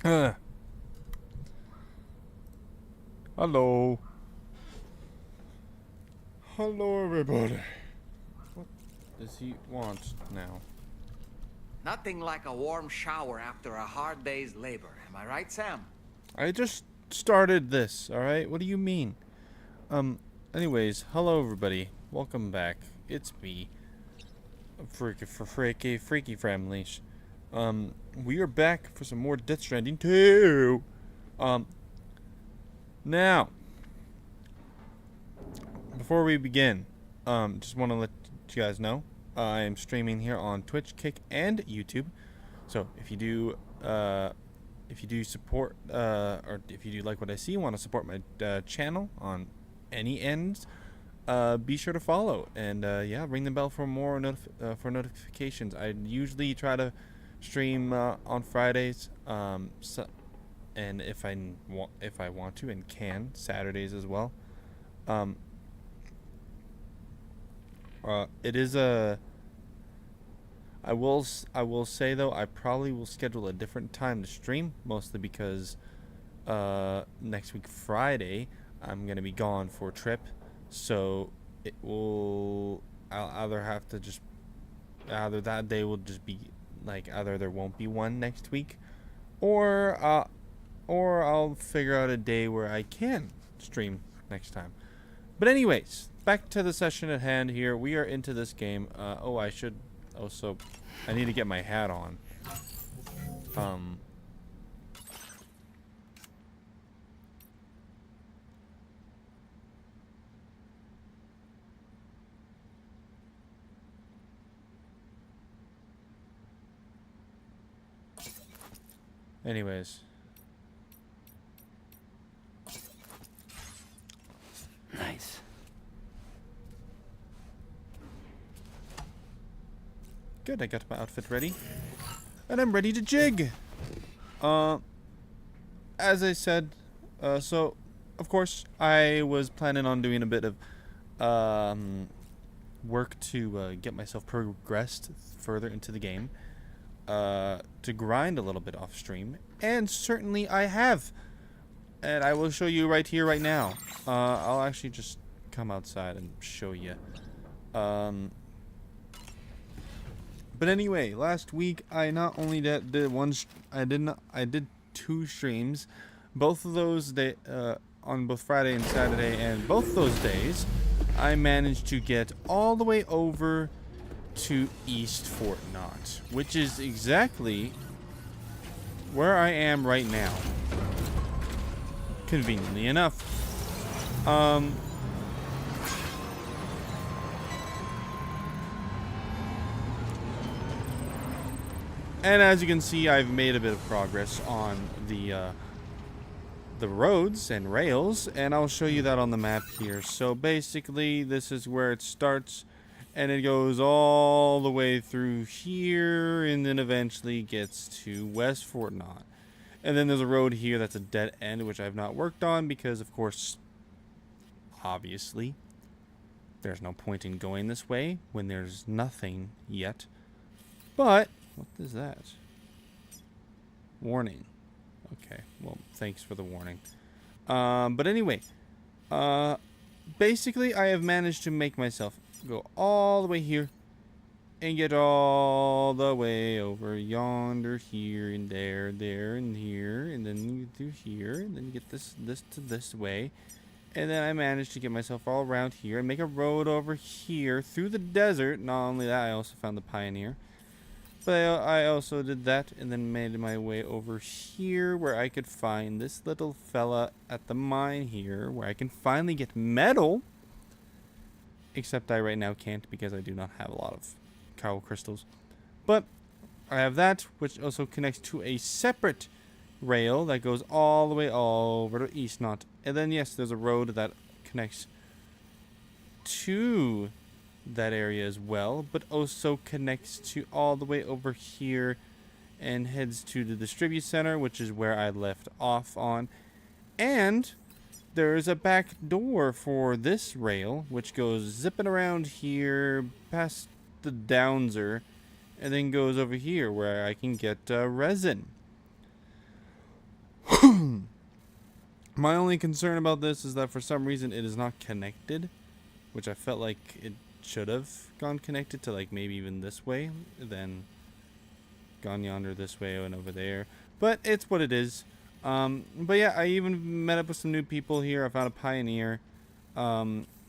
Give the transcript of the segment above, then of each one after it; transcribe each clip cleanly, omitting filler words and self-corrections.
Uh, Hello. Hello, everybody. What does he want now? Nothing like a warm shower after a hard day's labor. Am I right, Sam? I just started this, alright? What do you mean? Um, anyways, hello, everybody. Welcome back. It's me, Freaky Framleash. We are back for some more Death Stranding 2. Um, now, before we begin, just want to let you guys know I am streaming here on Twitch, Kick, and YouTube. So if you do support, or if you do like what I see, want to support my channel on any ends, be sure to follow and yeah, ring the bell for more for notifications. I usually try to stream on Fridays, and if I want to and can, Saturdays as well. Um, it is a. I will say though, I probably will schedule a different time to stream, mostly because next week Friday I'm gonna be gone for a trip, so I'll either have to just either that day will just be like either there won't be one next week, or I'll figure out a day where I can stream next time. But anyways, back to the session at hand here. We are into this game. I should also, I need to get my hat on. Um, anyways. Nice. Good, I got my outfit ready. And I'm ready to jig! As I said, so, of course, I was planning on doing a bit of, work to, get myself progressed further into the game. To grind a little bit off stream. And certainly I have! And I will show you right here, right now. I'll actually just come outside and show you. But anyway, last week I not only did I did 2 streams, both of those on both Friday and Saturday, and both those days I managed to get all the way over to East Fort Knott, which is exactly where I am right now. Conveniently enough. And as you can see, I've made a bit of progress on the roads and rails, and I'll show you that on the map here. So basically, this is where it starts, and it goes all the way through here, and then eventually gets to West Fort Knott. And then there's a road here that's a dead end, which I've not worked on because, of course, obviously, there's no point in going this way when there's nothing yet. But what is that? Warning. Okay, well, thanks for the warning. But anyway, basically, I have managed to make myself go all the way here and get all the way over yonder, here and there, and here, and then you do here, and then you get this to this way. And then I managed to get myself all around here and make a road over here through the desert. Not only that, I also found the Pioneer. But I also did that and then made my way over here where I could find this little fella at the mine here where I can finally get metal. Except I right now can't because I do not have a lot of cow crystals. But I have that, which also connects to a separate rail that goes all the way over to East Knott. And then, yes, there's a road that connects to that area as well, but also connects to all the way over here and heads to the distribute center, which is where I left off on. And there's a back door for this rail, which goes zipping around here past the Downser, and then goes over here where I can get resin. My only concern about this is that for some reason it is not connected, which I felt like it should have gone connected to, like, maybe even this way, then gone yonder this way and over there. But it's what it is. But yeah, I even met up with some new people here. I found a pioneer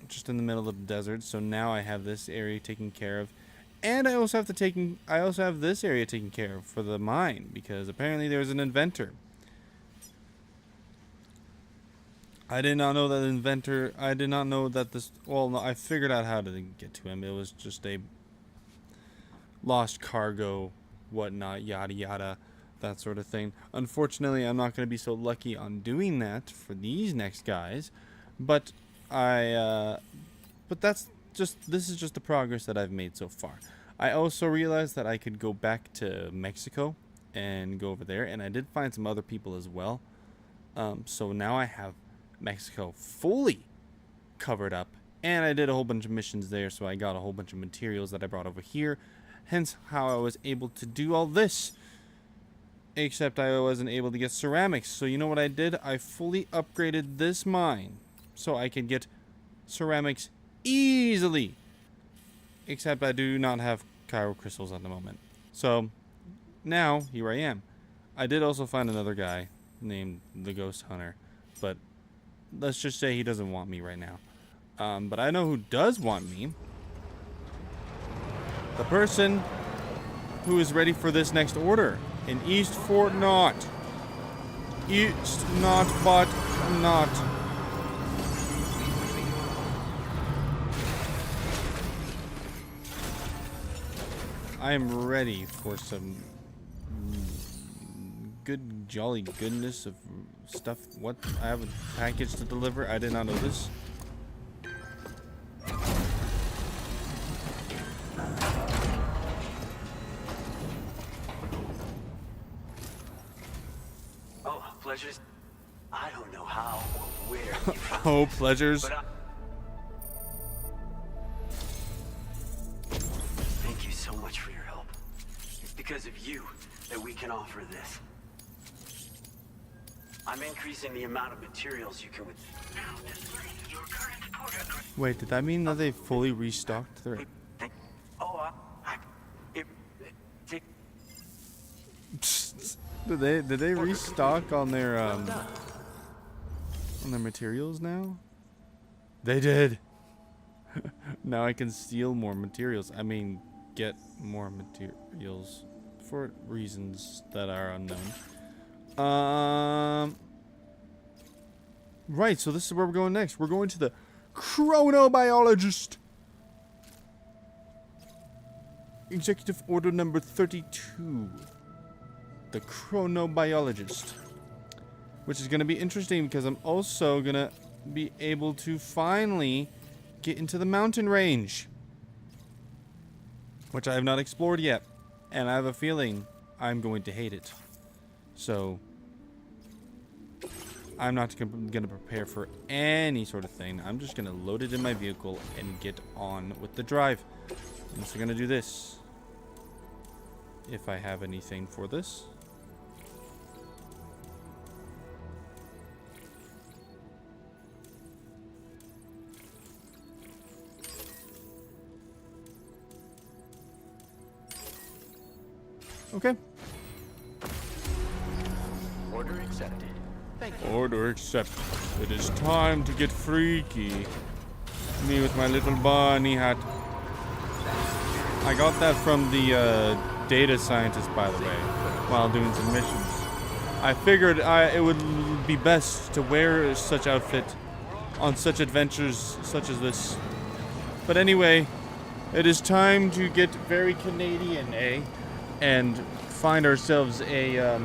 just in the middle of the desert. So now I have this area taken care of. And I also have this area taken care of for the mine, because apparently there's an inventor. I did not know that well, no, I figured out how to get to him. It was just a lost cargo, whatnot, yada yada, that sort of thing. Unfortunately, I'm not going to be so lucky on doing that for these next guys, but this is just the progress that I've made so far. I also realized that I could go back to Mexico and go over there, and I did find some other people as well. So now I have Mexico fully covered up, and I did a whole bunch of missions there, so I got a whole bunch of materials that I brought over here, hence how I was able to do all this. Except I wasn't able to get ceramics, so you know what I did? I fully upgraded this mine so I could get ceramics easily. Except I do not have Cairo crystals at the moment. So now here I am. I did also find another guy named the Ghost Hunter, but let's just say he doesn't want me right now. But I know who does want me. The person who is ready for this next order in East Fort Knott. East Knott, but not. I am ready for some good jolly goodness of stuff. What? I have a package to deliver. I did not know this. Oh, pleasures. I don't know how or where. Oh, pleasures. Thank you so much for your help. It's because of you that we can offer this. I'm increasing the amount of materials you can with. Wait, did that mean that they fully restocked their? Oh, Did they restock on their materials now? They did. Now I can steal more materials. I mean, get more materials for reasons that are unknown. Right, so this is where we're going next. We're going to the chronobiologist. Executive Order number 32. The chronobiologist. Which is going to be interesting because I'm also going to be able to finally get into the mountain range. Which I have not explored yet. And I have a feeling I'm going to hate it. So I'm not going to prepare for any sort of thing. I'm just going to load it in my vehicle and get on with the drive. I'm just going to do this. If I have anything for this. Okay. Order accepted. Thank you. Order accepted. It is time to get freaky. Me with my little bunny hat. I got that from the data scientist, by the way, while doing some missions. I figured it would be best to wear such outfit on such adventures such as this. But anyway, it is time to get very Canadian, eh? And find ourselves a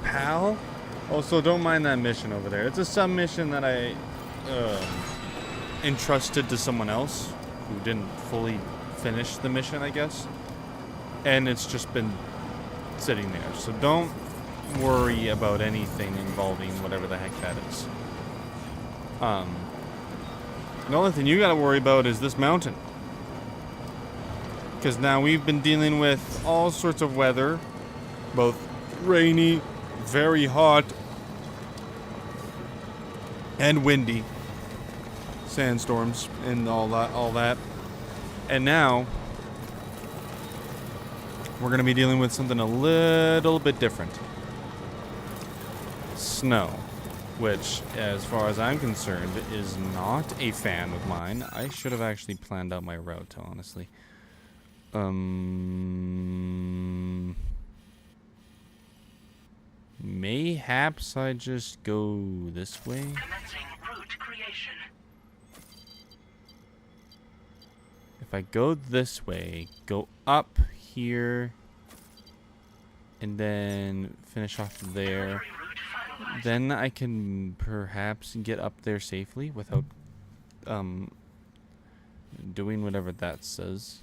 pal. Also, don't mind that mission over there. It's a sub mission that I entrusted to someone else who didn't fully finish the mission, I guess. And it's just been sitting there. So don't worry about anything involving whatever the heck that is. The only thing you gotta worry about is this mountain. Because now we've been dealing with all sorts of weather, both rainy, very hot, and windy. Sandstorms and all that. And now we're going to be dealing with something a little bit different. Snow, which, as far as I'm concerned, is not a fan of mine. I should have actually planned out my route, honestly. Mayhaps I just go this way. Commencing route creation. If I go this way, go up here, and then finish off there, Delivery route finalized. then I can perhaps get up there safely without doing whatever that says.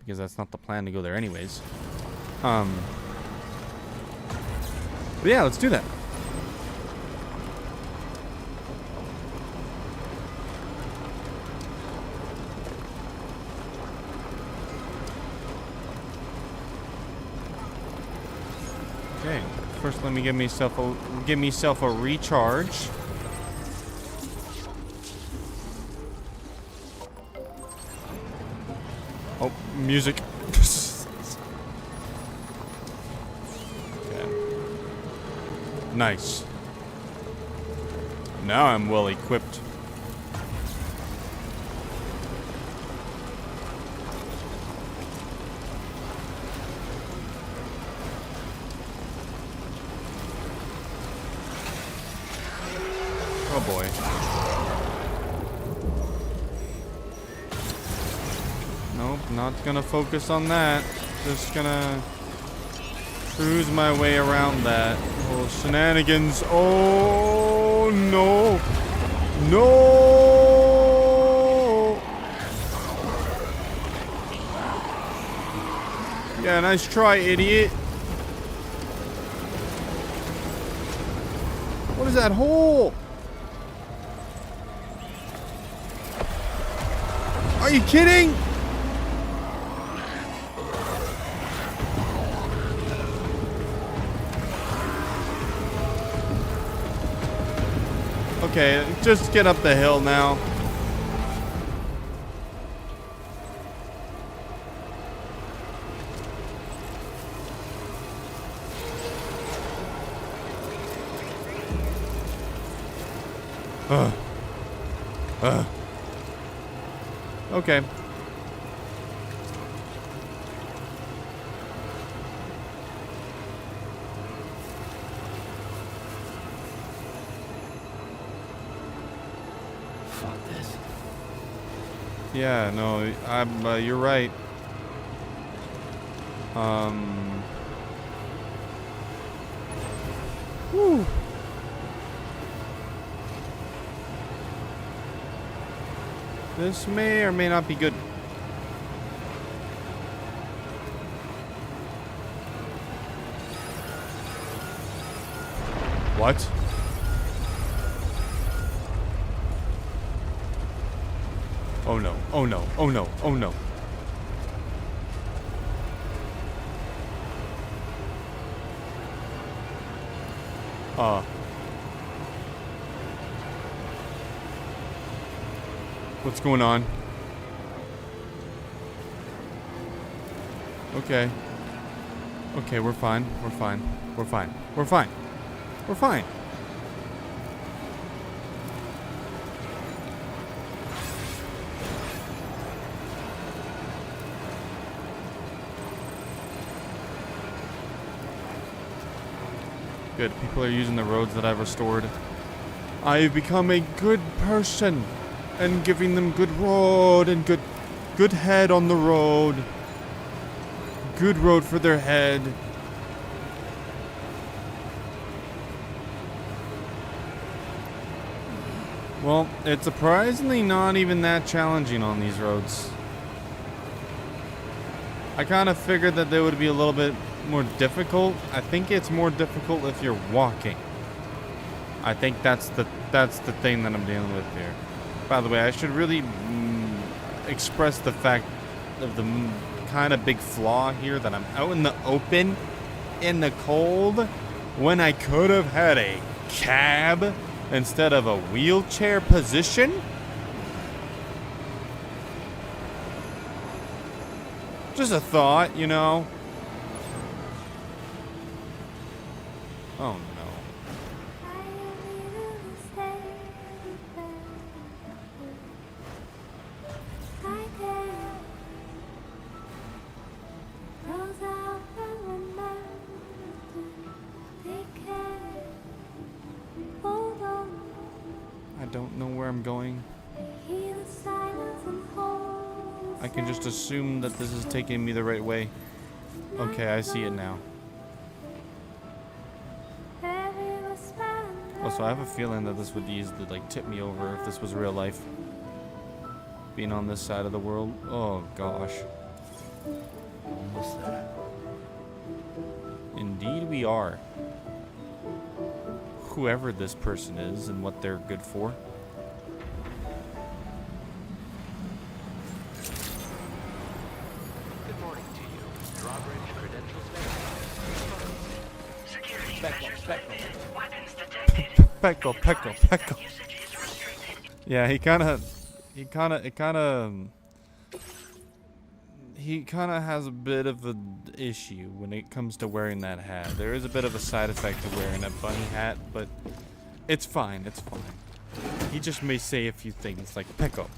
Because that's not the plan to go there anyways. But yeah, let's do that. Okay, first let me give myself a recharge. Oh, music. Okay. Nice. Now I'm well equipped. Oh boy. Nope, not gonna focus on that. Just gonna cruise my way around that. Little shenanigans. Oh no. No. Yeah, nice try, idiot. What is that hole? Are you kidding? Okay, just get up the hill now. Okay. Fuck this. Yeah, no, you're right. Whew. This may or may not be good. What? Oh no, oh no, oh no, oh no. What's going on? Okay. Okay, we're fine. We're fine. We're fine. We're fine. We're fine. Good. People are using the roads that I've restored. I've become a good person and giving them good road and good head on the road. Good road for their head. Well, it's surprisingly not even that challenging on these roads. I kind of figured that they would be a little bit more difficult. I think it's more difficult if you're walking. I think that's the thing that I'm dealing with here. By the way, I should really express the fact of the kind of big flaw here that I'm out in the open, in the cold, when I could have had a cab instead of a wheelchair position? Just a thought, you know? Oh no. I don't know where I'm going. I can just assume that this is taking me the right way. Okay, I see it now. Also, I have a feeling that this would easily like tip me over if this was real life. Being on this side of the world. Oh gosh. What's that? Indeed we are. Whoever this person is and what they're good for. Good morning to you. Drawbridge credentials verified. Security Speckle, measures speckle. lifted. Weapons detected. Peckle, peckle, peckle. Usage is restricted. Yeah, he kind of has a bit of an issue when it comes to wearing that hat. There is a bit of a side effect to wearing a bunny hat, but it's fine, it's fine. He just may say a few things like "Pecco"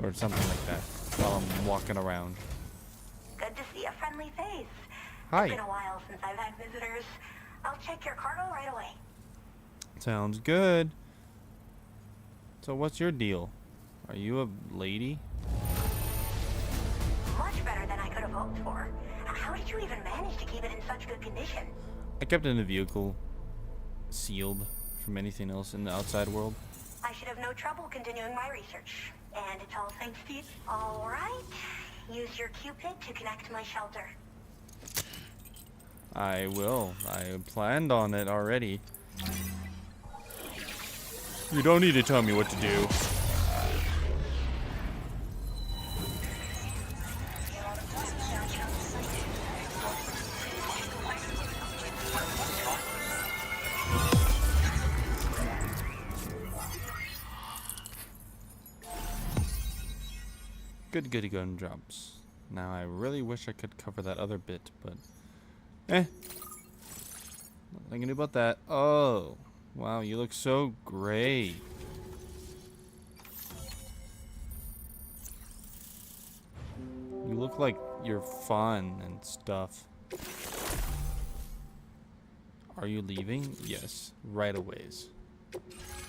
or something like that while I'm walking around. Good to see a friendly face. Hi. It's been a while since I've had visitors. I'll check your cargo right away. Sounds good. So what's your deal? Are you a lady? Much better than I could have hoped for. How did you even manage to keep it in such good condition? I kept it in the vehicle, sealed from anything else in the outside world. I should have no trouble continuing my research. And it's all thanks to you. All right. Use your Cupid to connect to my shelter. I will. I planned on it already. You don't need to tell me what to do. Good goody gun drops. Now I really wish I could cover that other bit, but nothing I can do about that. Oh, wow, you look so great. You look like you're fun and stuff. Are you leaving? Yes, right away.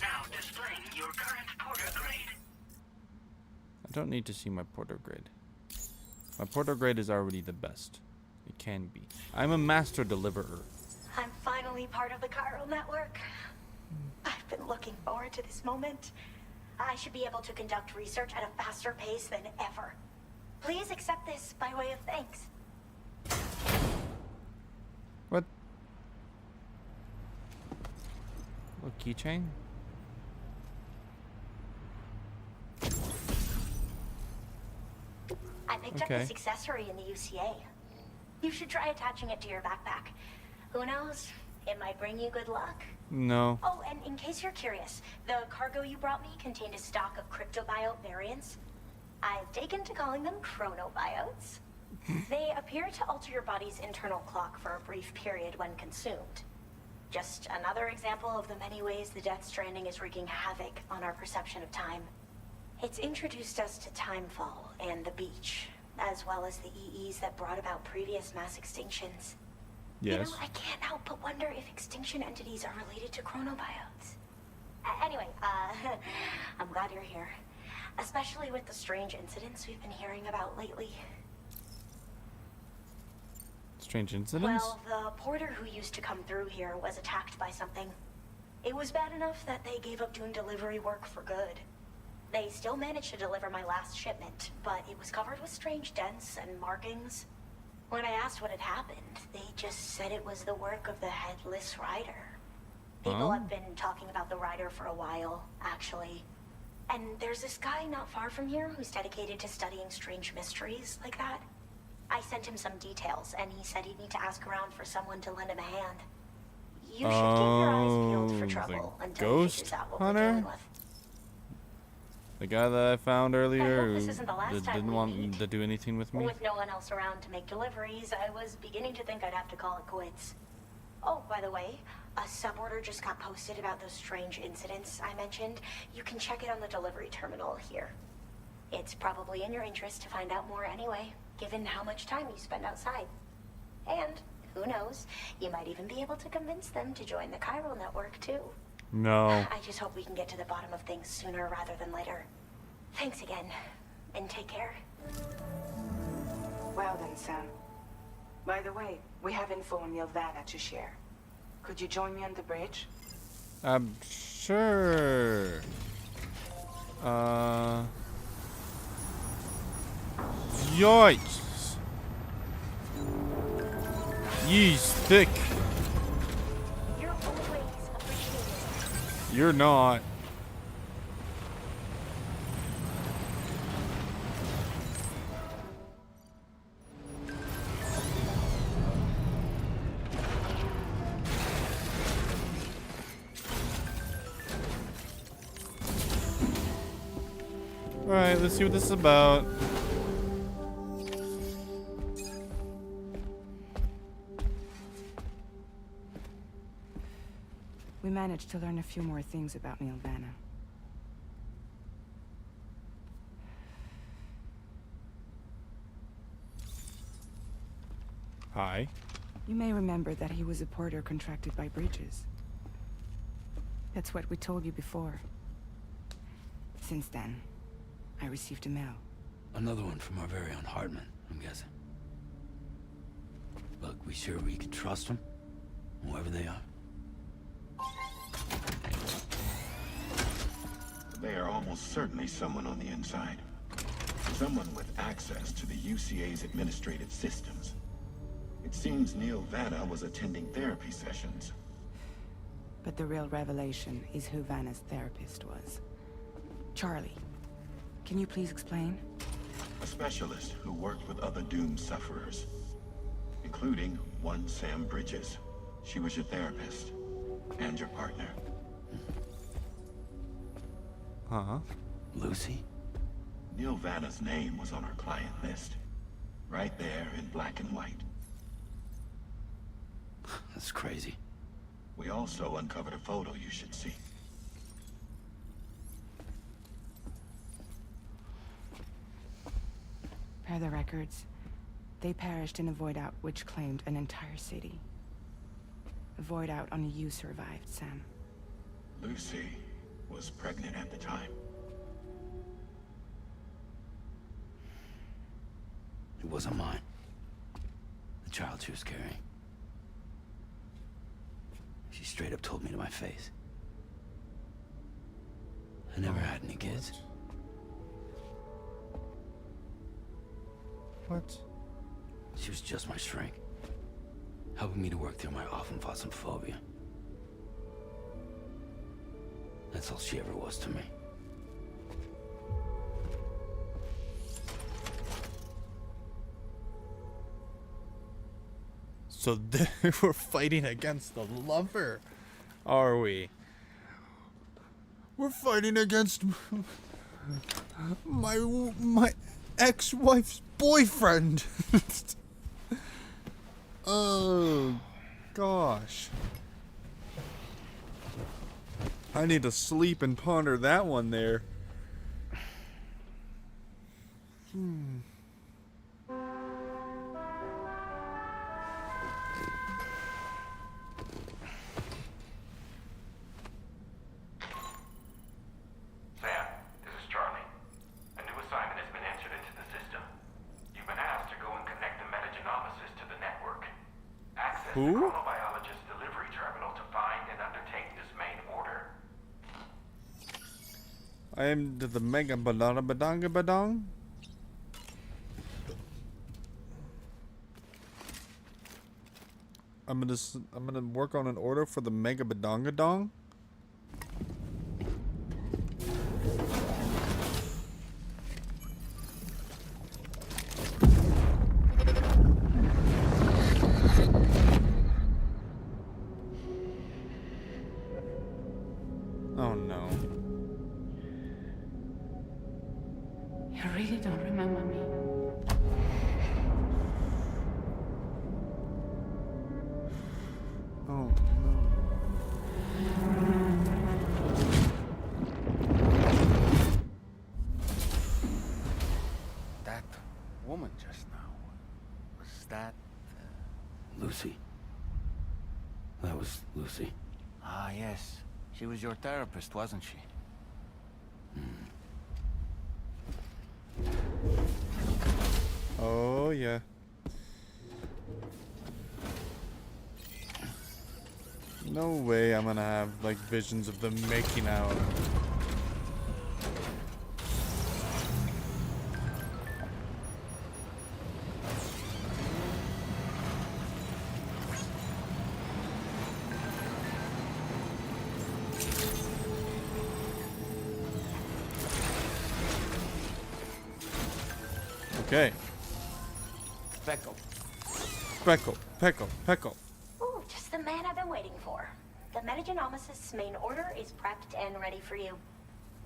Now displaying your current porter grade. I don't need to see my porter grade. My porter grade is already the best. It can be. I'm a master deliverer. I'm finally part of the chiral network. I've been looking forward to this moment. I should be able to conduct research at a faster pace than ever. Please accept this by way of thanks. What? A keychain? I picked up Okay. this accessory in the UCA. You should try attaching it to your backpack. Who knows? It might bring you good luck. No. Oh, and in case you're curious, the cargo you brought me contained a stock of cryptobiote variants. I've taken to calling them chronobiotes. They appear to alter your body's internal clock for a brief period when consumed. Just another example of the many ways the Death Stranding is wreaking havoc on our perception of time. It's introduced us to Timefall and the beach, as well as the EEs that brought about previous mass extinctions. Yes. You know, I can't help but wonder if extinction entities are related to chronobiotes. Anyway, I'm glad you're here. Especially with the strange incidents we've been hearing about lately. Strange incidents? Well, the porter who used to come through here was attacked by something. It was bad enough that they gave up doing delivery work for good. They still managed to deliver my last shipment, but it was covered with strange dents and markings. When I asked what had happened, they just said it was the work of the Headless Rider. People Oh. have been talking about the Rider for a while, actually. And there's this guy not far from here who's dedicated to studying strange mysteries like that. I sent him some details, and he said he'd need to ask around for someone to lend him a hand. You should keep your eyes peeled for Oh, the trouble until he ghost figures out what hunter? we're dealing with. The guy that I found earlier this who isn't the last time didn't we want meet. to do anything with me. With no one else around to make deliveries, I was beginning to think I'd have to call it quits. Oh, by the way, a suborder just got posted about those strange incidents I mentioned. You can check it on the delivery terminal here. It's probably in your interest to find out more anyway, given how much time you spend outside. And, who knows, you might even be able to convince them to join the Chiral network, too. No. I just hope we can get to the bottom of things sooner rather than later. Thanks again, and take care. Well then, Sam. By the way, we have info on Nilvana to share. Could you join me on the bridge? Sure. Yikes. Ye's thick. You're always appreciated. You're not. Alright, let's see what this is about. We managed to learn a few more things about Nilvana. Hi. You may remember that he was a porter contracted by Bridges. That's what we told you before. Since then, I received a mail. Another one from our very own Hartman, I'm guessing. Look, we sure we can trust them? Whoever they are. They are almost certainly someone on the inside. Someone with access to the UCA's administrative systems. It seems Nilvana was attending therapy sessions. But the real revelation is who Vanna's therapist was. Charlie, can you please explain? A specialist who worked with other doomed sufferers, including one Sam Bridges. She was your therapist and your partner. Huh? Lucy? Nilvana's name was on her client list. Right there in black and white. That's crazy. We also uncovered a photo you should see. Per the records, they perished in a void out which claimed an entire city. A void out only you survived, Sam. Lucy was pregnant at the time. It wasn't mine. The child she was carrying. She straight up told me to my face. I never had any kids. What? She was just my shrink. Helping me to work through my phobia. That's all she ever was to me. So we're fighting against the lover, are we? We're fighting against my ex-wife's boyfriend. Oh gosh. I need to sleep and ponder that one there. Sam, this is Charlie. A new assignment has been entered into the system. You've been asked to go and connect the metagenomesis to the network. Access the Who? chronobiologist delivery terminal to find and undertake this main order. I am the mega badanga badanga badong. I'm gonna work on an order for the mega badanga dong. Oh no. You really don't remember me. Oh no. That woman just now, was that... Lucy. That was Lucy. Ah, yes. She was your therapist, wasn't she? Oh yeah. No way I'm gonna have like visions of them making out. Okay. Becco. Pecco. Ooh, just the man I've been waiting for. The Metagenomisist's main order is prepped and ready for you.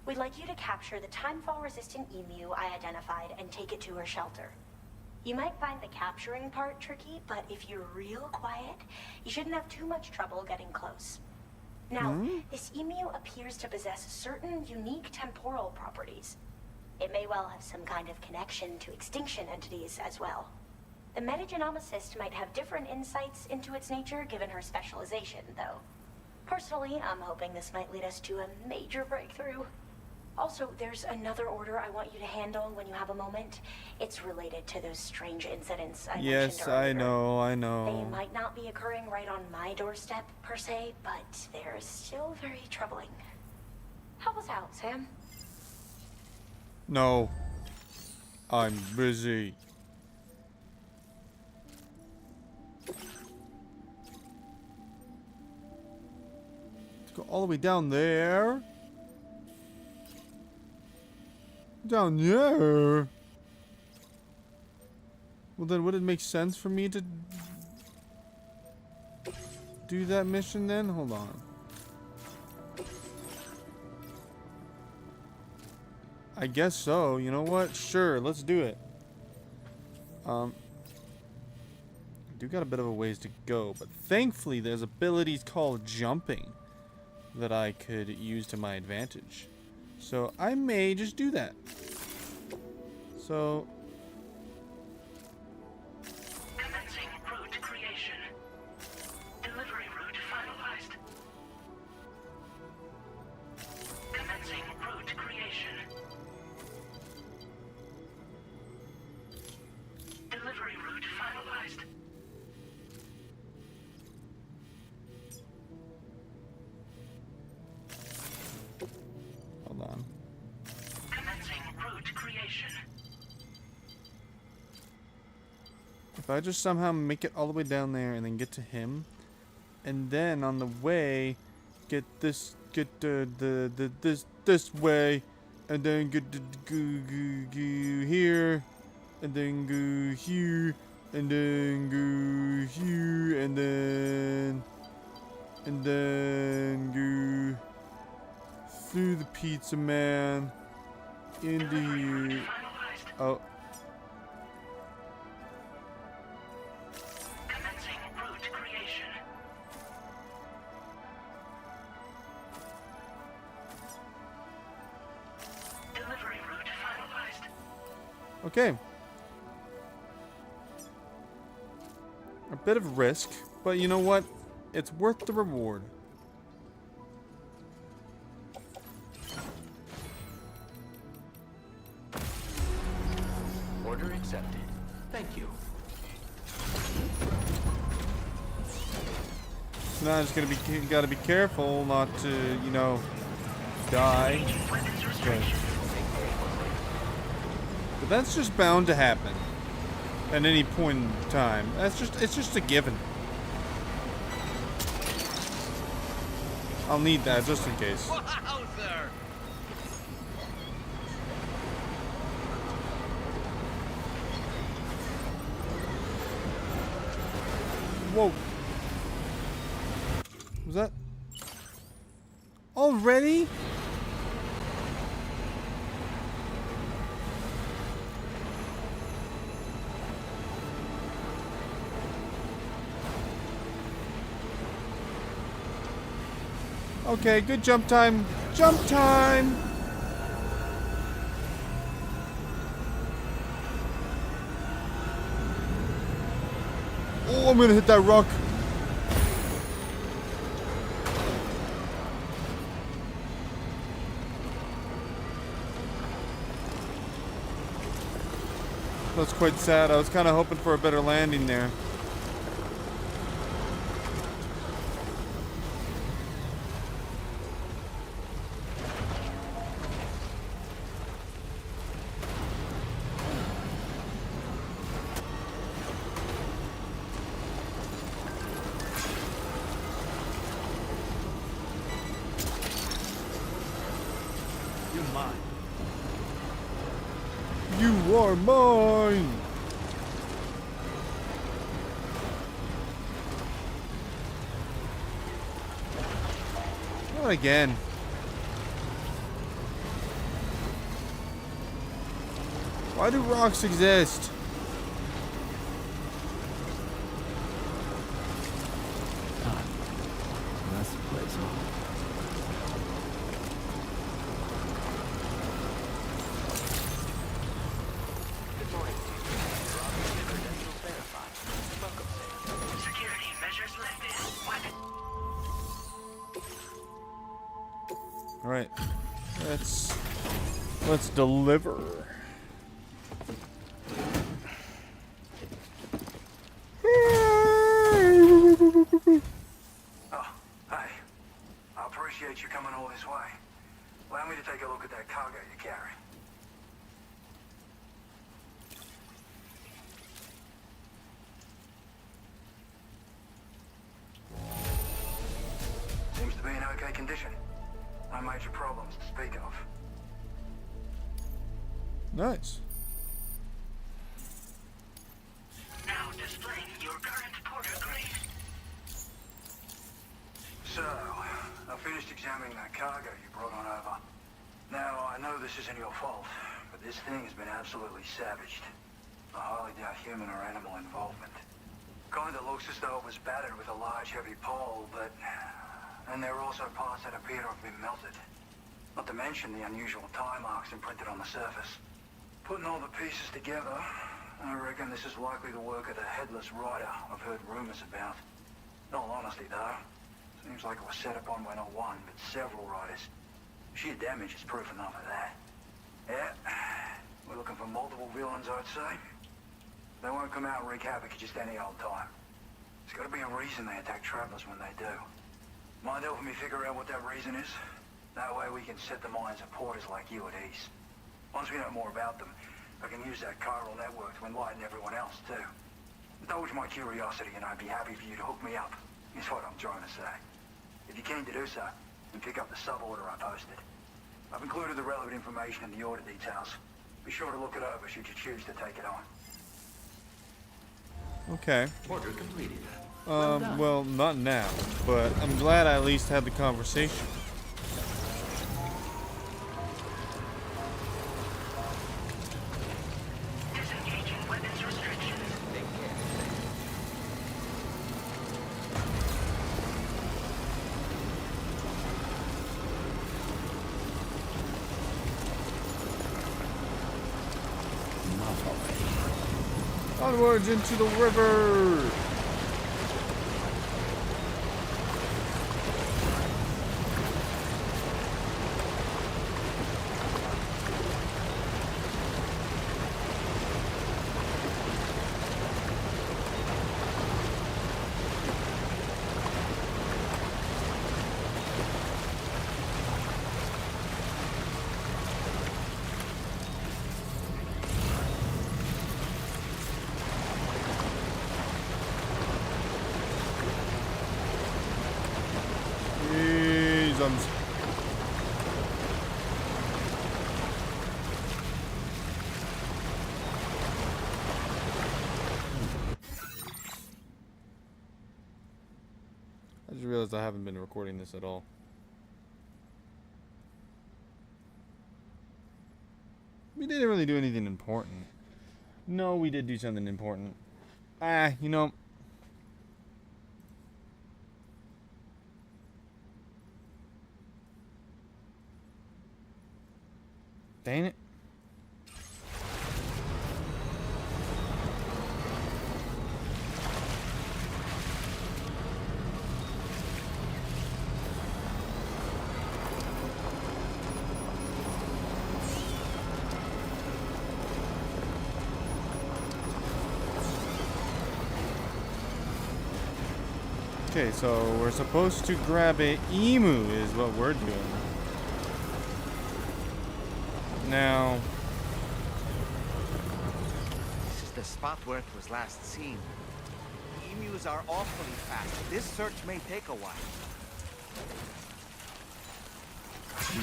We'd like you to capture the timefall-resistant emu I identified and take it to her shelter. You might find the capturing part tricky, but if you're real quiet, you shouldn't have too much trouble getting close. Now, this emu appears to possess certain unique temporal properties. It may well have some kind of connection to extinction entities as well. The Metagenomicist might have different insights into its nature given her specialization, though. Personally, I'm hoping this might lead us to a major breakthrough. Also, there's another order I want you to handle when you have a moment. It's related to those strange incidents I mentioned Yes, earlier. I know. They might not be occurring right on my doorstep, per se, but they're still very troubling. Help us out, Sam. No. I'm busy. Let's go all the way down there. Down there. Well, then would it make sense for me to do that mission then? Hold on. I guess so. You know what? Sure, let's do it. I do got a bit of a ways to go, but thankfully there's abilities called jumping that I could use to my advantage. So I may just do that. So Commencing route creation. Delivery route finalized. Commencing route creation. Delivery route finalized. hold on. Commencing route creation. If I just somehow make it all the way down there and then get to him, and then on the way get this way, and then get go here, and then go here, and then go here, and then go through the pizza man into here. Oh. Commencing route creation. Delivery route finalized. Okay. A bit of risk, but you know what? It's worth the reward. Order accepted. Thank you. So now I just gotta be careful not to, you know, die. Okay. But that's just bound to happen at any point in time. It's just a given. I'll need that just in case. Wowzer! Whoa. Was that? Already? Okay, good jump time. Jump time! Oh, I'm gonna hit that rock. That's quite sad. I was kind of hoping for a better landing there. You're mine. You are mine! Not again. Why do rocks exist? That's the place, huh? Good morning. Drawbridge credentials verified. Welcome, Sam. Security measures lifted. Weapon. All right, let's deliver. Oh, hey. I appreciate you coming all this way. Allow me to take a look at that cargo you carry. Seems to be in okay condition. No major problems to speak of. Nice. Now displaying your current porter grade. So, I finished examining that cargo you brought on over. Now, I know this isn't your fault, but this thing has been absolutely savaged. I highly doubt human or animal involvement. Kinda looks as though it was battered with a large heavy pole, but... And there are also parts that appear to have been melted. Not to mention the unusual tie marks imprinted on the surface. Putting all the pieces together, I reckon this is likely the work of the Headless Rider I've heard rumors about. In all honesty, though, seems like it was set upon by not one, but several riders. Sheer damage is proof enough of that. Yeah, we're looking for multiple villains, I'd say. They won't come out and wreak havoc at just any old time. There's got to be a reason they attack travelers when they do. Mind helping me figure out what that reason is? That way we can set the minds of porters like you at ease. Once we know more about them, I can use that chiral network to enlighten everyone else, too. Indulge my curiosity and I'd be happy for you to hook me up, is what I'm trying to say. If you're keen to do so, then pick up the sub-order I posted. I've included the relevant information in the order details. Be sure to look it over should you choose to take it on. Okay. Order completed. Well, not now, but I'm glad I at least had the conversation. Disengaging weapons restrictions. Take care. Onwards into the river! I just realized I haven't been recording this at all. didn't really do anything important. No, we did do something important. You know. Dang it. Okay, so we're supposed to grab a emu is what we're doing. Now, This is the spot where it was last seen. Emus are awfully fast. This search may take a while.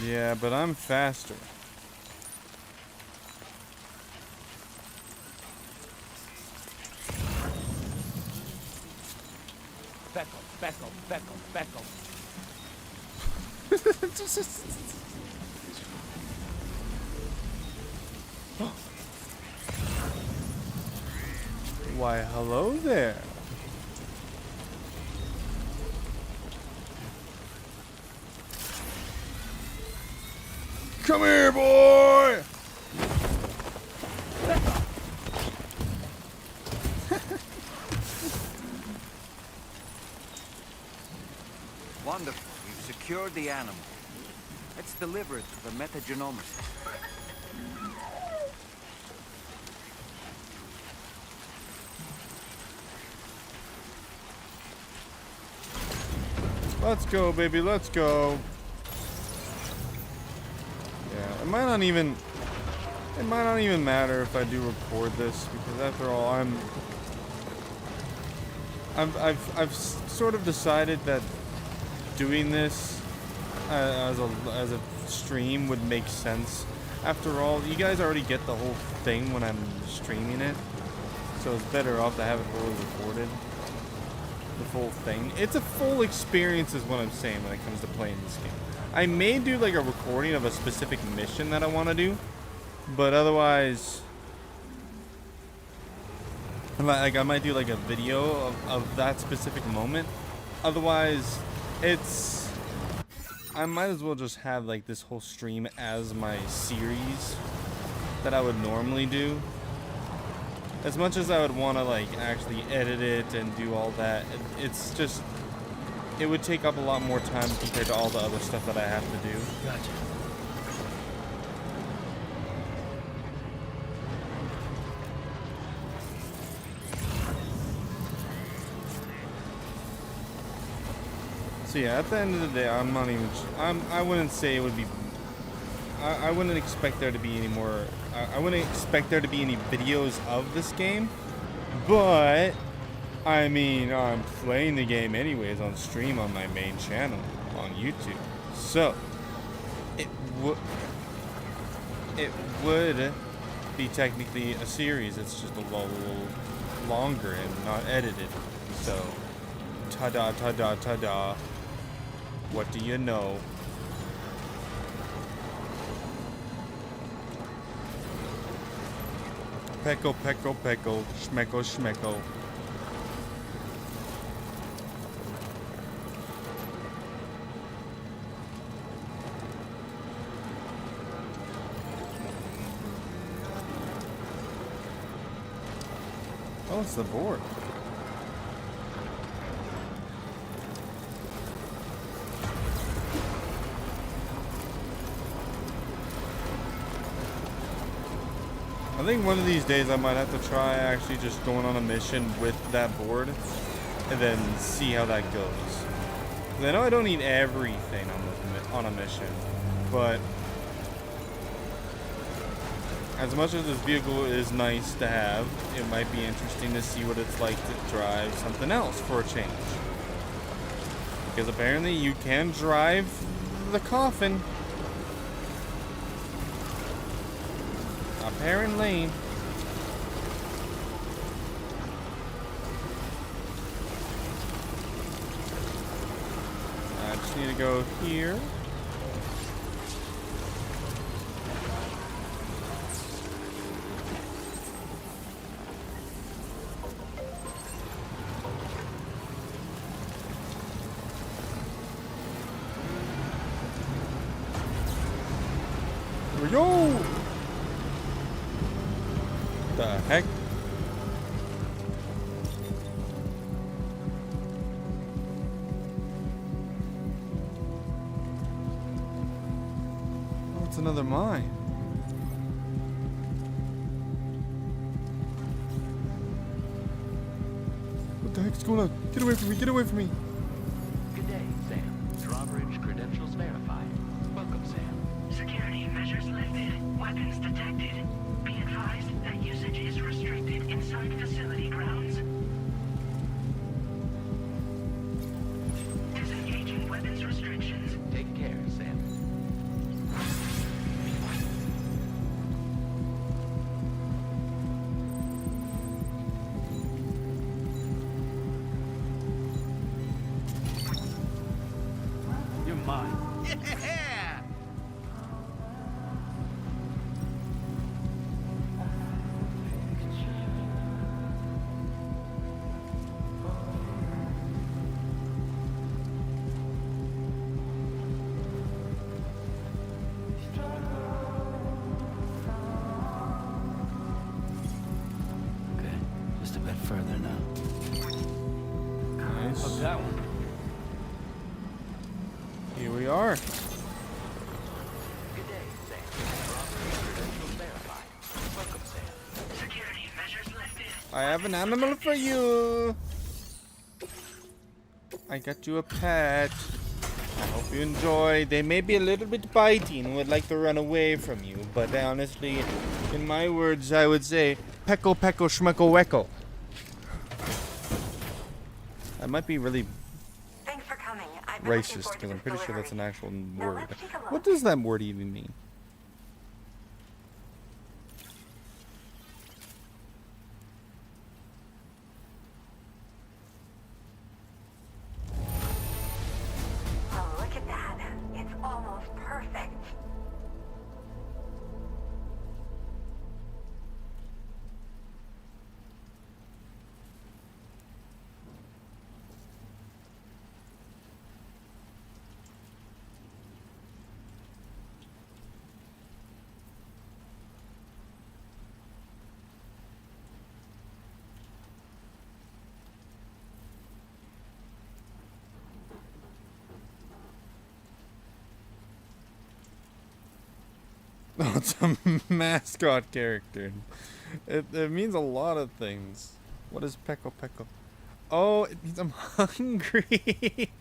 yeah, but I'm faster. Beckle. Why, hello there. Come here, boy! Wonderful. We've secured the animal. Let's deliver it to the metagenomist. Let's go, baby, let's go. Yeah, it might not even matter if I do record this, because after all, I've sort of decided that doing this as a stream would make sense. After all, you guys already get the whole thing when I'm streaming it, so it's better off to have it fully recorded. The full thing. It's a full experience is what I'm saying when it comes to playing this game. I may do like a recording of a specific mission that I want to do, but otherwise, like I might do like a video of that specific moment. Otherwise, I might as well just have like this whole stream as my series that I would normally do. As much as I would want to like actually edit it and do all that, it's just, it would take up a lot more time compared to all the other stuff that I have to do. Gotcha. So yeah, at the end of the day, I'm not even, I wouldn't say it would be, I wouldn't expect there to be any more, I wouldn't expect there to be any videos of this game, but, I mean, I'm playing the game anyways on stream on my main channel on YouTube, so, it would be technically a series. It's just a little longer and not edited, so, ta-da, ta-da, ta-da, what do you know? Peckle, peckle, peckle, schmeckle, schmeckle. Oh, it's the board. I think one of these days I might have to try actually just going on a mission with that board and then see how that goes. 'Cause I know I don't need everything on a mission, but as much as this vehicle is nice to have, it might be interesting to see what it's like to drive something else for a change. Because apparently you can drive the coffin. Apparently. I just need to go here. we go! The heck? Oh, it's another mine. What the heck's going on? Get away from me! Get away from me! Good day, Sam. Drawbridge credentials verified. Welcome, Sam. Security measures lifted. Weapons detected. Be advised that usage is restricted inside facility grounds. Disengaging weapons restrictions. Take care, Sam. You're mine. Yeah! Okay, just a bit further now. Nice. How's that one? Here we are. Good day, Sam. Drawbridge credentials verified. Welcome, Sam. Security measures lifted. I have an animal for you. I got you a pet. I hope you enjoy. They may be a little bit biting and would like to run away from you, but honestly, in my words, I would say, pecko, pecko, schmecko, wecko. That might be really Thanks for coming. I've been looking racist, forward to because I'm this pretty sure that's an delivery. actual Now word. let's take a look. What does that word even mean? Oh, look at that. It's almost perfect. Oh, it's a mascot character. It means a lot of things. What is pecko pecko? Oh, it means I'm hungry.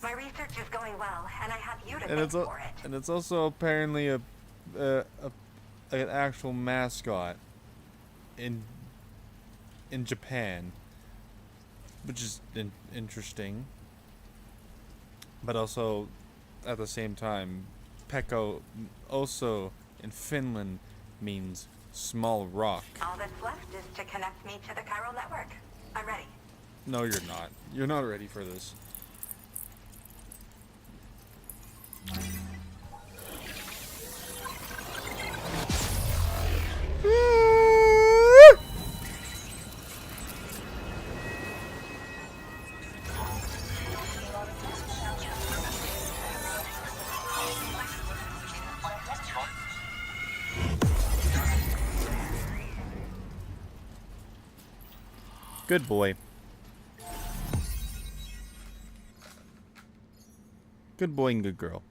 My research is going well, and I have you to and thank it's for it. and it's also apparently an actual mascot in Japan, which is interesting. But also, at the same time, pecko also in Finland means small rock. All that's left is to connect me to the chiral network. I'm ready. No, you're not. You're not ready for this. Good boy. Good boy and good girl.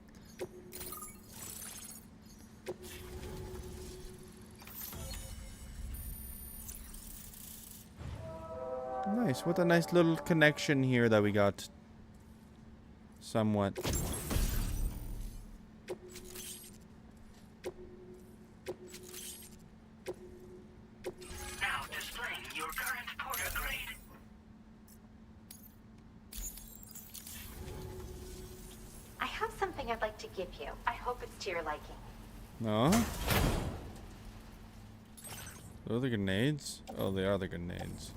Nice. What a nice little connection here that we got. Somewhat. Now displaying your current porter grade. I have something I'd like to give you. I hope it's to your liking. No? Are the grenades? Oh, they are the grenades.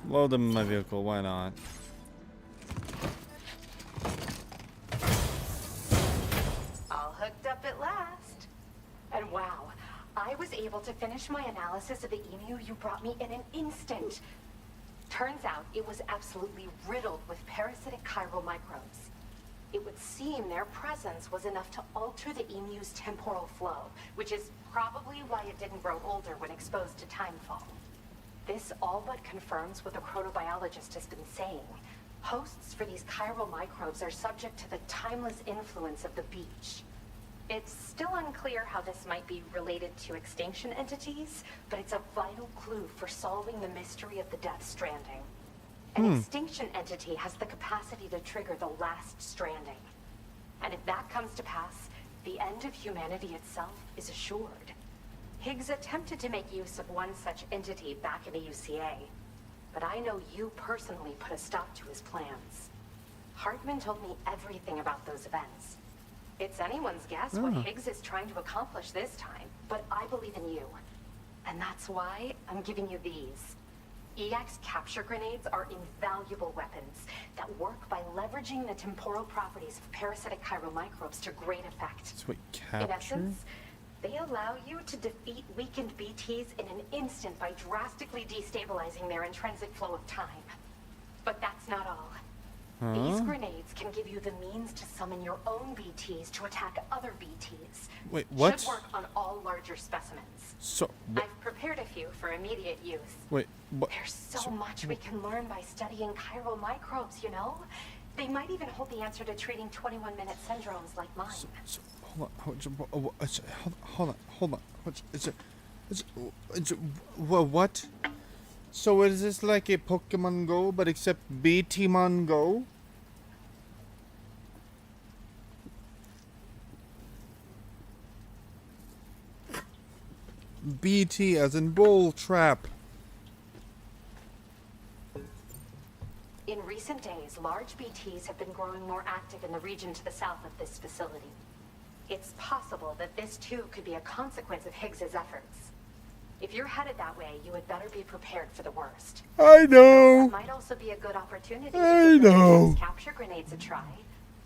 Load them in my vehicle. Why not? All hooked up at last. And wow, I was able to finish my analysis of the emu you brought me in an instant. Turns out it was absolutely riddled with parasitic chiral microbes. It would seem their presence was enough to alter the emu's temporal flow, which is probably why it didn't grow older when exposed to timefall. This all but confirms what the chronobiologist has been saying. Hosts for these chiral microbes are subject to the timeless influence of the beach. It's still unclear how this might be related to extinction entities, but it's a vital clue for solving the mystery of the Death Stranding. An extinction entity has the capacity to trigger the last stranding. And if that comes to pass, the end of humanity itself is assured. Higgs attempted to make use of one such entity back in the UCA, but I know you personally put a stop to his plans. Hartman told me everything about those events. It's anyone's guess what Higgs is trying to accomplish this time, but I believe in you. And that's why I'm giving you these. EX capture grenades are invaluable weapons that work by leveraging the temporal properties of parasitic chiral microbes to great effect. That's what In capture? essence, they allow you to defeat weakened BTs in an instant by drastically destabilizing their intrinsic flow of time. But that's not all. These grenades can give you the means to summon your own BTs to attack other BTs. Wait, what? Should work on all larger specimens. So, I've prepared a few for immediate use. wait, what? There's so much we can learn by studying chiral microbes, you know? They might even hold the answer to treating 21-minute syndromes like mine. So, hold on. What? So is this like a Pokemon Go, but except BTmon Go? BT as in bull trap. In recent days, large BTs have been growing more active in the region to the south of this facility. It's possible that this too could be a consequence of Higgs's efforts. If you're headed that way, you had better be prepared for the worst. I know. It might also be a good opportunity to I give know. those capture grenades a try.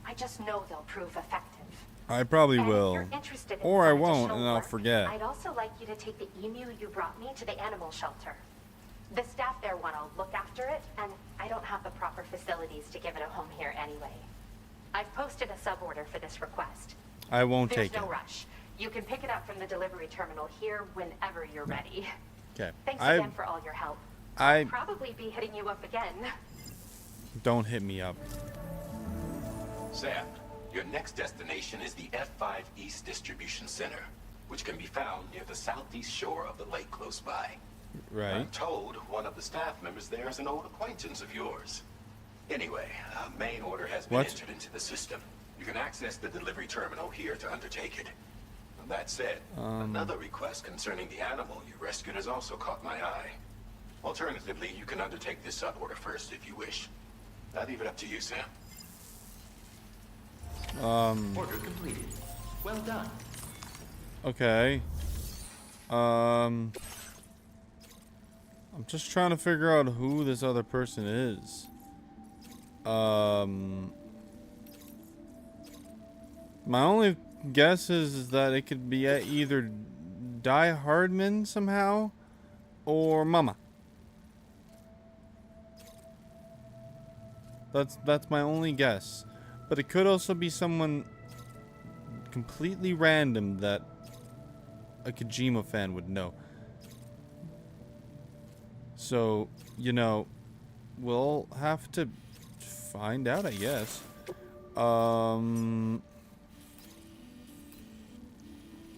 I just know they'll prove effective. I probably And if will. you're interested in Or I some won't, additional and I'll work, forget. I'd also like you to take the emu you brought me to the animal shelter. The staff there want to look after it, and I don't have the proper facilities to give it a home here anyway. I've posted a suborder for this request. I won't There's take no it. rush. You can pick it up from the delivery terminal here whenever you're ready. Okay. Thanks again for all your help. I I'll probably be hitting you up again. don't hit me up. Sam, your next destination is the F5 East Distribution Center, which can be found near the southeast shore of the lake close by. Right. I'm told one of the staff members there is an old acquaintance of yours. Anyway, a main order has been What? entered into the system. You can access the delivery terminal here to undertake it. That said, another request concerning the animal you rescued has also caught my eye. Alternatively, you can undertake this suborder first if you wish. I leave it up to you, Sam. Order completed. Well done. Okay. I'm just trying to figure out who this other person is. My only guess is that it could be either Die Hardman somehow or Mama. That's my only guess. But it could also be someone completely random that a Kojima fan would know. So, you know, we'll have to find out, I guess.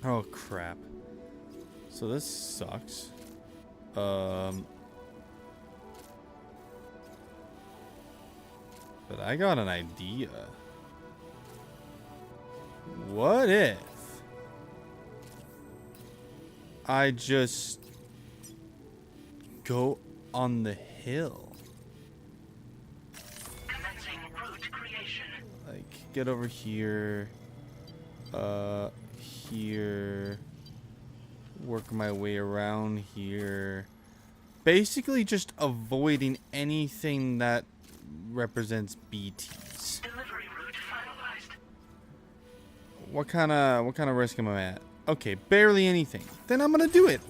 Oh, crap. So this sucks. But I got an idea. What if I just go on the hill? Commencing route creation. Like, get over here. Here. Work my way around here. Basically just avoiding anything that represents BTs. Delivery route finalized. What kind of risk am I at? Okay, barely anything. Then I'm gonna do it.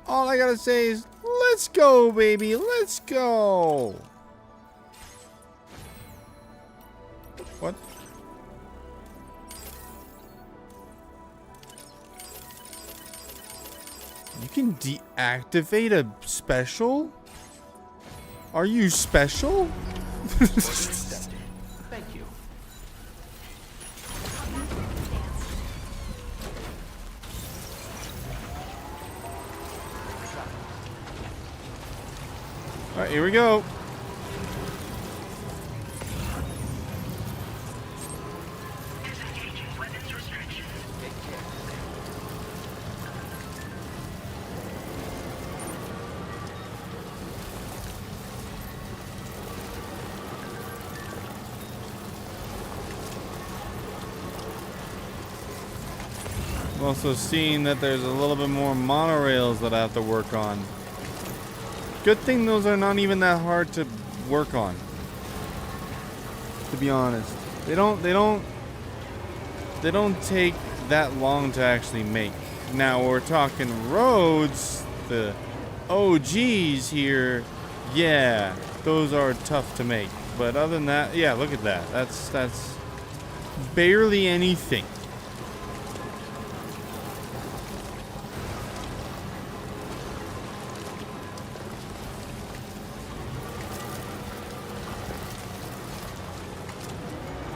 all I gotta say is, let's go, baby. Let's go. What? You can deactivate a special? Are you special? Thank you. Alright, here we go. Disengaging weapons restriction. I'm also seeing that there's a little bit more monorails that I have to work on. Good thing those are not even that hard to work on. To be honest. They don't take that long to actually make. Now we're talking roads, the OGs here, yeah, those are tough to make. But other than that, yeah, look at that. That's barely anything.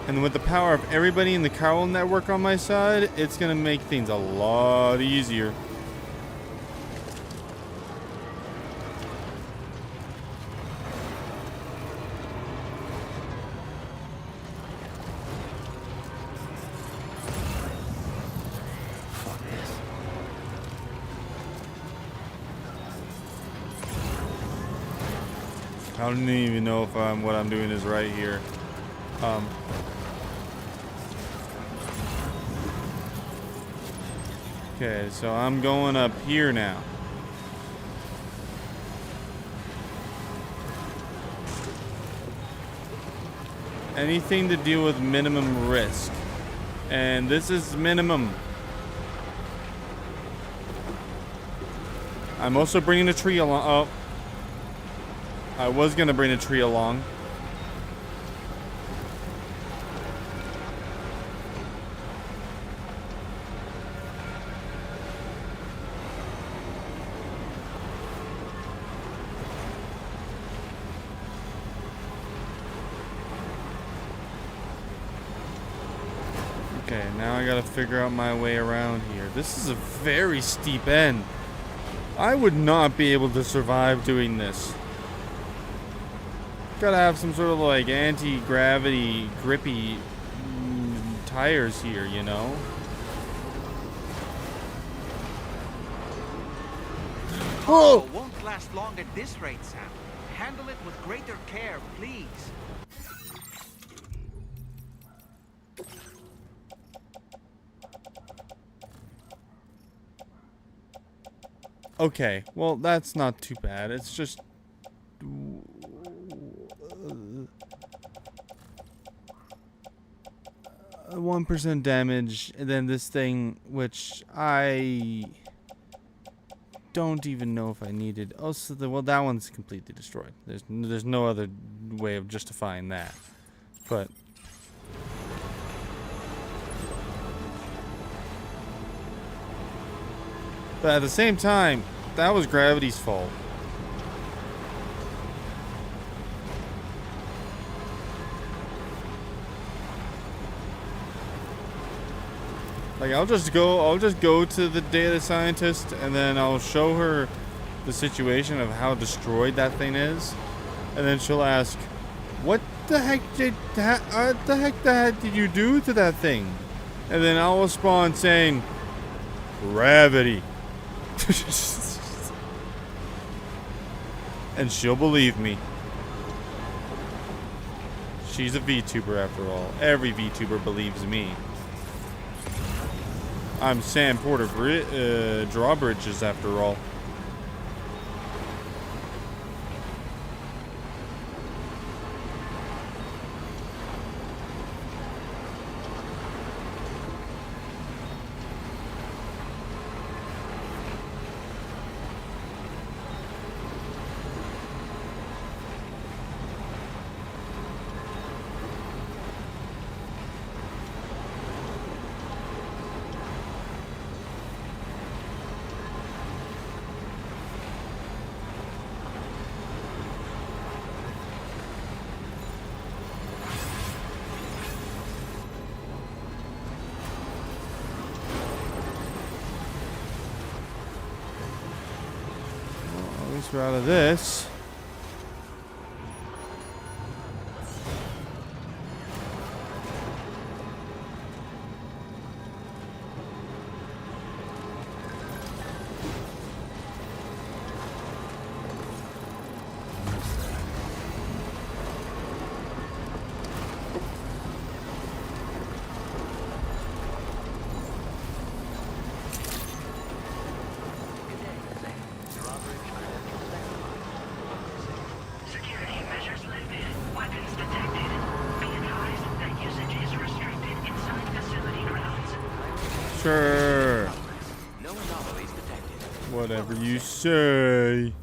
And with the power of everybody in the Chiral network on my side, it's going to make things a lot easier. I don't even know if what I'm doing is right here. Okay, so I'm going up here now. Anything to deal with minimum risk. And this is minimum. I'm also bringing a tree along. Oh. I was going to bring a tree along. Okay, now I gotta figure out my way around here. This is a very steep end. I would not be able to survive doing this. Gotta have some sort of like anti-gravity grippy tires here, you know? Oh, won't last long at this rate, Sam. Handle it with greater care, please. Okay, well, that's not too bad. It's just 1% damage, and then this thing, which I don't even know if I needed. Oh, so well, that one's completely destroyed. There's no other way of justifying that. But at the same time, that was gravity's fault. Like, I'll just go to the data scientist, and then I'll show her the situation of how destroyed that thing is, and then she'll ask, what the heck did you do to that thing? And then I'll respond saying, gravity. And she'll believe me. She's a VTuber after all. Every VTuber believes me. I'm Sam Porter Drawbridges after all. Once we're out of this. Security measures lifted. Weapons detected. Be advised that usage is restricted inside facility grounds. Sure. No anomalies detected. Whatever you say.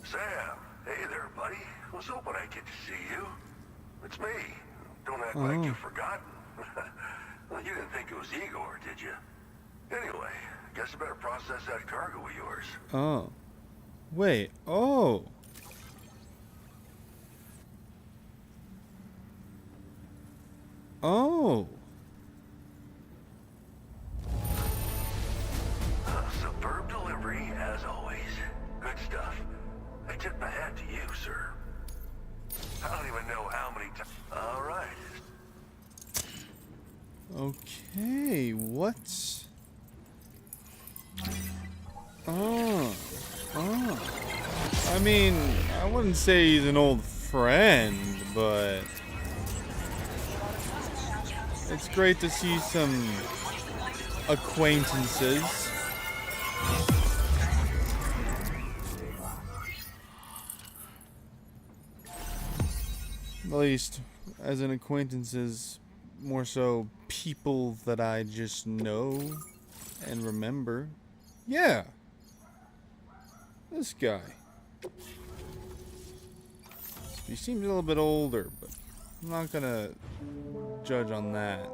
Sam, hey there, buddy. Was hoping I'd get to see you. It's me. Don't act like you've forgotten. Well, you didn't think it was Igor, did you? Anyway, guess I better process that cargo of yours. Oh. Wait. Oh. Oh. Superb delivery, as always. Good stuff. I tip my hat to you, sir. I don't even know how many times. All right. Okay. What? Oh. Oh. I mean, I wouldn't say he's an old friend, but it's great to see some acquaintances. At least, as an acquaintances, more so people that I just know and remember. Yeah. This guy. He seems a little bit older, but I'm not gonna judge on that.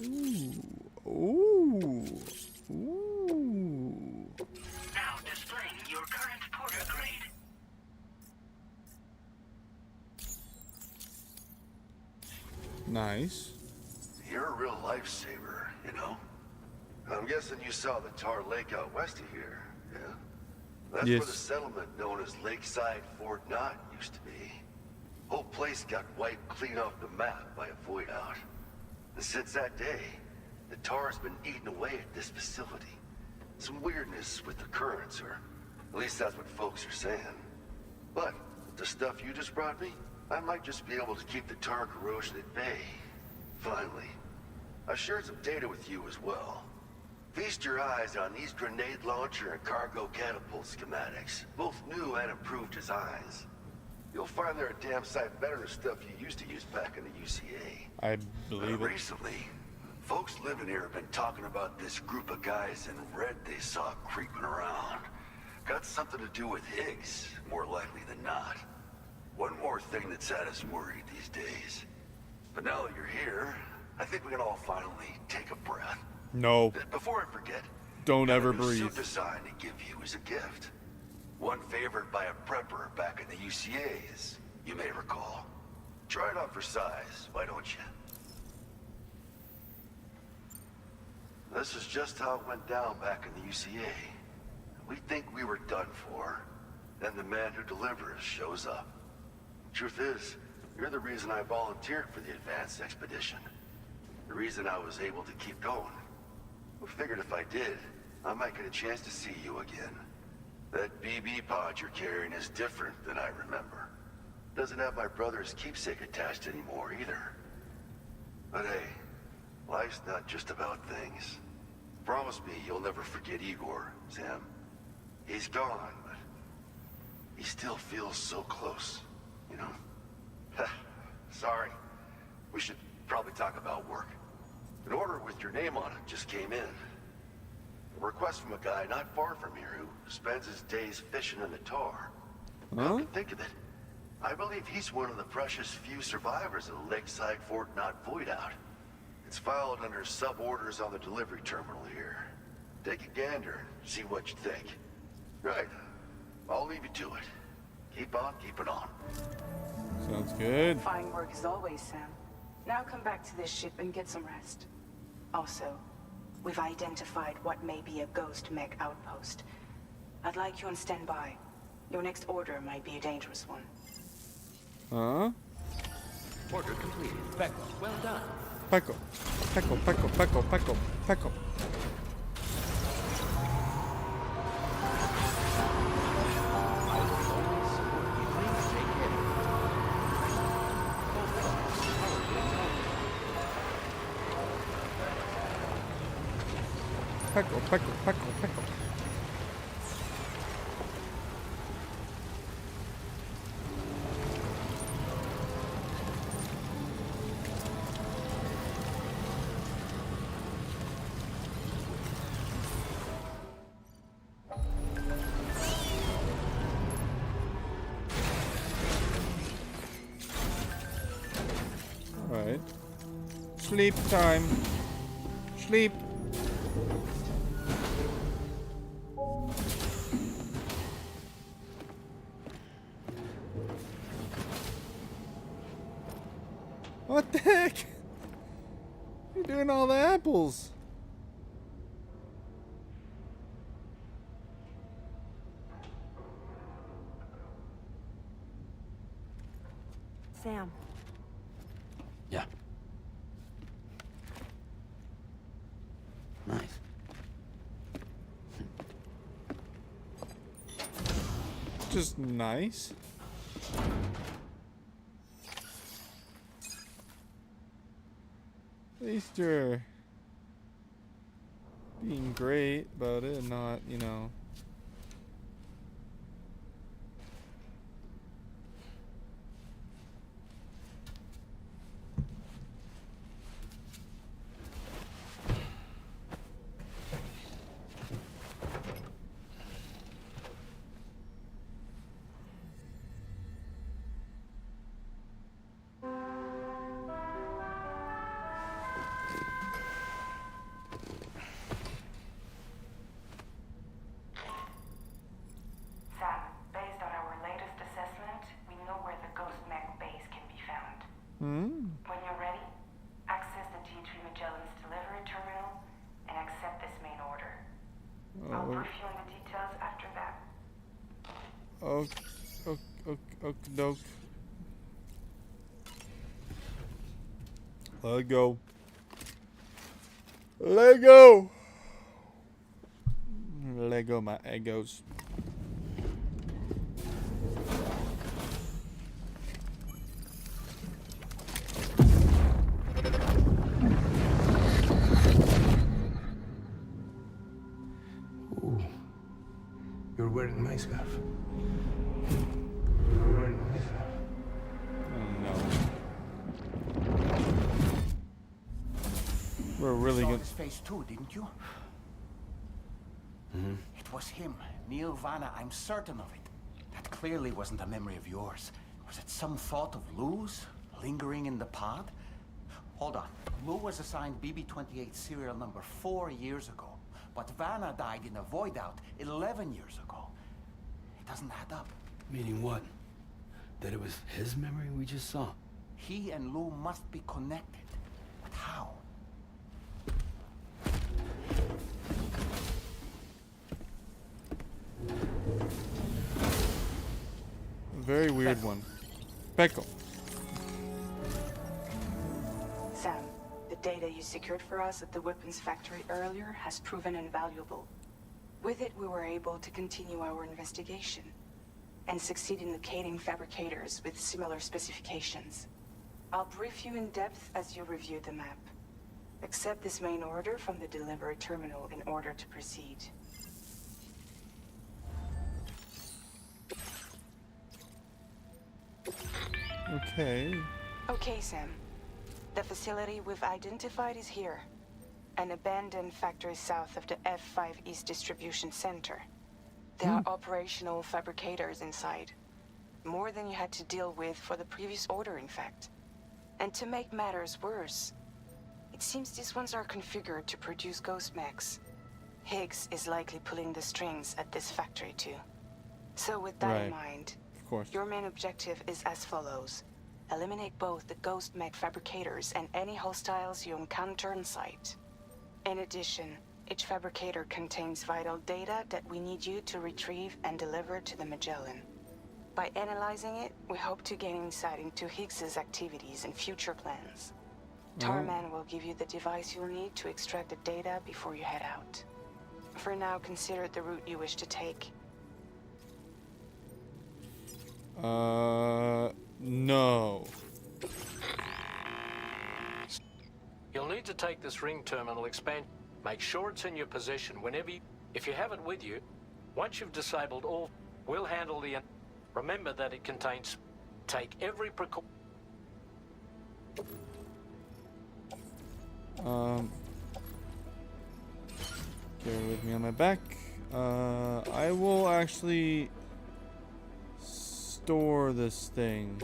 Ooh. Ooh. Ooh. Now displaying your current porter grade. Nice. You're a real lifesaver, you know? I'm guessing you saw the Tar Lake out west of here, yeah? That's Yes. where the settlement known as Lakeside Fort Knott used to be. Whole place got wiped clean off the map by a void out. And since that day, the tar's been eating away at this facility. Some weirdness with the currents, or at least that's what folks are saying. But with the stuff you just brought me, I might just be able to keep the tar corrosion at bay. Finally. I shared some data with you as well. Feast your eyes on these grenade launcher and cargo catapult schematics, both new and improved designs. You'll find they're a damn sight better than stuff you used to use back in the UCA. I believe it. Recently, folks living here have been talking about this group of guys in red they saw creeping around. Got something to do with Higgs, more likely than not. One more thing that's had us worried these days. But now that you're here, I think we can all finally take a breath. No. Before I forget, Don't ever I have a breathe. suit design to give you as a gift. One favored by a prepper back in the UCA, as you may recall. Try it on for size, why don't you? This is just how it went down back in the UCA. We think we were done for. Then the man who delivers shows up. Truth is, you're the reason I volunteered for the advanced expedition. The reason I was able to keep going. I figured if I did, I might get a chance to see you again. That BB pod you're carrying is different than I remember. Doesn't have my brother's keepsake attached anymore either. But hey, life's not just about things. Promise me you'll never forget Igor, Sam. He's gone, but he still feels so close, you know? Sorry. We should probably talk about work. An order with your name on it just came in. A request from a guy not far from here who spends his days fishing in the tar. Come to think of it, I believe he's one of the precious few survivors of the Lakeside Fort Knot Void Out. It's filed under sub-orders on the delivery terminal here. Take a gander, see what you think. Right. I'll leave you to it. Keep on keeping on. Sounds good. Fine work as always, Sam. Now come back to this ship and get some rest. Also, we've identified what may be a ghost mech outpost. I'd like you on standby. Your next order might be a dangerous one. Huh? Order completed. Becco, well done. Peko. Peko, Peko, Peko, Peko, Peko. Peko, Peko, Peko, Peko. Alright. Sleep time. Sleep. What the heck? You're doing all the apples. Sam. Yeah. Nice. Just nice. At least you're being great about it and not, you know. When you're ready, access the G3 Magellan's delivery terminal and accept this main order. I'll brief you on the details after that. Doke. Let go. Lego. Lego my egos. You're wearing my scarf. You're wearing my scarf. Oh no. We're really You saw good. his face too, didn't you? Mm-hmm. It was him, Neil Vanna. I'm certain of it. That clearly wasn't a memory of yours. Was it some thought of Lou's lingering in the pod? Hold on. Lou was assigned BB-28 serial number 4 years ago. But Vanna died in a void out 11 years ago. It doesn't add up. Meaning what? That it was his memory we just saw? He and Lou must be connected. But how? Very weird one. Peko. Sam, the data you secured for us at the weapons factory earlier has proven invaluable. With it, we were able to continue our investigation and succeed in locating fabricators with similar specifications. I'll brief you in depth as you review the map. Accept this main order from the delivery terminal in order to proceed. Okay. Okay, Sam. The facility we've identified is here. An abandoned factory south of the F5 East Distribution Center. There are operational fabricators inside. More than you had to deal with for the previous order, in fact. And to make matters worse, it seems these ones are configured to produce ghost mechs. Higgs is likely pulling the strings at this factory too. So with that in mind, of course, your main objective is as follows. Eliminate both the ghost mech fabricators and any hostiles you encounter on site. In addition, each fabricator contains vital data that we need you to retrieve and deliver to the Magellan. By analyzing it, we hope to gain insight into Higgs's activities and future plans. Tarman will give you the device you'll need to extract the data before you head out. For now, consider the route you wish to take. No. You'll need to take this ring terminal expand. Make sure it's in your possession whenever you... If you have it with you, once you've disabled all, we'll handle the... Remember that it contains... Take every precaution... Carry with me on my back. I will actually store this thing.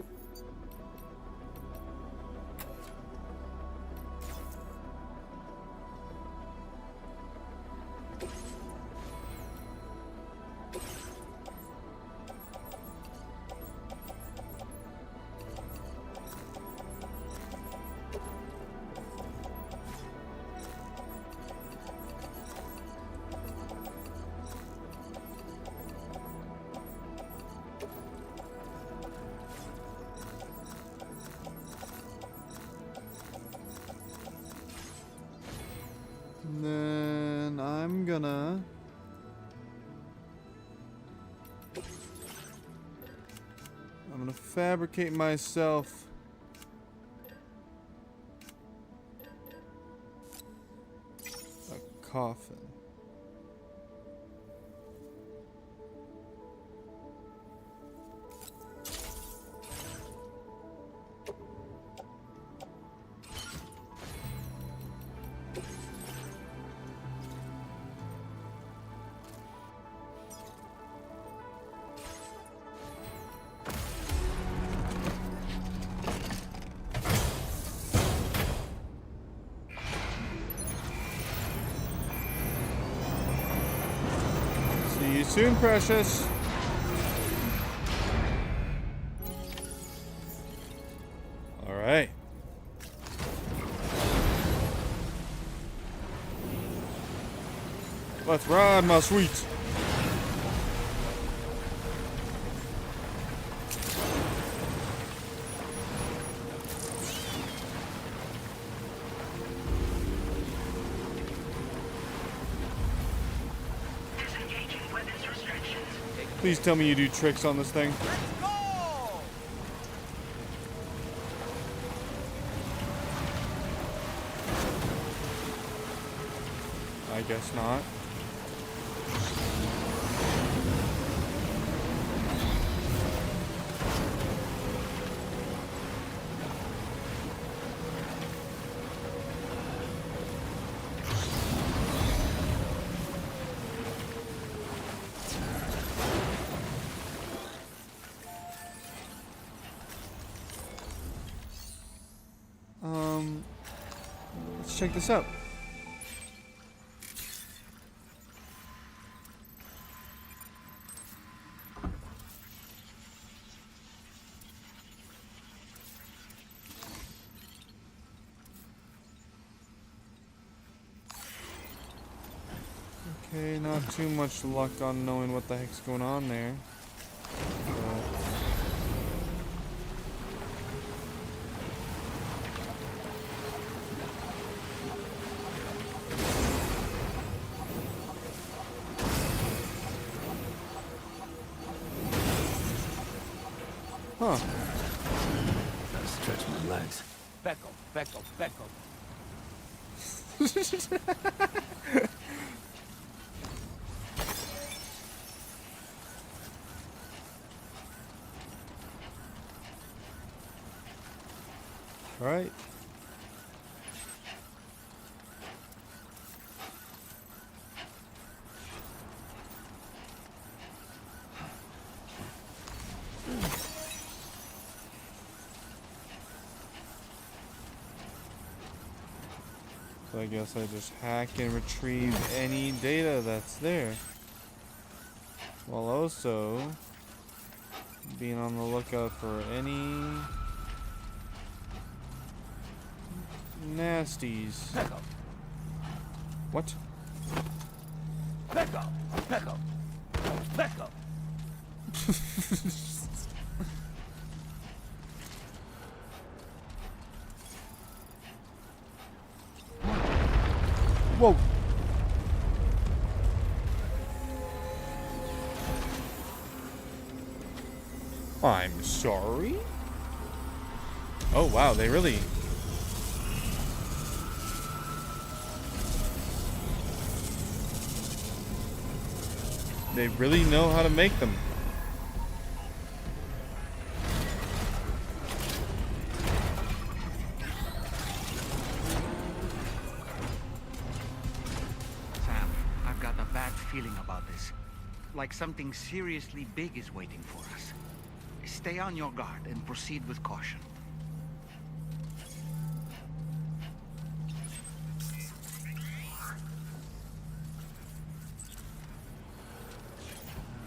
Then I'm gonna fabricate myself a coffin. See you soon, precious. All right. Let's ride, my sweet. Please tell me you do tricks on this thing. I guess not. Let's check this out. Okay, not too much luck on knowing what the heck's going on there. Huh. Gotta stretch my legs. Beckle, Beckle, Beckle. All right. So I guess I just hack and retrieve any data that's there. While also being on the lookout for any nasties. Pecco. What? Pecco. Pecco. Pecco. Whoa. I'm sorry? Oh wow, they really... They really know how to make them. Sam, I've got a bad feeling about this. Like something seriously big is waiting for us. Stay on your guard and proceed with caution.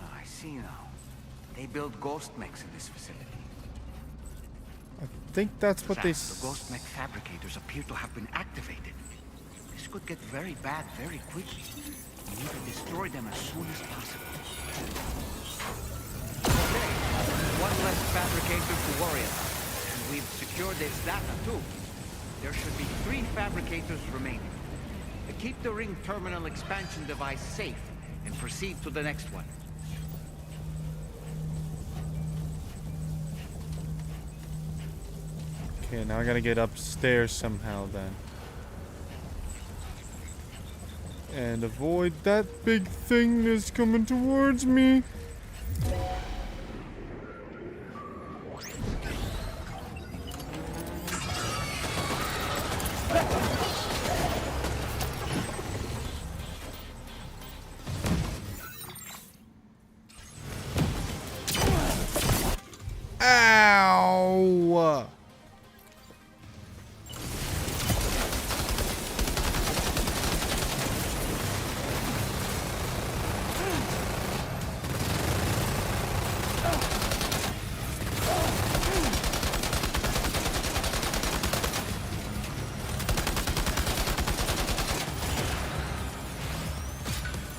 I see now. They build ghost mechs in this facility. I think that's what Sam, they... the ghost mech fabricators appear to have been activated. This could get very bad very quickly. We need to destroy them as soon as possible. Okay, one less fabricator to worry about. And we've secured its data too. There should be 3 fabricators remaining. Keep the ring terminal expansion device safe and proceed to the next one. Okay, now I gotta get upstairs somehow then. And avoid that big thing that's coming towards me. Ow!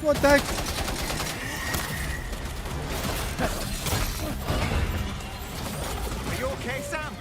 What the heck? Are you okay, Sam?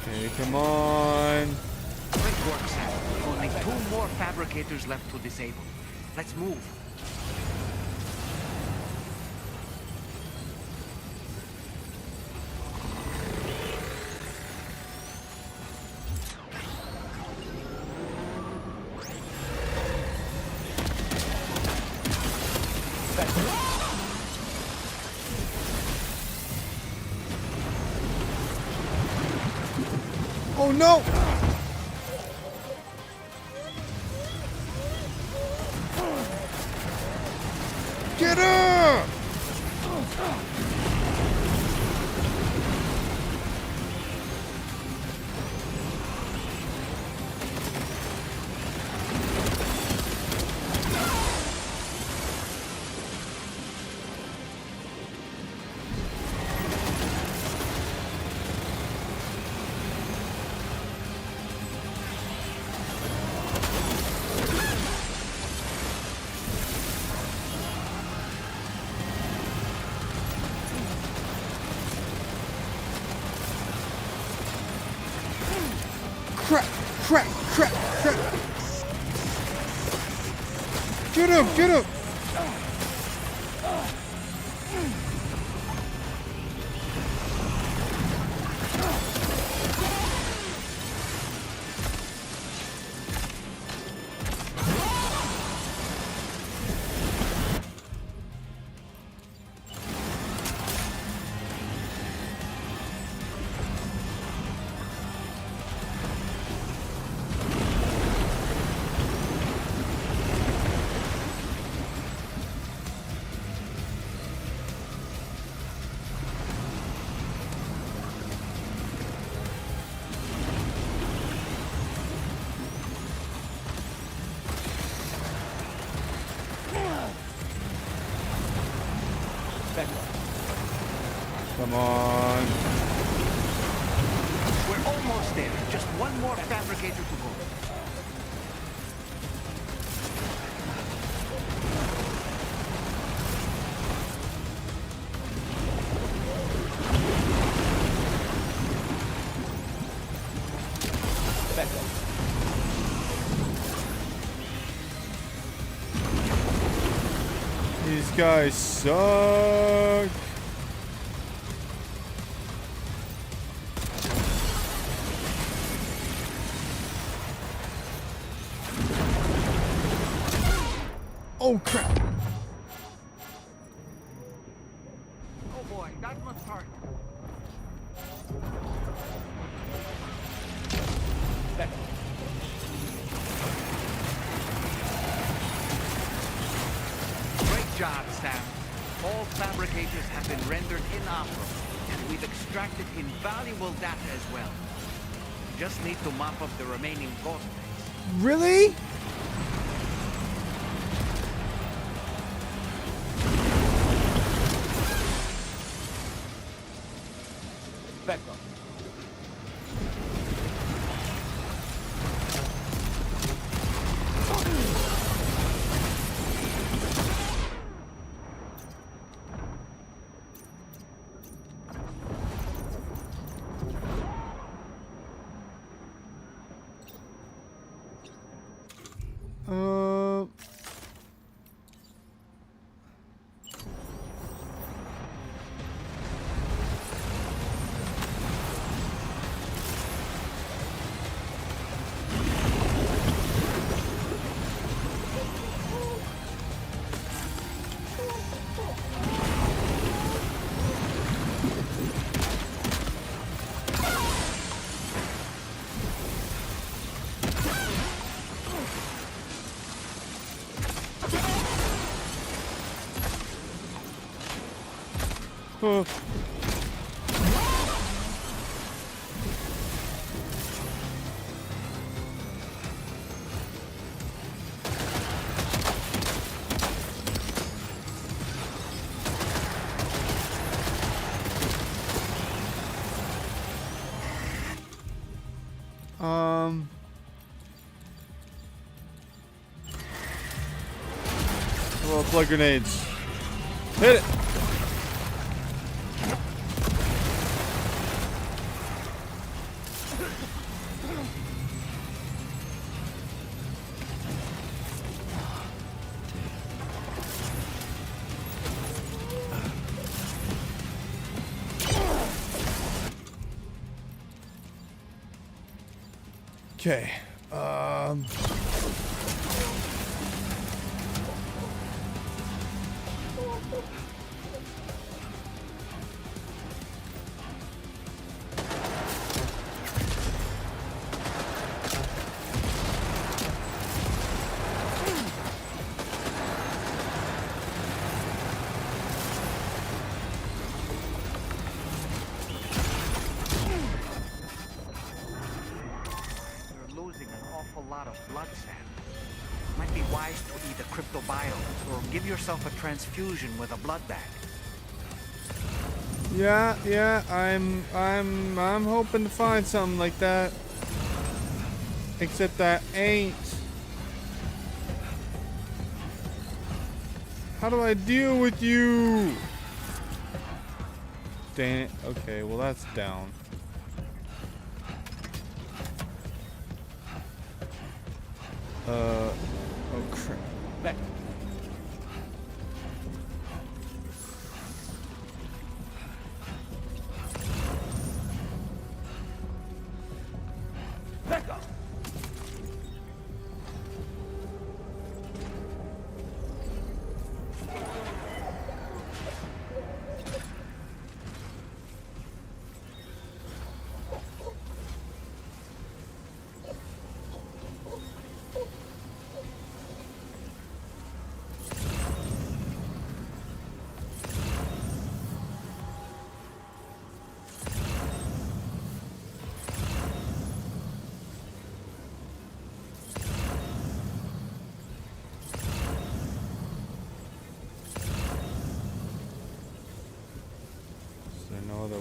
Okay, come on. Great work, Sam. Only 2 more fabricators left to disable. Let's move. Oh no! Get her! Crap! Crap! Crap! Crap! Get him! Get him! Come on. We're almost there. Just one more fabricator to go. Back up. These guys suck. Oh crap! Oh boy, that must hurt. Back up. Great job, Sam. All fabricators have been rendered inoperable, and we've extracted invaluable data as well. Just need to mop up the remaining ghost base. Really? Back up. Oh. Well, plug grenades. Hit it. Okay. blood, Sam. Might be wise to eat a cryptobiote or give yourself a transfusion with a blood bag. Yeah, I'm hoping to find something like that. Except I ain't. How do I deal with you? Dang it. Okay, well that's down. Oh crap. Back. Back up.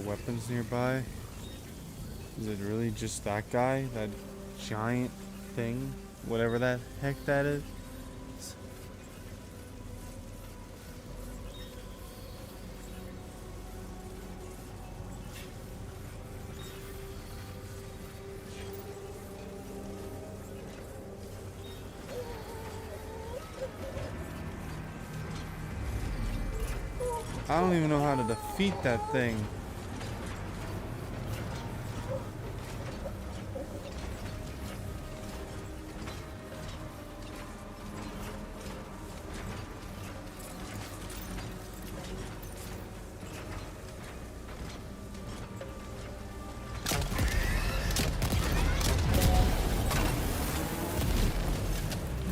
Weapons nearby? Is it really just that guy? That giant thing? Whatever that heck that is? I don't even know how to defeat that thing.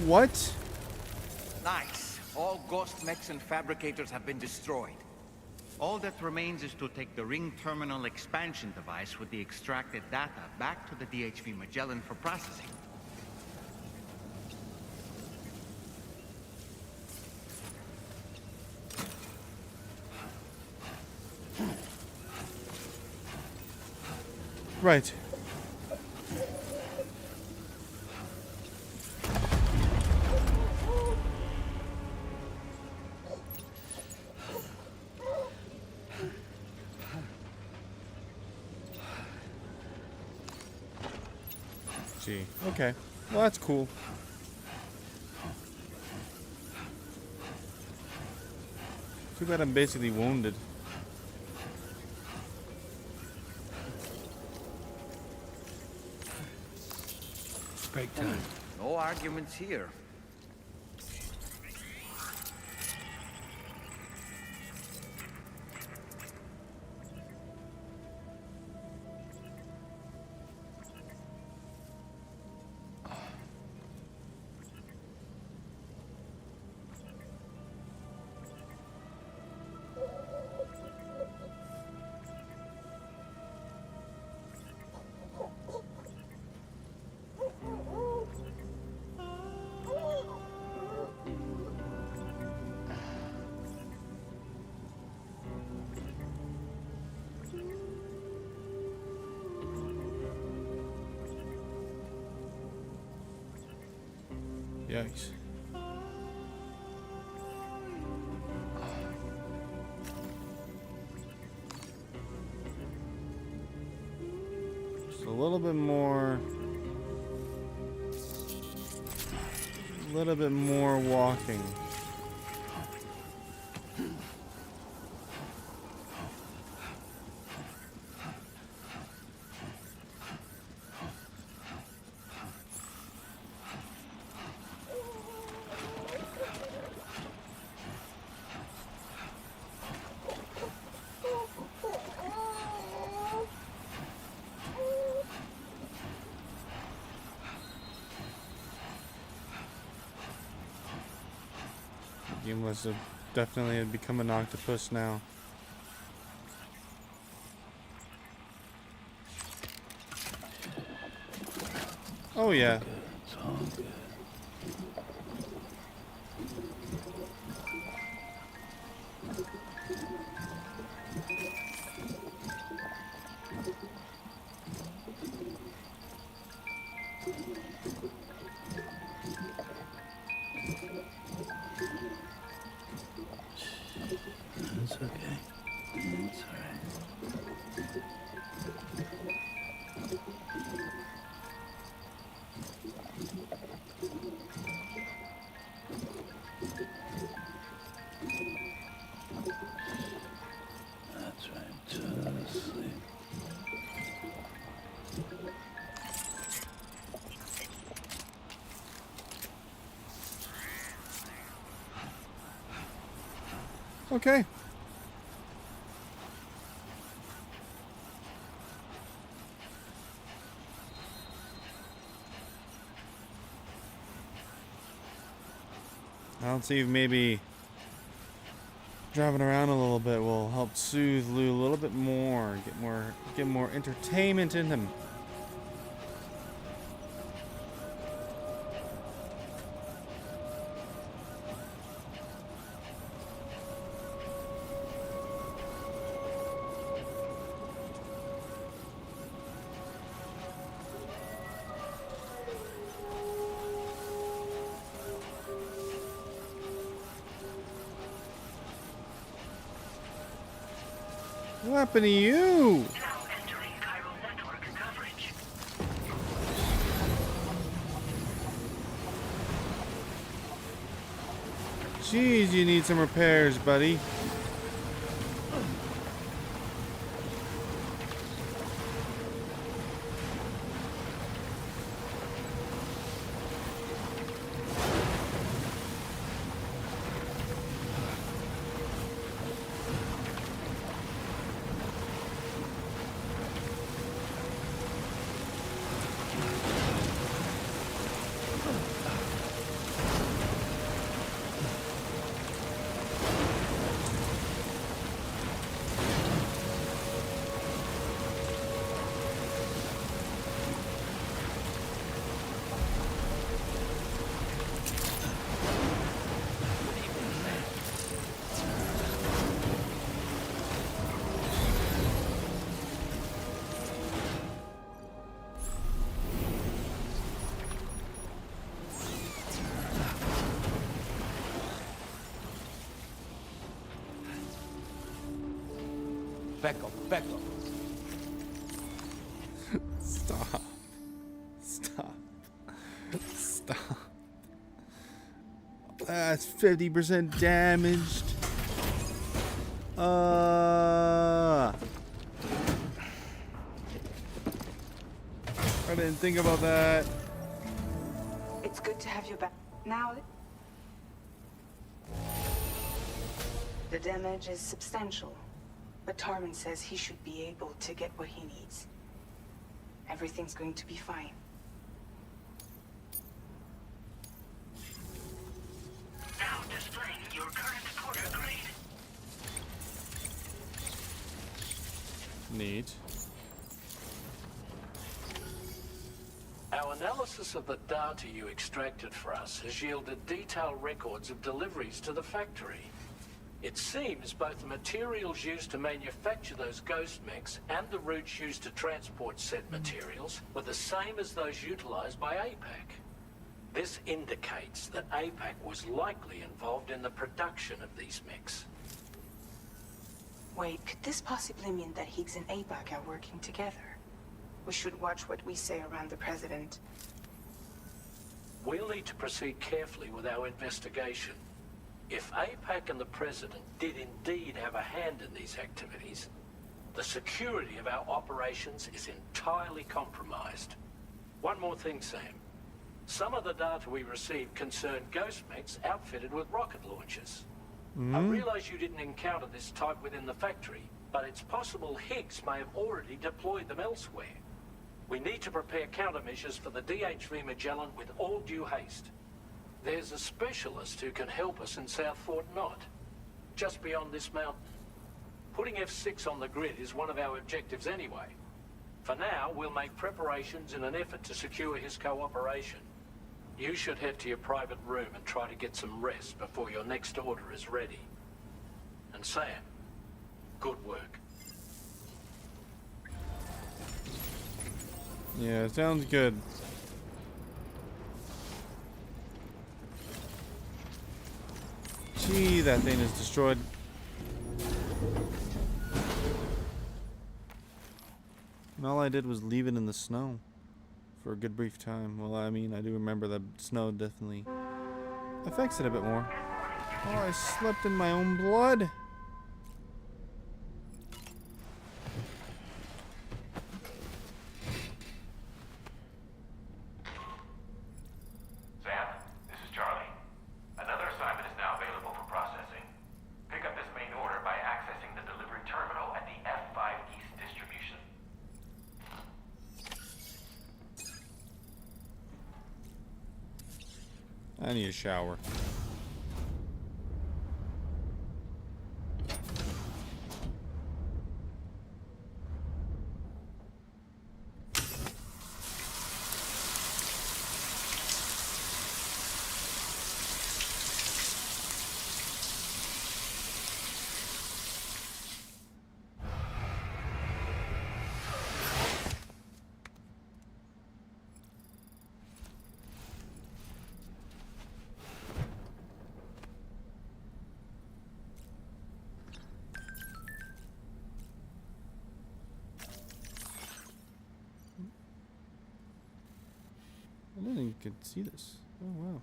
What? Nice. All ghost mechs and fabricators have been destroyed. All that remains is to take the ring terminal expansion device with the extracted data back to the DHV Magellan for processing. Right. Gee. Okay. Well, that's cool. Too bad I'm basically wounded. Break time. No arguments here. Yikes. Just a little bit more. A little bit more walking. You must have definitely become an octopus now. Oh yeah. It's all good. Just sleep. Okay. I'll see if maybe driving around a little bit will help soothe Lou a little bit more, get more entertainment in him. What happened to you? Now entering Cairo network coverage. Jeez, you need some repairs, buddy. Back up, back up. Stop. Stop. Stop. That's 50% damaged. I didn't think about that. It's good to have you back. Now, the damage is substantial, but Tarman says he should be able to get what he needs. Everything's going to be fine. Now displaying your current quarter grade. Neat. Our analysis of the data you extracted for us has yielded detailed records of deliveries to the factory. It seems both the materials used to manufacture those ghost mechs and the routes used to transport said materials were the same as those utilized by APAC. This indicates that APAC was likely involved in the production of these mechs. Wait, could this possibly mean that Higgs and APAC are working together? We should watch what we say around the President. We'll need to proceed carefully with our investigation. If APAC and the President did indeed have a hand in these activities, the security of our operations is entirely compromised. One more thing, Sam. Some of the data we received concerned ghost mechs outfitted with rocket launchers. I realize you didn't encounter this type within the factory, but it's possible Higgs may have already deployed them elsewhere. We need to prepare countermeasures for the DHV Magellan with all due haste. There's a specialist who can help us in South Fort Knott, just beyond this mountain. Putting F6 on the grid is one of our objectives anyway. For now, we'll make preparations in an effort to secure his cooperation. You should head to your private room and try to get some rest before your next order is ready. And Sam, good work. Yeah, sounds good. Gee, that thing is destroyed. And all I did was leave it in the snow for a good brief time. Well, I mean, I do remember that snow definitely affects it a bit more. Oh, I slept in my own blood. I need a shower. I didn't think you could see this. Oh, wow.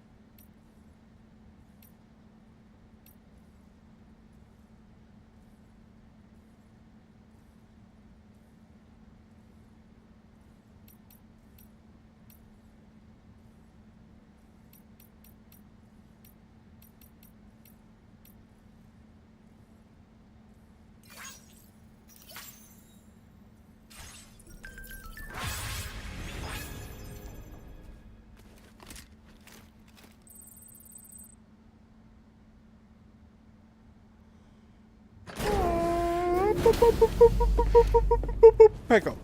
Back up.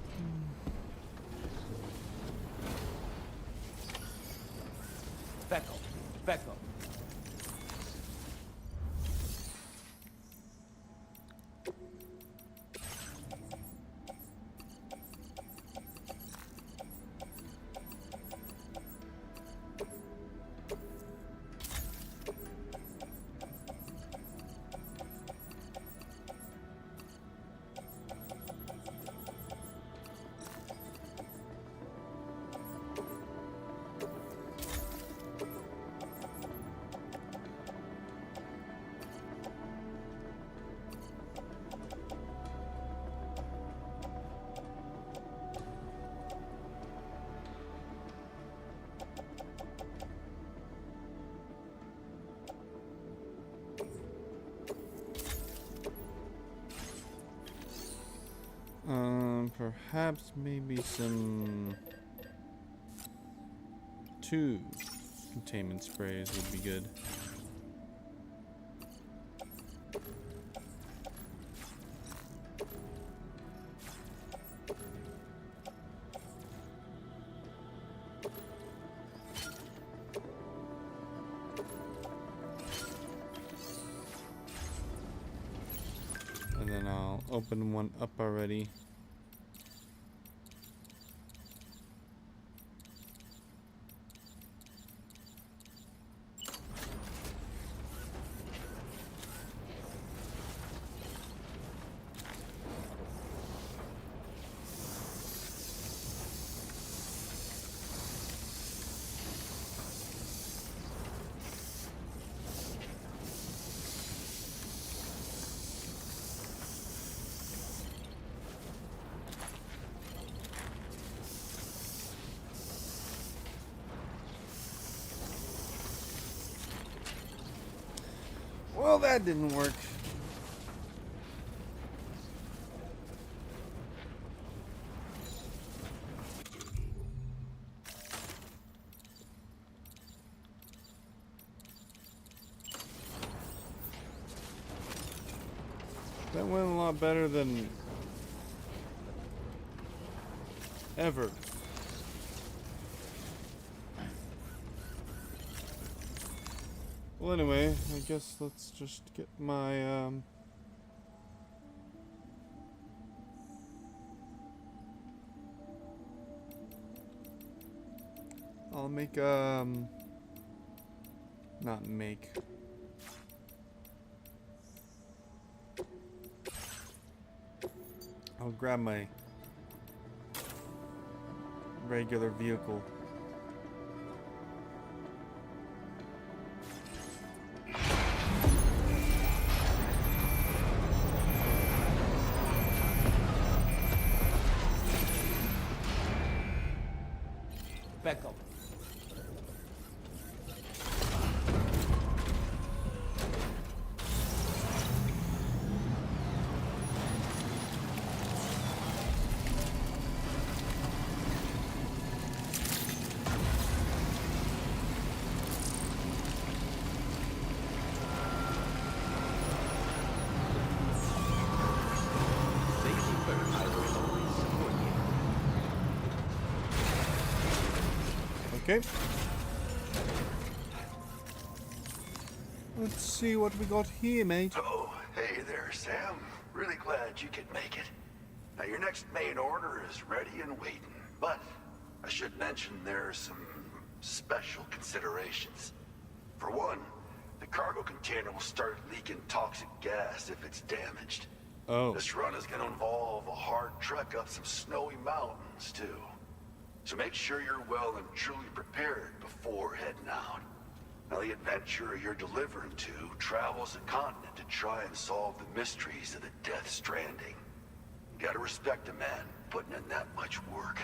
Back up. Back up. Perhaps maybe some 2 containment sprays would be good. And then I'll open one up already. Well, that didn't work. That went a lot better than ever. Well, anyway, I guess let's just get my, I'll make, not make. I'll grab my regular vehicle. Back up. Okay. Let's see what we got here, mate. Oh, hey there, Sam. Really glad you could make it. Now, your next main order is ready and waiting. But I should mention there are some special considerations. For one, the cargo container will start leaking toxic gas if it's damaged. Oh. This run is going to involve a hard trek up some snowy mountains, too. So make sure you're well and truly prepared before heading out. Now, the adventurer you're delivering to travels the continent to try and solve the mysteries of the Death Stranding. You gotta respect a man putting in that much work.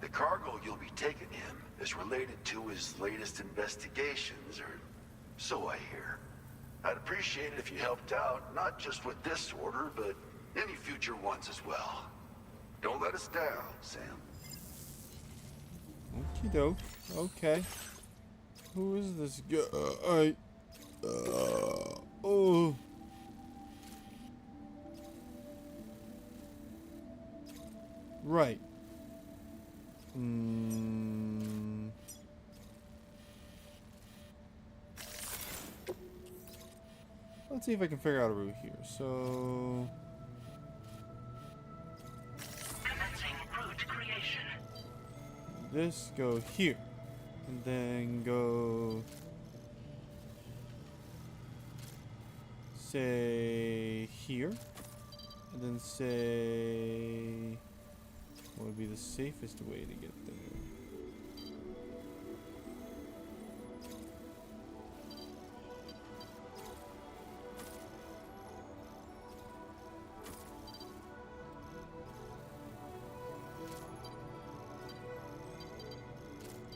The cargo you'll be taking him is related to his latest investigations, or so I hear. I'd appreciate it if you helped out, not just with this order, but any future ones as well. Don't let us down, Sam. Okie doke. Okay. Who is this guy? Oh. Right. Let's see if I can figure out a route here. So. Commencing route creation. This go here. And then go. Say here. And then say. What would be the safest way to get there?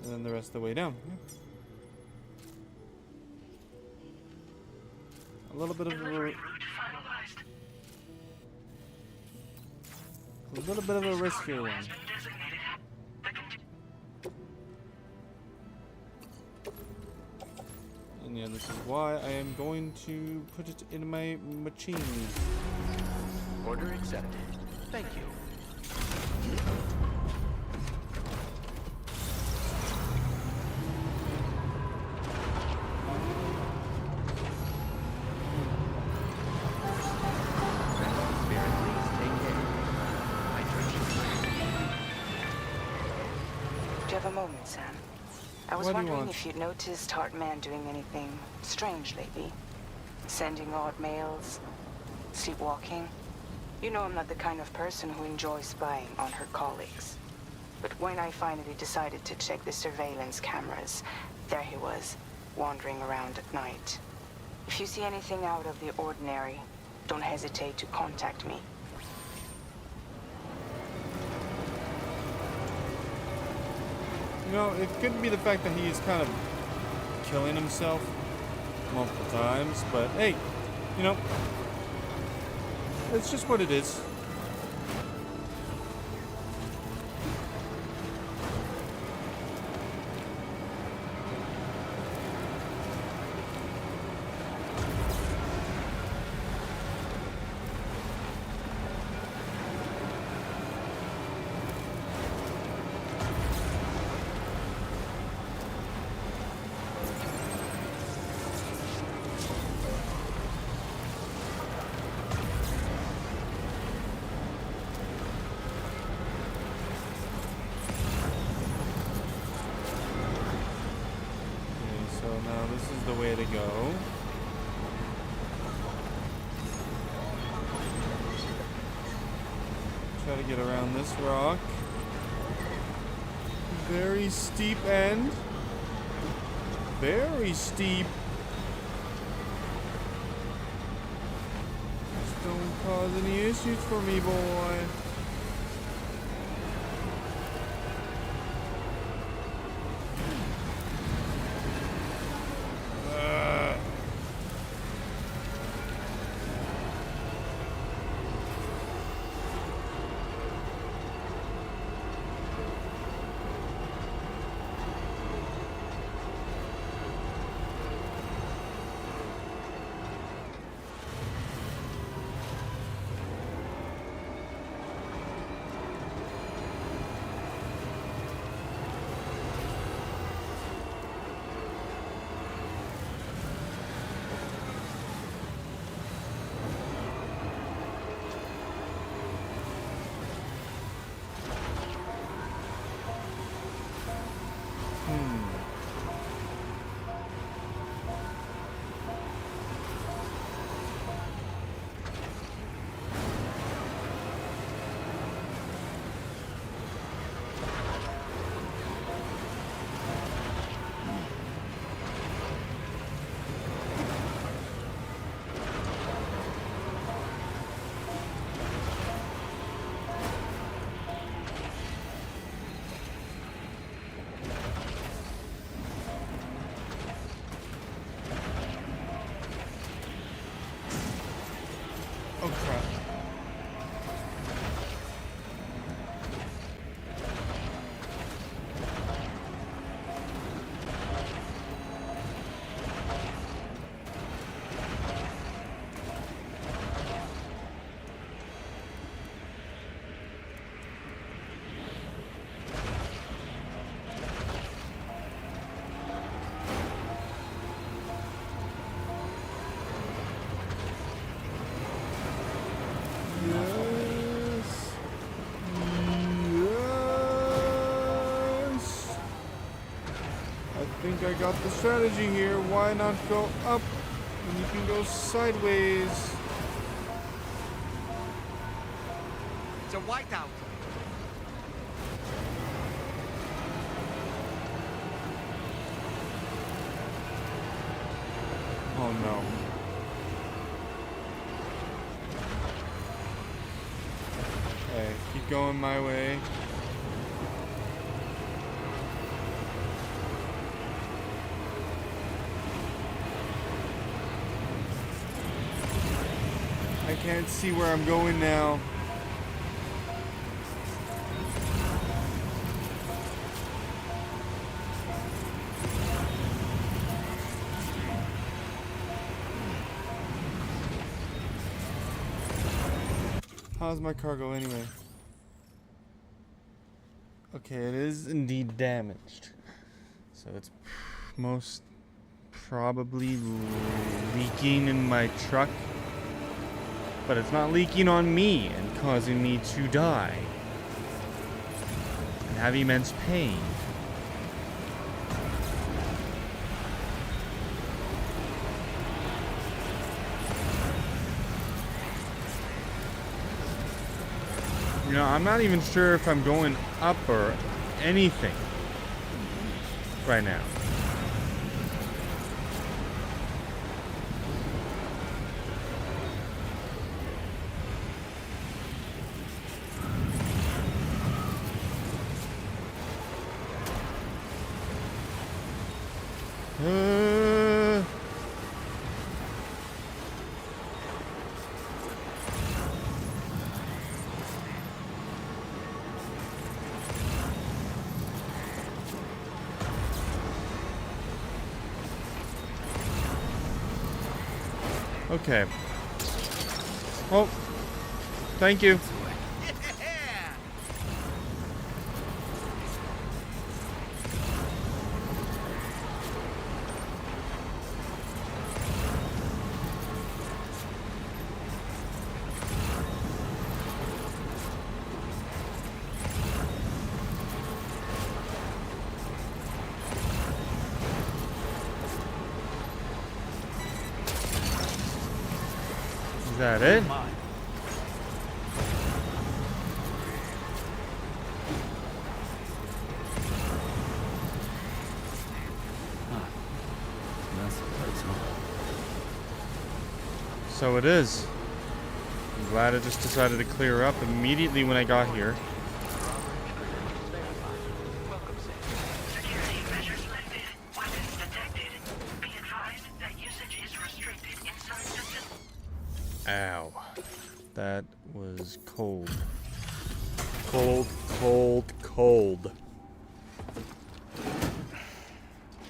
And then the rest of the way down. Yeah. A little bit of a riskier one. And yeah, this is why I am going to put it in my machine. Order accepted. Thank you. Do you have a moment, Sam? I was wondering if you'd noticed Hartman doing anything strange lately. Sending odd mails, sleepwalking. You know I'm not the kind of person who enjoys spying on her colleagues. But when I finally decided to check the surveillance cameras, there he was, wandering around at night. If you see anything out of the ordinary, don't hesitate to contact me. You know, it could be the fact that he's kind of killing himself multiple times, but hey, you know, it's just what it is. The way to go. Try to get around this rock. Very steep end. Very steep. Just don't cause any issues for me, boy. think I got the strategy here. Why not go up when you can go sideways? It's a whiteout. Oh no. Okay, keep going my way. I can't see where I'm going now. How's my cargo anyway? Okay, it is indeed damaged. So it's most probably leaking in my truck. But it's not leaking on me and causing me to die and have immense pain. You know, I'm not even sure if I'm going up or anything right now. Okay. Oh, thank you. Is that it? So it is. I'm glad it just decided to clear up immediately when I got here. Security measures lifted. Weapons detected. Be advised that usage is restricted inside the... Ow. That was cold. Cold, cold, cold.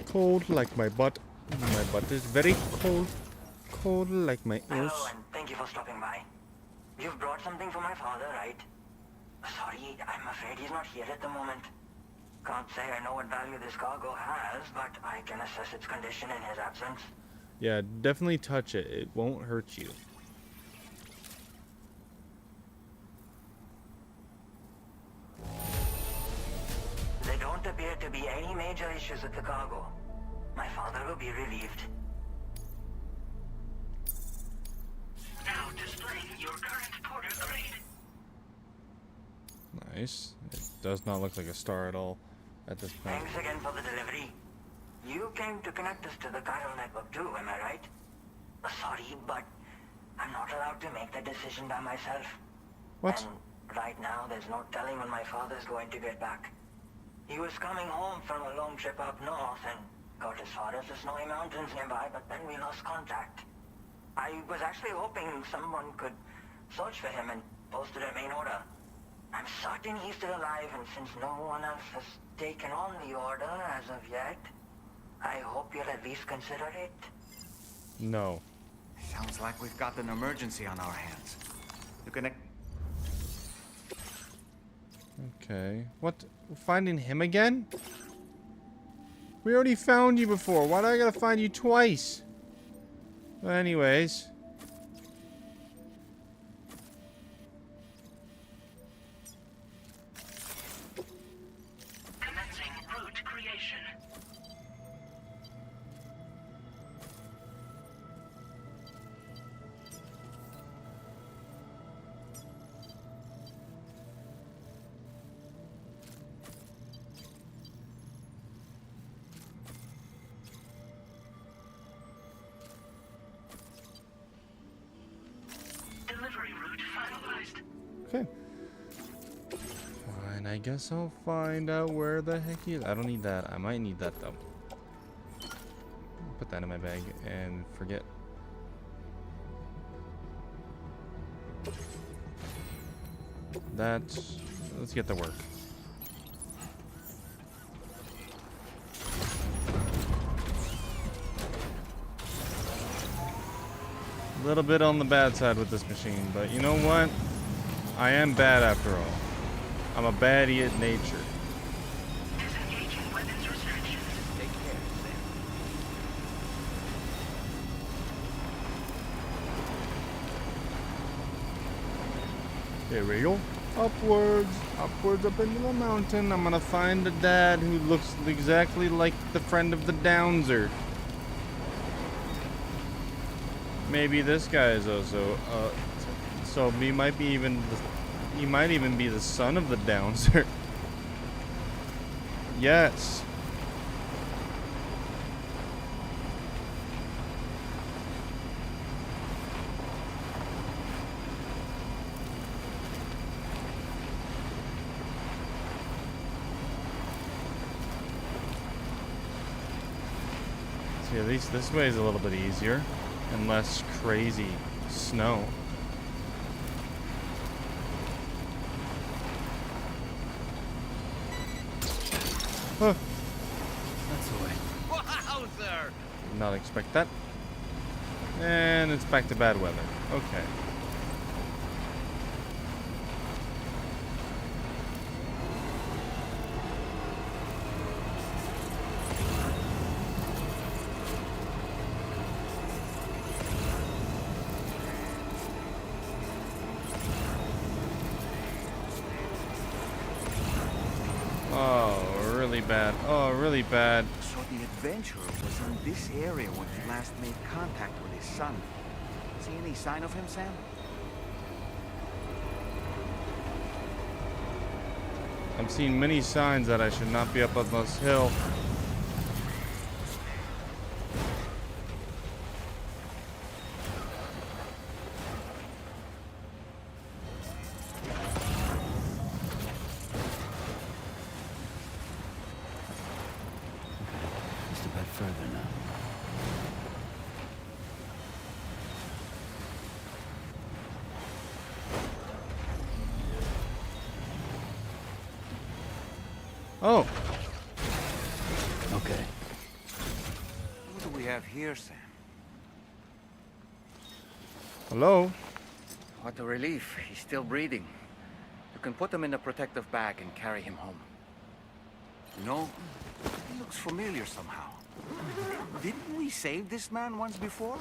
Cold like my butt. My butt is very cold. Cold like my ears. Hello, and thank you for stopping by. You've brought something for my father, right? Sorry, I'm afraid he's not here at the moment. Can't say I know what value this cargo has, but I can assess its condition in his absence. Yeah, definitely touch it. It won't hurt you. There don't appear to be any major issues with the cargo. My father will be relieved. Now displaying your current porter grade. Nice. It does not look like a star at all at this point. Thanks again for the delivery. You came to connect us to the chiral network too, am I right? Sorry, but I'm not allowed to make the decision by myself. What? And right now, there's no telling when my father's going to get back. He was coming home from a long trip up north and got as far as the snowy mountains nearby, but then we lost contact. I was actually hoping someone could search for him and post a main order. I'm certain he's still alive, and since no one else has taken on the order as of yet, I hope you'll at least consider it. No. Sounds like we've got an emergency on our hands. You connect. Okay. What? Finding him again? We already found you before. Why do I gotta find you twice? But anyways. Commencing route creation. And I guess I'll find out where the heck he is. I don't need that. I might need that though. Put that in my bag and forget. That. Let's get to work. A little bit on the bad side with this machine, but you know what? I am bad after all. I'm a baddie at nature. Disengaging weapons restrictions. Take care, Sam. Here we go. Upwards. Upwards up into the mountain. I'm gonna find a dad who looks exactly like the friend of the Downser. Maybe this guy is also, so he might even be the son of the Downser. Yes. See, at least this way is a little bit easier and less crazy snow. Huh. That's the way. Wowzer! Did not expect that. And it's back to bad weather. Okay. Oh, really bad. Oh, really bad. So the adventurer was in this area when he last made contact with his son. See any sign of him, Sam? I'm seeing many signs that I should not be up on this hill. Just a bit further now. Oh. Okay. What do we have here, Sam? Hello? What a relief. He's still breathing. You can put him in a protective bag and carry him home. You know, he looks familiar somehow. Didn't we save this man once before?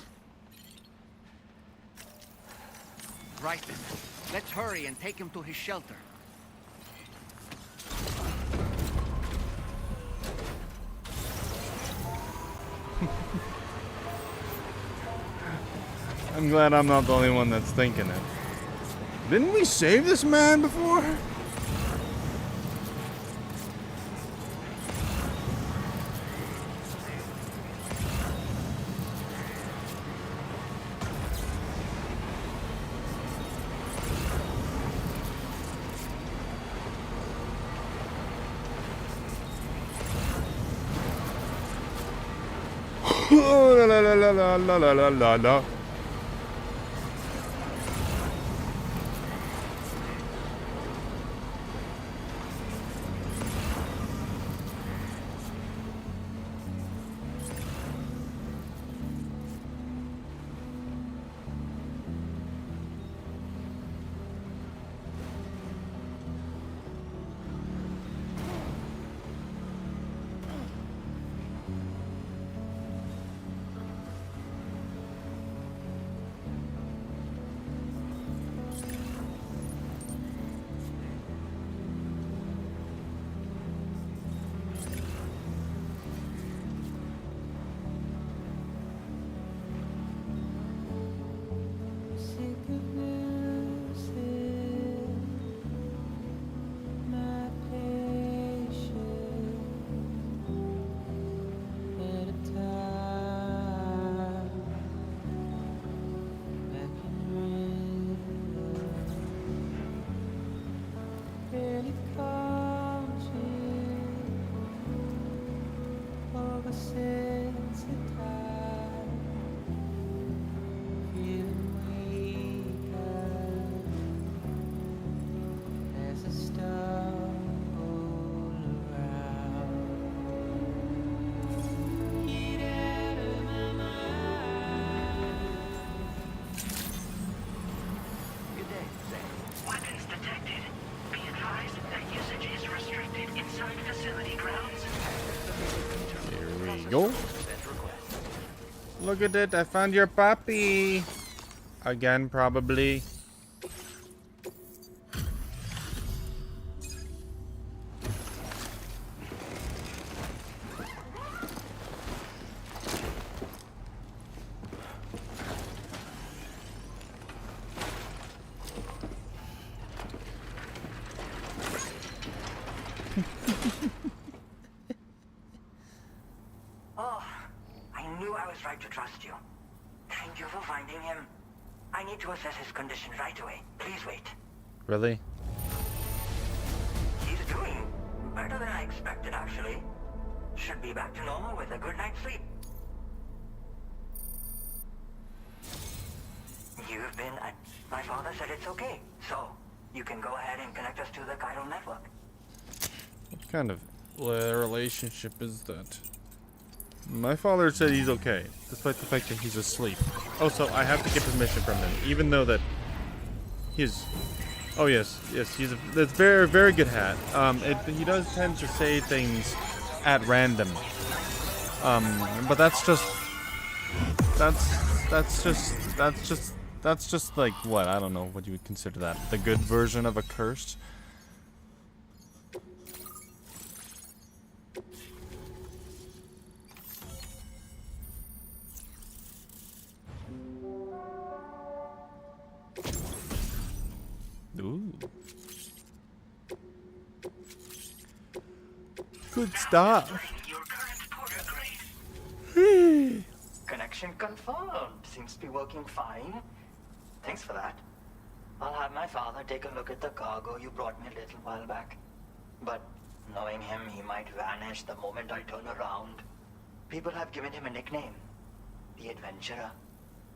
Right then. Let's hurry and take him to his shelter. I'm glad I'm not the only one that's thinking it. Didn't we save this man before? La la la la la la la la la. Really caught Weapons detected. Be advised that usage is restricted inside facility grounds. Here we go. Look at it, I found your puppy. Again, probably. Oh, I knew I was right to trust you. Thank you for finding him. I need to assess his condition right away. Please wait. Really? He's doing better than I expected, actually. Should be back to normal with a good night's sleep. You've been... my father said it's okay. So, you can go ahead and connect us to the chiral network. What kind of relationship is that? My father said he's okay, despite the fact that he's asleep. Also, I have to get permission from him, even though that he's... Oh yes, he's a that's very, very good hat. He does tend to say things at random. But that's just like what? I don't know what you would consider that. The good version of a curse. Ooh. Good stuff. Connection confirmed. Seems to be working fine. Thanks for that. I'll have my father take a look at the cargo you brought me a little while back. But knowing him, he might vanish the moment I turn around. People have given him a nickname. The Adventurer.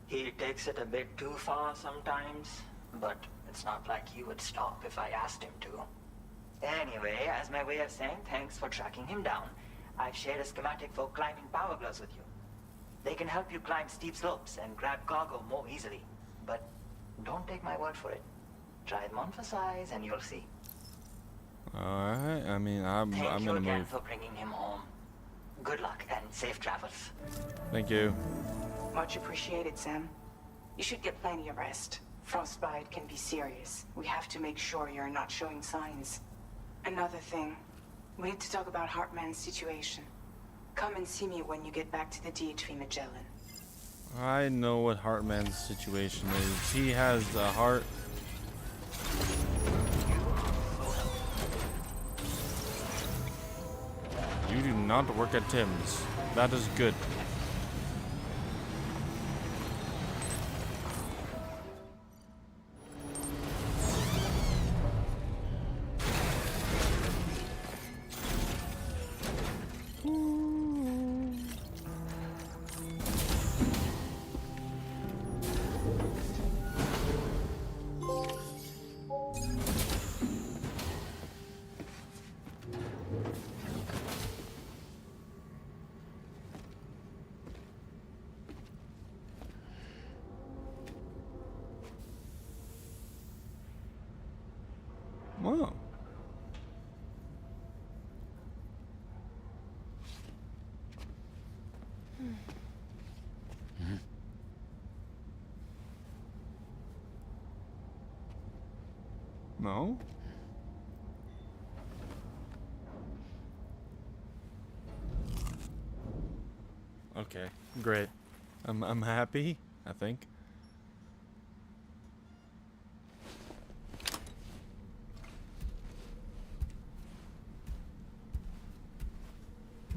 He takes it a bit too far sometimes, but it's not like he would stop if I asked him to. Anyway, as my way of saying thanks for tracking him down, I've shared a schematic for climbing power gloves with you. They can help you climb steep slopes and grab cargo more easily. But don't take my word for it. Try them on for size and you'll see. Alright, I mean, I'm Thank you gonna again move. for bringing him home. Good luck and safe travels. Thank you. Much appreciated, Sam. You should get plenty of rest. Frostbite can be serious. We have to make sure you're not showing signs. Another thing, we need to talk about Hartman's situation. Come and see me when you get back to the DHV Magellan. I know what Hartman's situation is. He has a heart. You do not work at Tim's. That is good. Wow. No? Okay, great. I'm happy, I think.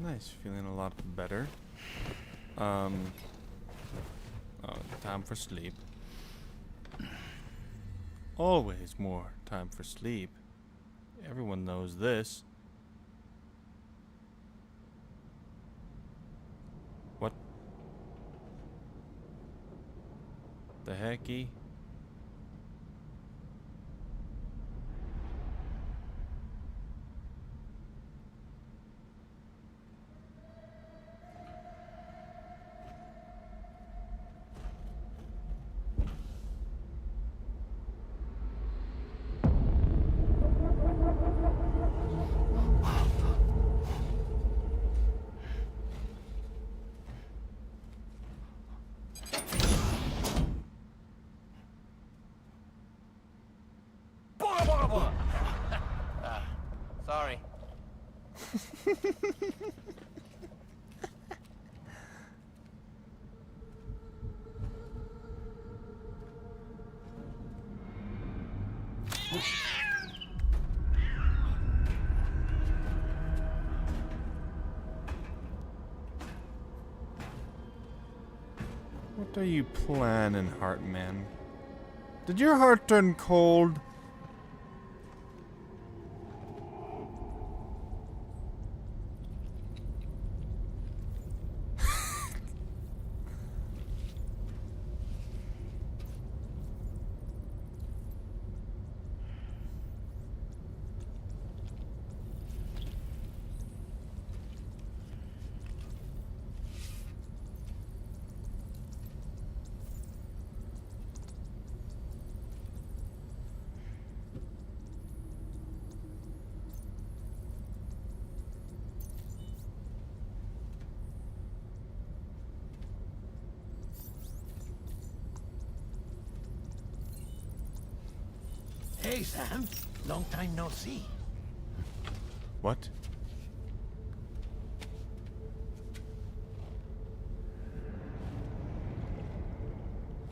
Nice, feeling a lot better. Oh, time for sleep. Always more time for sleep. Everyone knows this. The hecky? Sorry. What are you planning, Heartman? Did your heart turn cold? Hey, Sam. Long time no see. What?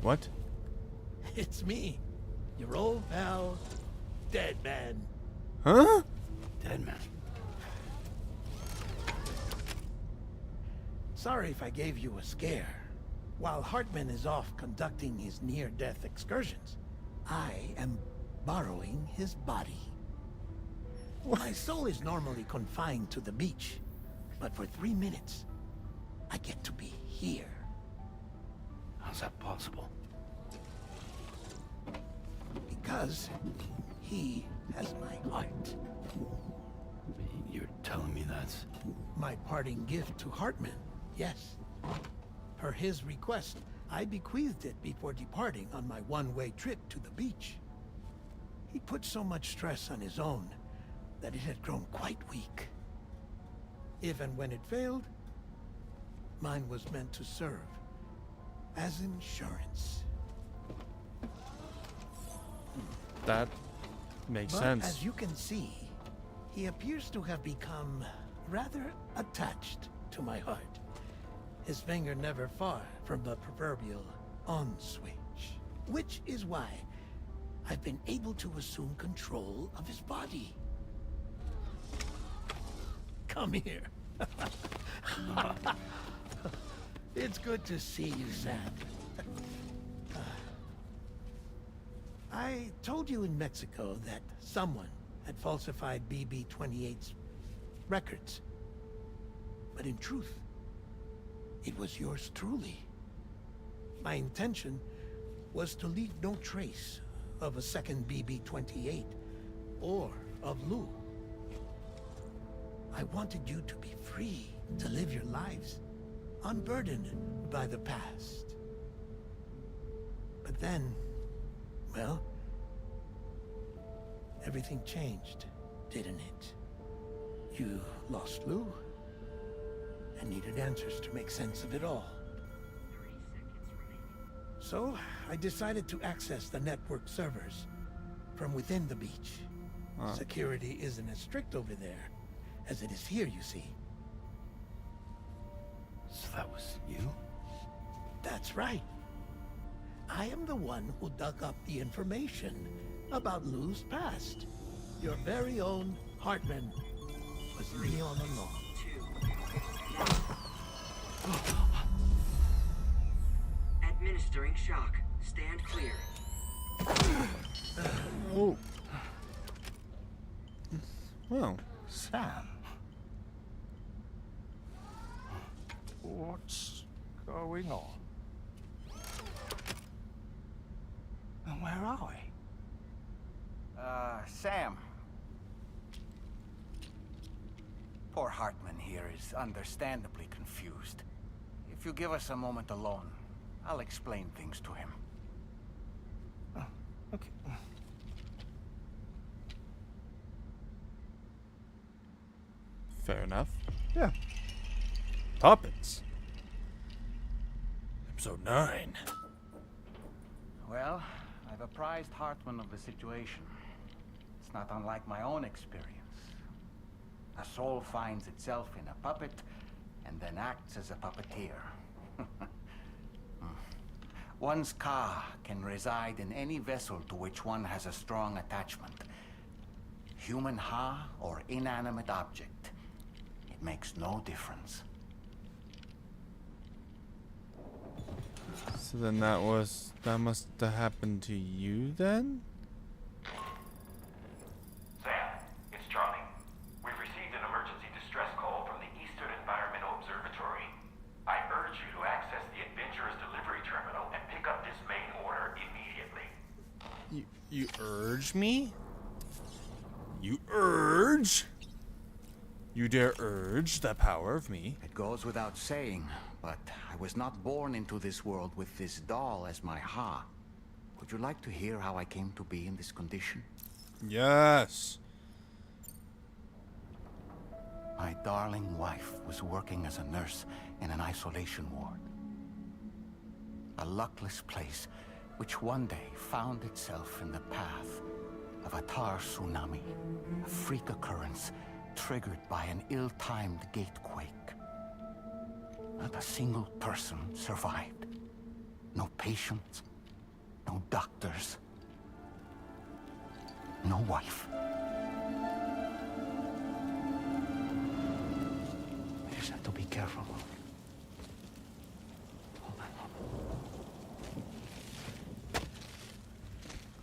What? It's me, your old pal, Dead Man. Huh? Dead Man. Sorry if I gave you a scare. While Hartman is off conducting his near-death excursions, I am borrowing his body. My soul is normally confined to the beach, but for 3 minutes, I get to be here. How's that possible? Because he has my heart. You're telling me that's... My parting gift to Hartman, yes. Per his request, I bequeathed it before departing on my one-way trip to the beach. He put so much stress on his own that it had grown quite weak. If and when it failed, mine was meant to serve as insurance. That makes But sense. as you can see, he appears to have become rather attached to my heart. His finger never far from the proverbial on switch. Which is why I've been able to assume control of his body. Come here. It's good to see you, Sam. I told you in Mexico that someone had falsified BB-28's records. But in truth, it was yours truly. My intention was to leave no trace of a second BB-28 or of Lou. I wanted you to be free to live your lives, unburdened by the past. But then, well, everything changed, didn't it? You lost Lou, and needed answers to make sense of it all. So, I decided to access the network servers from within the beach. Security isn't as strict over there as it is here, you see. So that was you? That's right. I am the one who dug up the information about Lou's past. Your very own Hartman was me all along. Administering shock. Stand clear. Oh. Well, Sam. What's going on? Where are we? Sam. Poor Hartman here is understandably confused. If you give us a moment alone, I'll explain things to him. Okay. Fair enough. Yeah. Puppets. Episode 9. Well, I've apprised Hartman of the situation. It's not unlike my own experience. A soul finds itself in a puppet and then acts as a puppeteer. One's Ka can reside in any vessel to which one has a strong attachment. Human Ha or inanimate object. It makes no difference. So then that must have happened to you then? Sam, it's Charlie. We've received an emergency distress call from the Eastern Environmental Observatory. I urge you to access the Adventurer's delivery terminal and pick up this main order immediately. You urge me? You urge? You dare urge the power of me? It goes without saying, but I was not born into this world with this doll as my Ha. Would you like to hear how I came to be in this condition? Yes. My darling wife was working as a nurse in an isolation ward. A luckless place which one day found itself in the path of a tar tsunami, a freak occurrence triggered by an ill-timed gatequake. Not a single person survived. No patients, no doctors, no wife. We just have to be careful.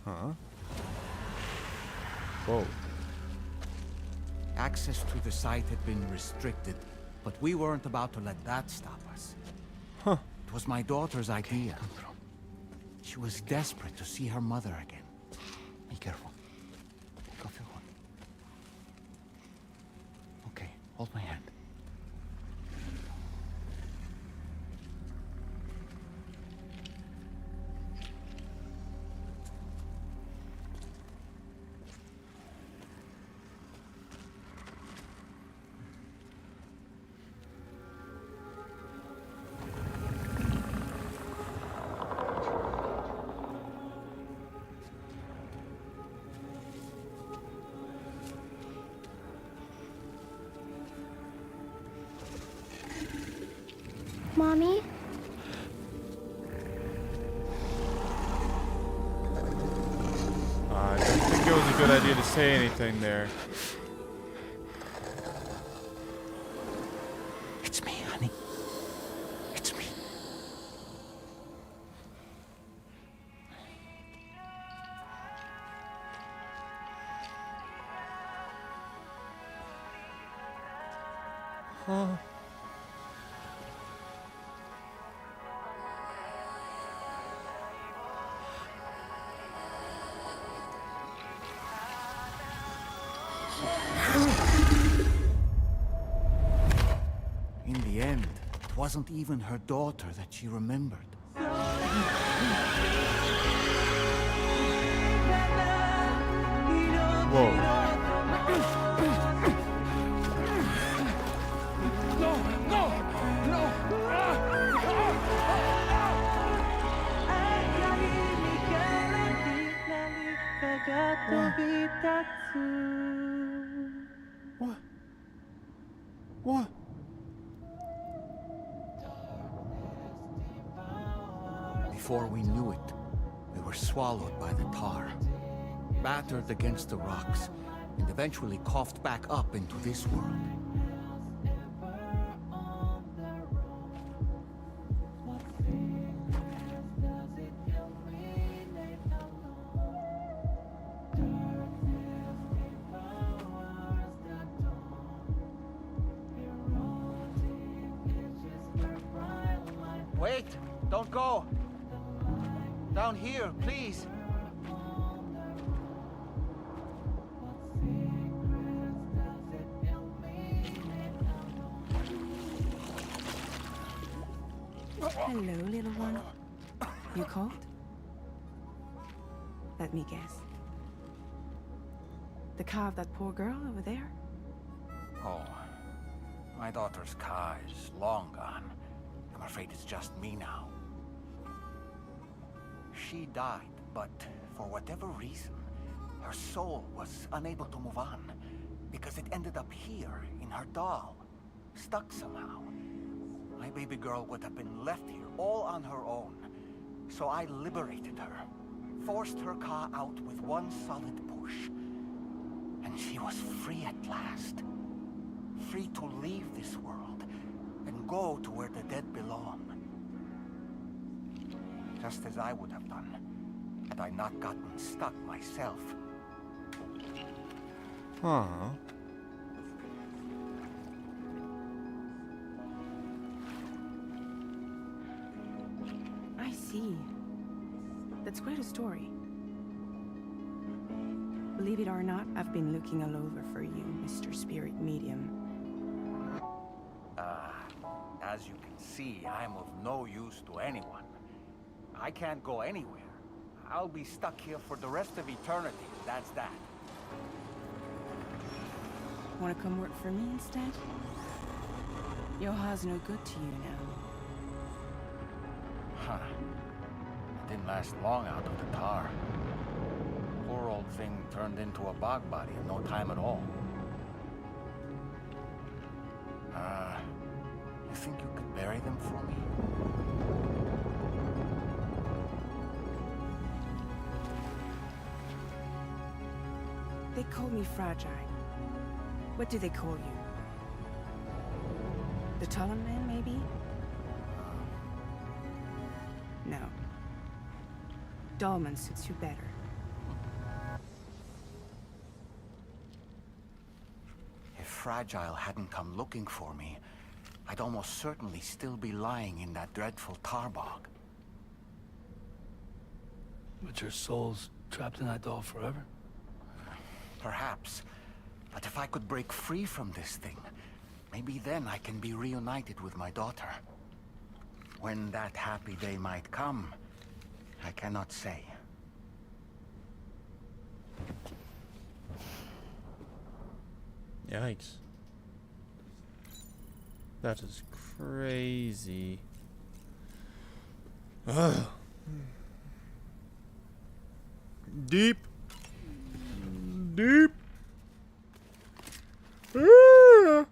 Huh? Whoa. Access to the site had been restricted, but we weren't about to let that stop us. Huh. It was my daughter's idea. She was desperate to see her mother again. Be careful. Go feel one. Okay, hold my hand. Mommy? I don't think it was a good idea to say anything there. It's me, honey. It's me. Huh. In the end, it wasn't even her daughter that she remembered. What? What? Before we knew it, we were swallowed by the tar, battered against the rocks, and eventually coughed back up into this world. Wait! Don't go! Down here, please! Hello, little one. You cold? Let me guess. The car of that poor girl over there? Oh, my daughter's car is long gone. I'm afraid it's just me now. She died, but for whatever reason, her soul was unable to move on because it ended up here in her doll, stuck somehow. My baby girl would have been left here all on her own. So I liberated her, forced her car out with one solid push. And she was free at last. Free to leave this world and go to where the dead belong. Just as I would have done had I not gotten stuck myself. Huh. I see. That's quite a story. Believe it or not, I've been looking all over for you, Mr. Spirit Medium. As you can see, I'm of no use to anyone. I can't go anywhere. I'll be stuck here for the rest of eternity, that's that. Wanna come work for me instead? Yoha's no good to you now. Huh. It didn't last long out of the tar. Poor old thing turned into a bog body in no time at all. You think you could bury them for me? They call me Fragile. What do they call you? The Talon Man, maybe? No. Dolman suits you better. If Fragile hadn't come looking for me, I'd almost certainly still be lying in that dreadful tar bog. But your soul's trapped in that doll forever? Perhaps. But if I could break free from this thing, maybe then I can be reunited with my daughter. When that happy day might come, I cannot say. Yikes. That is crazy. Ugh. Deep. Deep. Ah.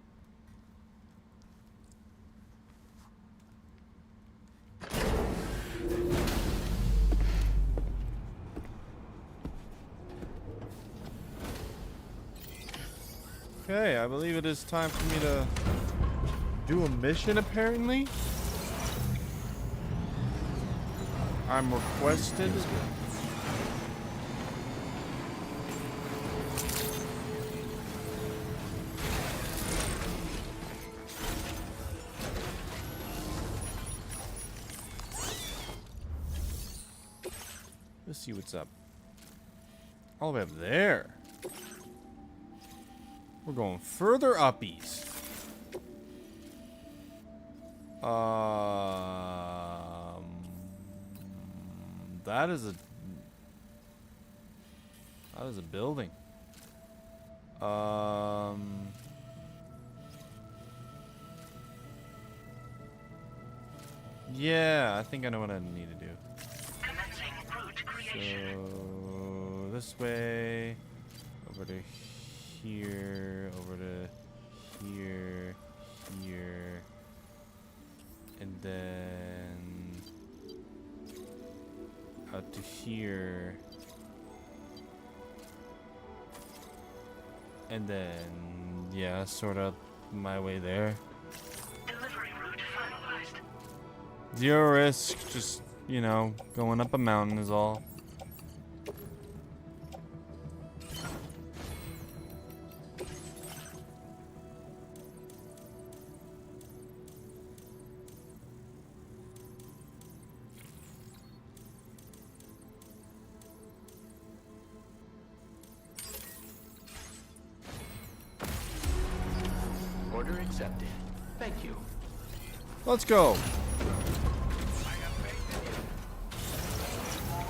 Okay, I believe it is time for me to do a mission, apparently. I'm requested. Let's see what's up. All the way up there. We're going further uppies. That is a building. Yeah, I think I know what I need to do. So this way, over to here, over to here, here, and then out to here, and then yeah, sort of my way there. Delivery route finalized. Zero risk, just, you know, going up a mountain is all. Order accepted. Thank you. Let's go.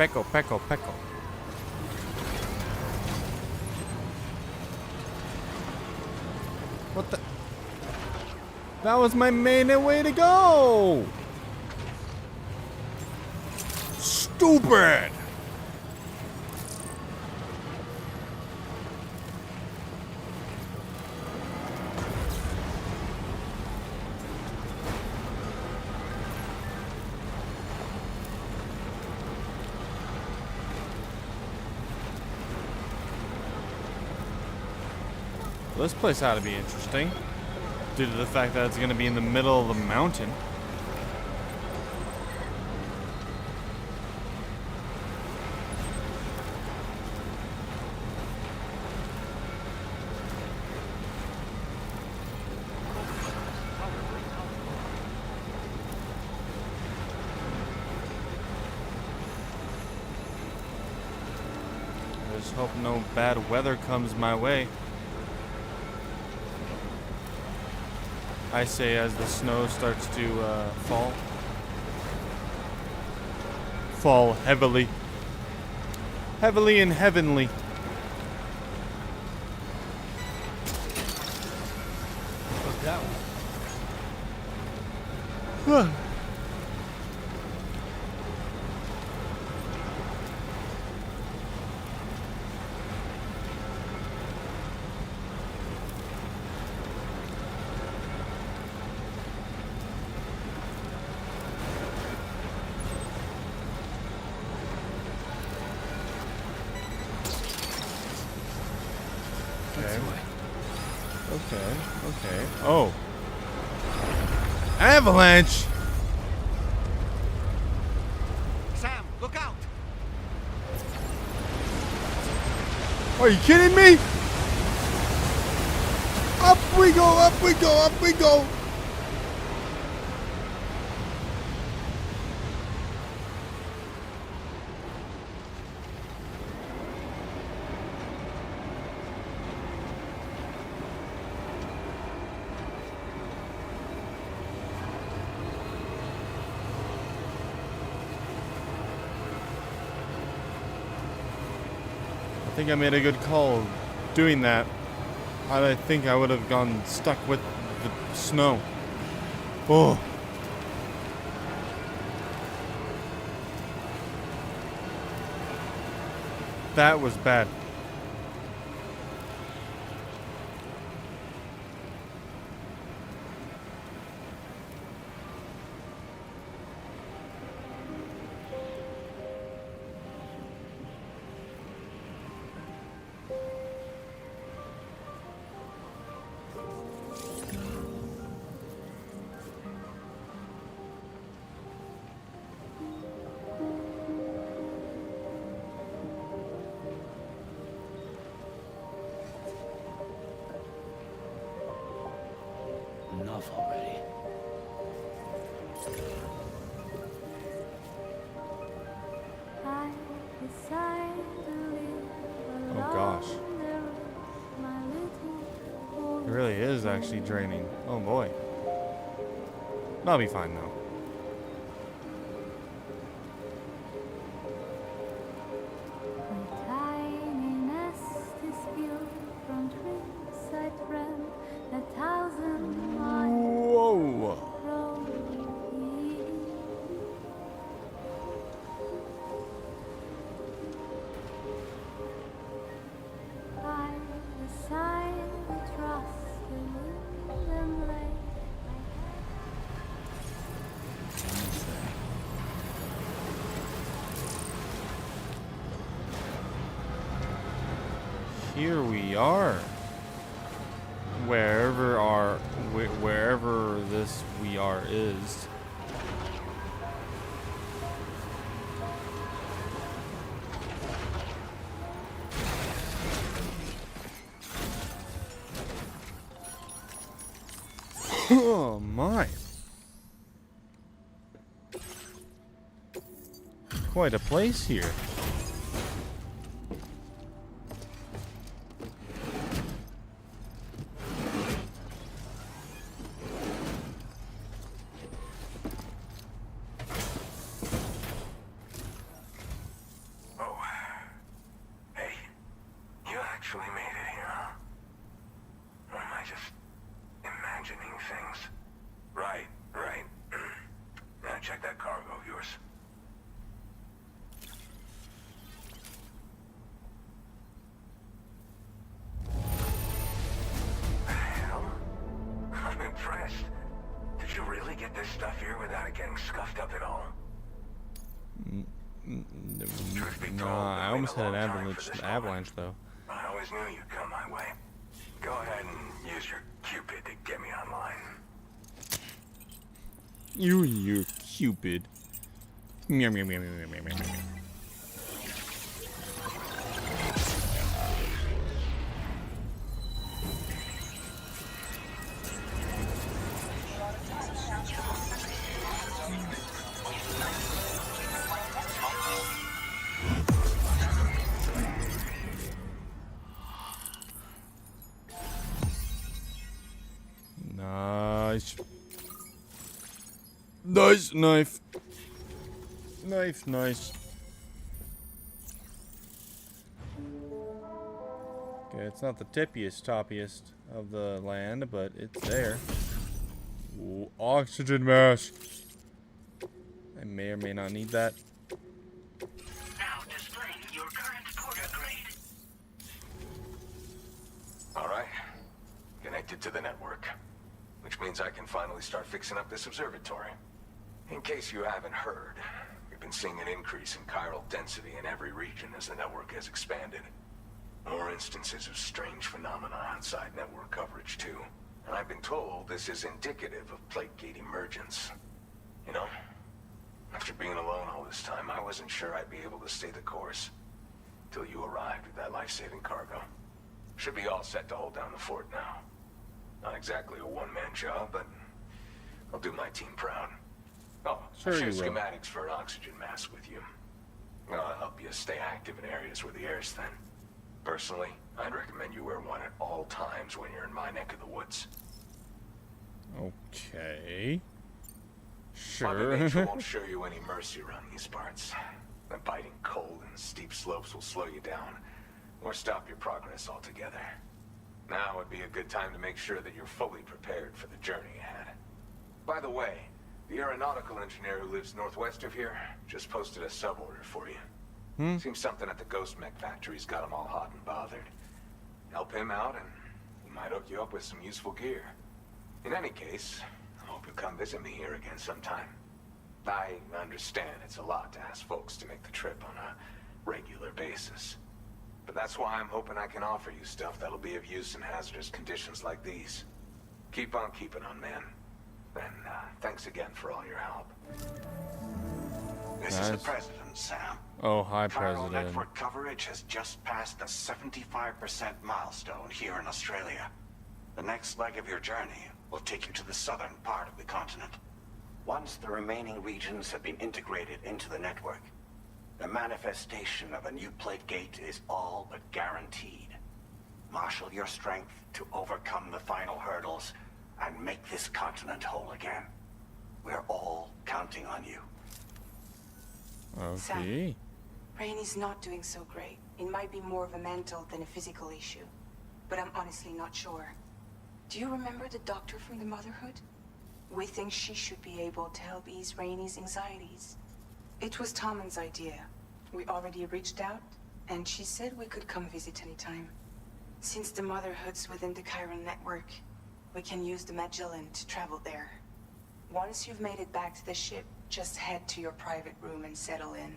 Pecco, Pecco, Pecco. What the? That was my main way to go! Stupid! This place ought to be interesting, due to the fact that it's going to be in the middle of the mountain. I just hope no bad weather comes my way. I say as the snow starts to fall. Fall heavily. Heavily and heavenly. What's that one? Okay. Oh. Avalanche! Sam, look out! Are you kidding me? Up we go, up we go, up we go! I think I made a good call doing that. I think I would have gone stuck with the snow. Oh. That was bad. Enough already. Oh gosh. It really is actually draining. Oh boy. I'll be fine though. Whoa. Here we are. Wherever this we are is. Oh my. Quite a place here. get this stuff here without it getting scuffed up at all? No, I almost had an avalanche though. I always knew you'd come my way. Go ahead and use your Cupid to get me online. You Cupid. Meow, meow, meow, meow, meow, meow, meow. Nice. Nice knife. Nice. Okay, it's not the toppiest of the land, but it's there. Ooh, oxygen mask. I may or may not need that. Now displaying your current porter grade. All right. Connected to the network. Which means I can finally start fixing up this observatory. In case you haven't heard, we've been seeing an increase in chiral density in every region as the network has expanded. More instances of strange phenomena outside network coverage too. And I've been told this is indicative of plate gate emergence. You know, after being alone all this time, I wasn't sure I'd be able to stay the course. Till you arrived with that life-saving cargo. Should be all set to hold down the fort now. Not exactly a one-man job, but I'll do my team proud. Oh, sure I'll share you will. schematics for an oxygen mask with you. I'll help you stay active in areas where the air's thin. Personally, I'd recommend you wear one at all times when you're in my neck of the woods. Okay. Mother Nature Sure. won't show you any mercy around these parts. The biting cold and steep slopes will slow you down, or stop your progress altogether. Now would be a good time to make sure that you're fully prepared for the journey ahead. By the way, the aeronautical engineer who lives northwest of here just posted a sub-order for you. Seems something at the Ghost Mech factory's got him all hot and bothered. Help him out and he might hook you up with some useful gear. In any case, I hope you'll come visit me here again sometime. I understand it's a lot to ask folks to make the trip on a regular basis. But that's why I'm hoping I can offer you stuff that'll be of use in hazardous conditions like these. Keep on keeping on, man. And thanks again for all your help. This is the President, Sam. Oh, hi, Chiral President. network coverage has just passed the 75% milestone here in Australia. The next leg of your journey will take you to the southern part of the continent. Once the remaining regions have been integrated into the network, the manifestation of a new plate gate is all but guaranteed. Marshal your strength to overcome the final hurdles and make this continent whole again. We're all counting on you. Okay. Rainey's not doing so great. It might be more of a mental than a physical issue. But I'm honestly not sure. Do you remember the doctor from the Motherhood? We think she should be able to help ease Rainey's anxieties. It was Tommen's idea. We already reached out, and she said we could come visit anytime. Since the Motherhood's within the Chiron network, we can use the Magellan to travel there. Once you've made it back to the ship, just head to your private room and settle in.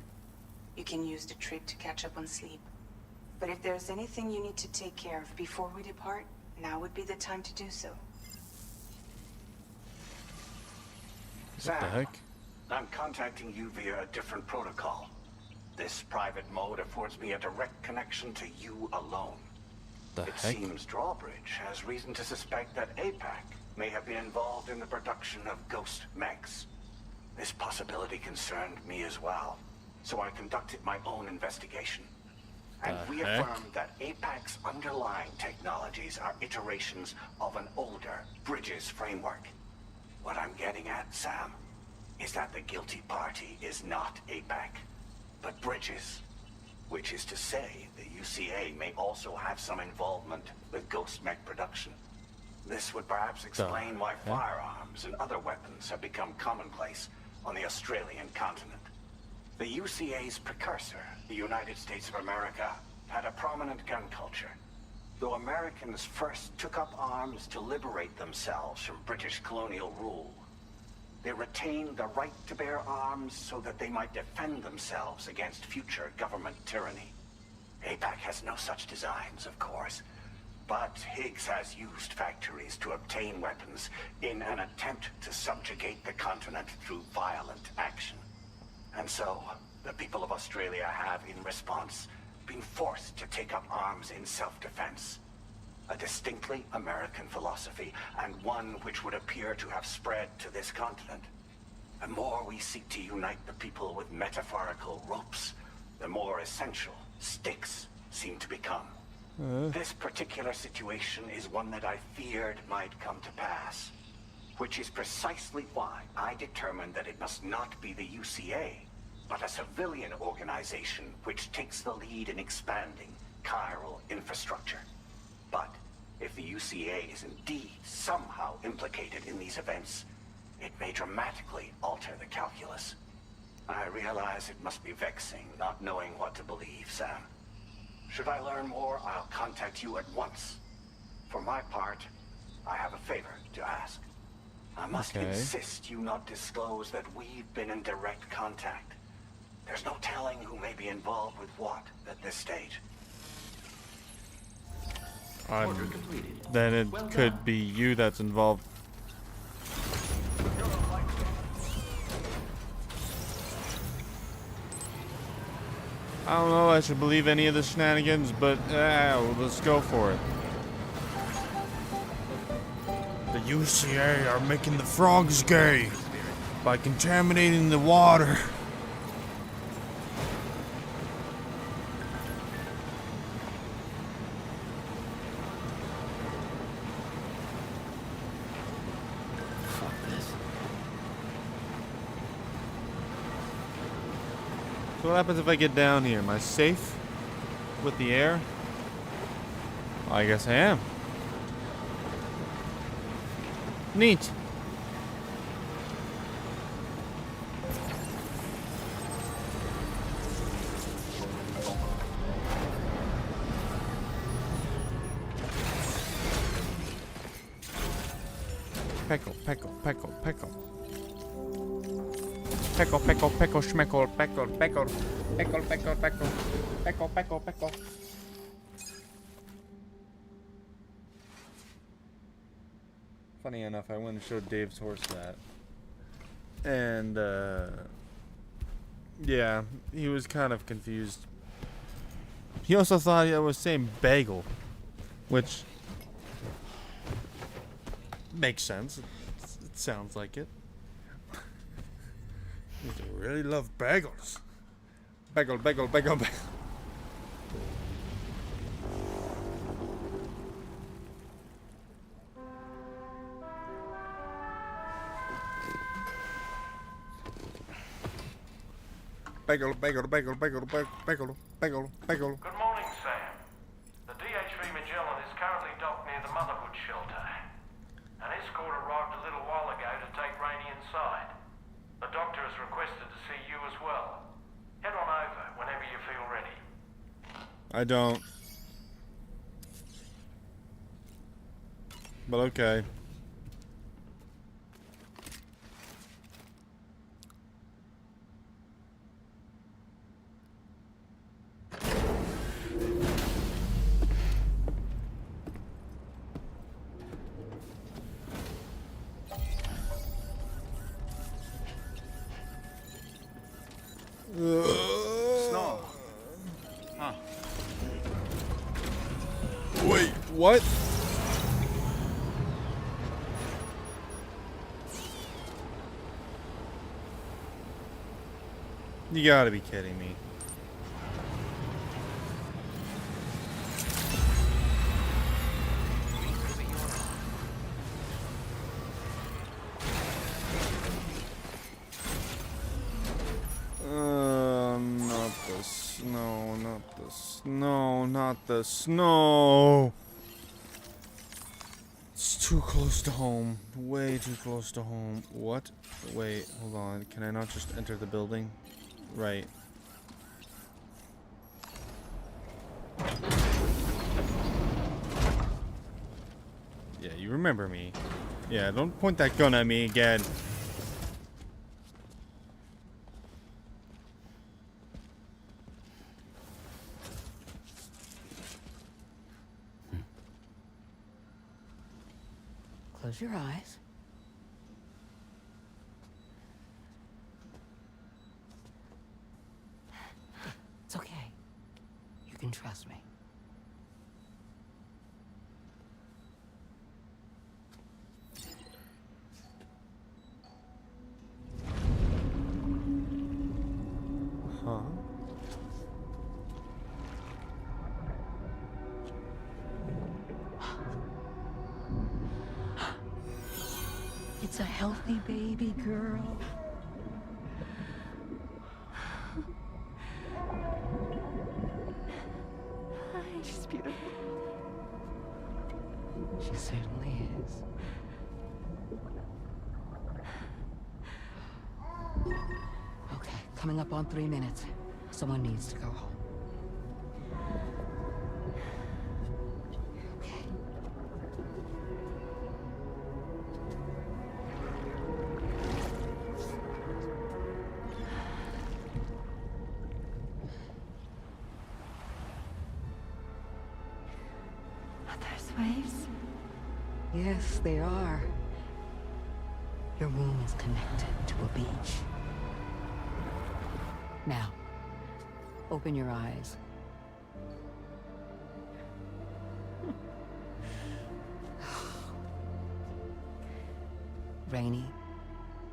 You can use the trip to catch up on sleep. But if there's anything you need to take care of before we depart, now would be the time to do so. What the heck? I'm contacting you via a different protocol. This private mode affords me a direct connection to you alone. The It heck? seems Drawbridge has reason to suspect that APAC may have been involved in the production of ghost mechs. This possibility concerned me as well, so I conducted my own investigation. And The reaffirmed that APAC's underlying technologies are iterations of an older Bridges framework. What I'm getting at, Sam, is that the guilty party is not APAC, but Bridges. Which is to say, the UCA may also have some involvement with ghost mech production. This would perhaps explain why firearms and other weapons have become commonplace on the Australian continent. The UCA's precursor, the United States of America, had a prominent gun culture. Though Americans first took up arms to liberate themselves from British colonial rule, They retained the right to bear arms so that they might defend themselves against future government tyranny. APAC has no such designs, of course. But Higgs has used factories to obtain weapons in an attempt to subjugate the continent through violent action. And so, the people of Australia have, in response, been forced to take up arms in self-defense. A distinctly American philosophy, and one which would appear to have spread to this continent. The more we seek to unite the people with metaphorical ropes, the more essential sticks seem to become. This particular situation is one that I feared might come to pass, which is precisely why I determined that it must not be the UCA, but a civilian organization which takes the lead in expanding chiral infrastructure. But if the UCA is indeed somehow implicated in these events, it may dramatically alter the calculus. I realize it must be vexing not knowing what to believe, Sam. Should I learn more, I'll contact you at once. For my part, I have a favor to ask. I must insist you not disclose that we've been in direct contact. There's no telling who may be involved with what at this stage. Then it could be you that's involved. I don't know if I should believe any of the shenanigans, but let's go for it. The UCA are making the frogs gay by contaminating the water. So what happens if I get down here? Am I safe with the air? Well, I guess I am. Neat. Peckle, peckle, peckle, peckle. Peckle, peckle, peckle, schmeckle, peckle, peckle, peckle, peckle, peckle, peckle, peckle, peckle. Funny enough, I went and showed Dave's horse that. And, yeah, he was kind of confused. He also thought I was saying bagel, which makes sense. It sounds like it. I really love bagels. Bagel, bagel, bagel, bagel. Bagel, bagel, bagel, bagel, bagel, bagel, bagel, bagel. Good morning, Sam. The DHV Magellan is currently docked near the Motherhood shelter. An escort arrived a little while ago to take Rainey inside. The doctor has requested to see you as well. Head on over whenever you feel ready. I don't. But okay. Snow. Huh. Wait, what? You gotta be kidding me. Not the snow, not the snow, not the snow. It's too close to home. Way too close to home. What? Wait, hold on. Can I not just enter the building? Right. Yeah, you remember me. Yeah, don't point that gun at me again. Close your eyes. It's okay. You can trust me. Huh? It's a healthy baby girl. She's beautiful. She certainly is. Okay, coming up on 3 minutes. Someone needs to go home. Waves? Yes, they are. Your womb is connected to a beach. Now, open your eyes. Rainy,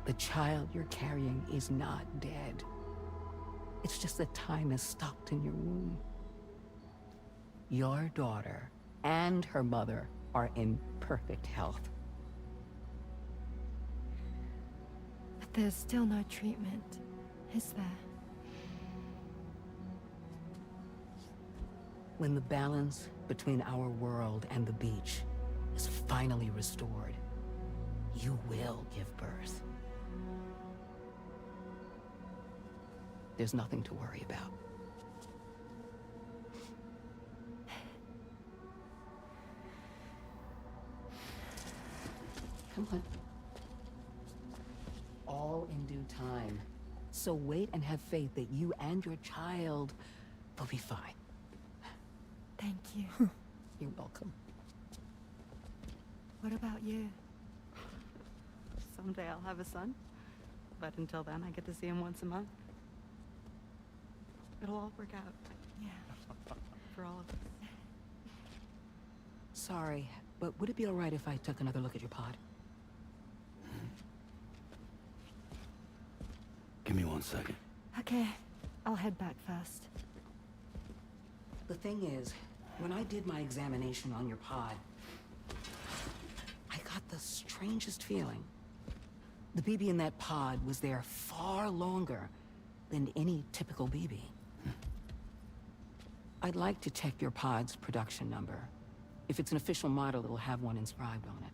the child you're carrying is not dead. It's just that time has stopped in your womb. Your daughter and her mother are in perfect health. But there's still no treatment, is there? When the balance between our world and the beach is finally restored, you will give birth. There's nothing to worry about. Come on. All in due time. So wait and have faith that you and your child will be fine. Thank you. You're welcome. What about you? Someday I'll have a son. But until then, I get to see him once a month. It'll all work out. Yeah. For all of us. Sorry, but would it be all right if I took another look at your pod? Give me 1 second. Okay, I'll head back first. The thing is, when I did my examination on your pod, I got the strangest feeling. The BB in that pod was there far longer than any typical BB. I'd like to check your pod's production number. If it's an official model, it'll have one inscribed on it.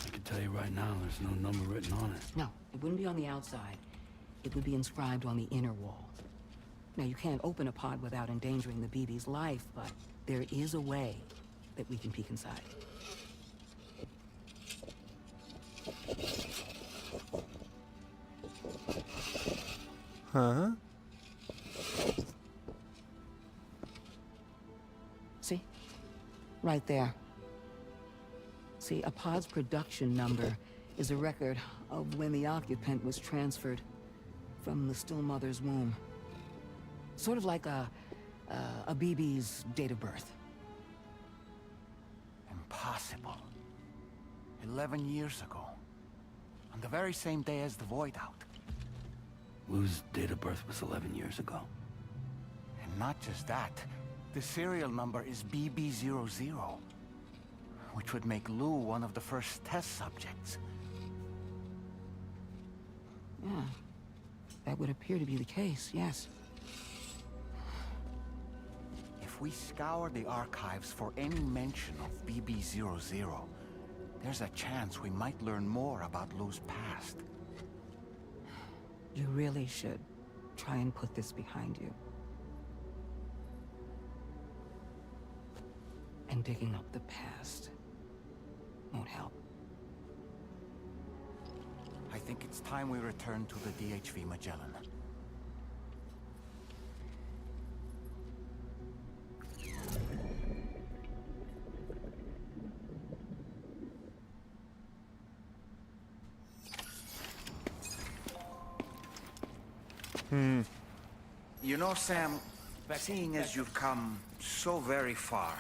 I can tell you right now, there's no number written on it. No, it wouldn't be on the outside. It would be inscribed on the inner wall. Now, you can't open a pod without endangering the BB's life, but there is a way that we can peek inside. Huh? See? Right there. See, a pod's production number is a record of when the occupant was transferred from the still mother's womb. Sort of like a BB's date of birth. Impossible. 11 years ago. On the very same day as the Void Out. Lou's date of birth was 11 years ago. And not just that, the serial number is BB00, which would make Lou one of the first test subjects. Yeah, that would appear to be the case, yes. If we scour the archives for any mention of BB00, there's a chance we might learn more about Lou's past. You really should try and put this behind you. And digging up the past won't help. I think it's time we return to the DHV Magellan. You know, Sam, seeing as you've come so very far,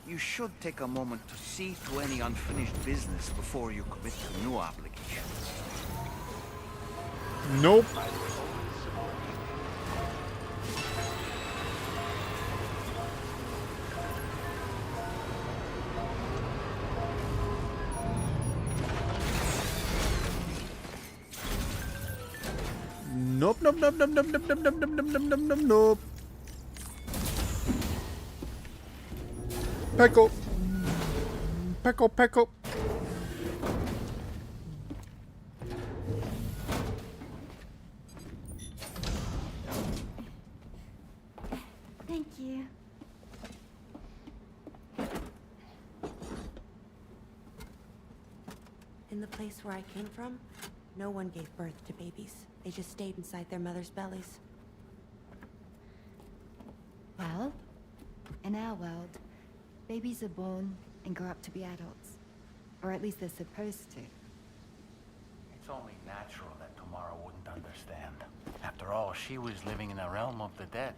you should take a moment to see to any unfinished business before you commit to new obligations. Nope. Nope, nope, nope, nope, nope, nope, nope, nope, nope, nope, nope, nope, nope. Peckle. Peckle, peckle. Thank you. In the place where I came from, no one gave birth to babies. They just stayed inside their mother's bellies. Well, in our world, babies are born and grow up to be adults. Or at least they're supposed to. It's only natural that Tamara wouldn't understand. After all, she was living in a realm of the dead.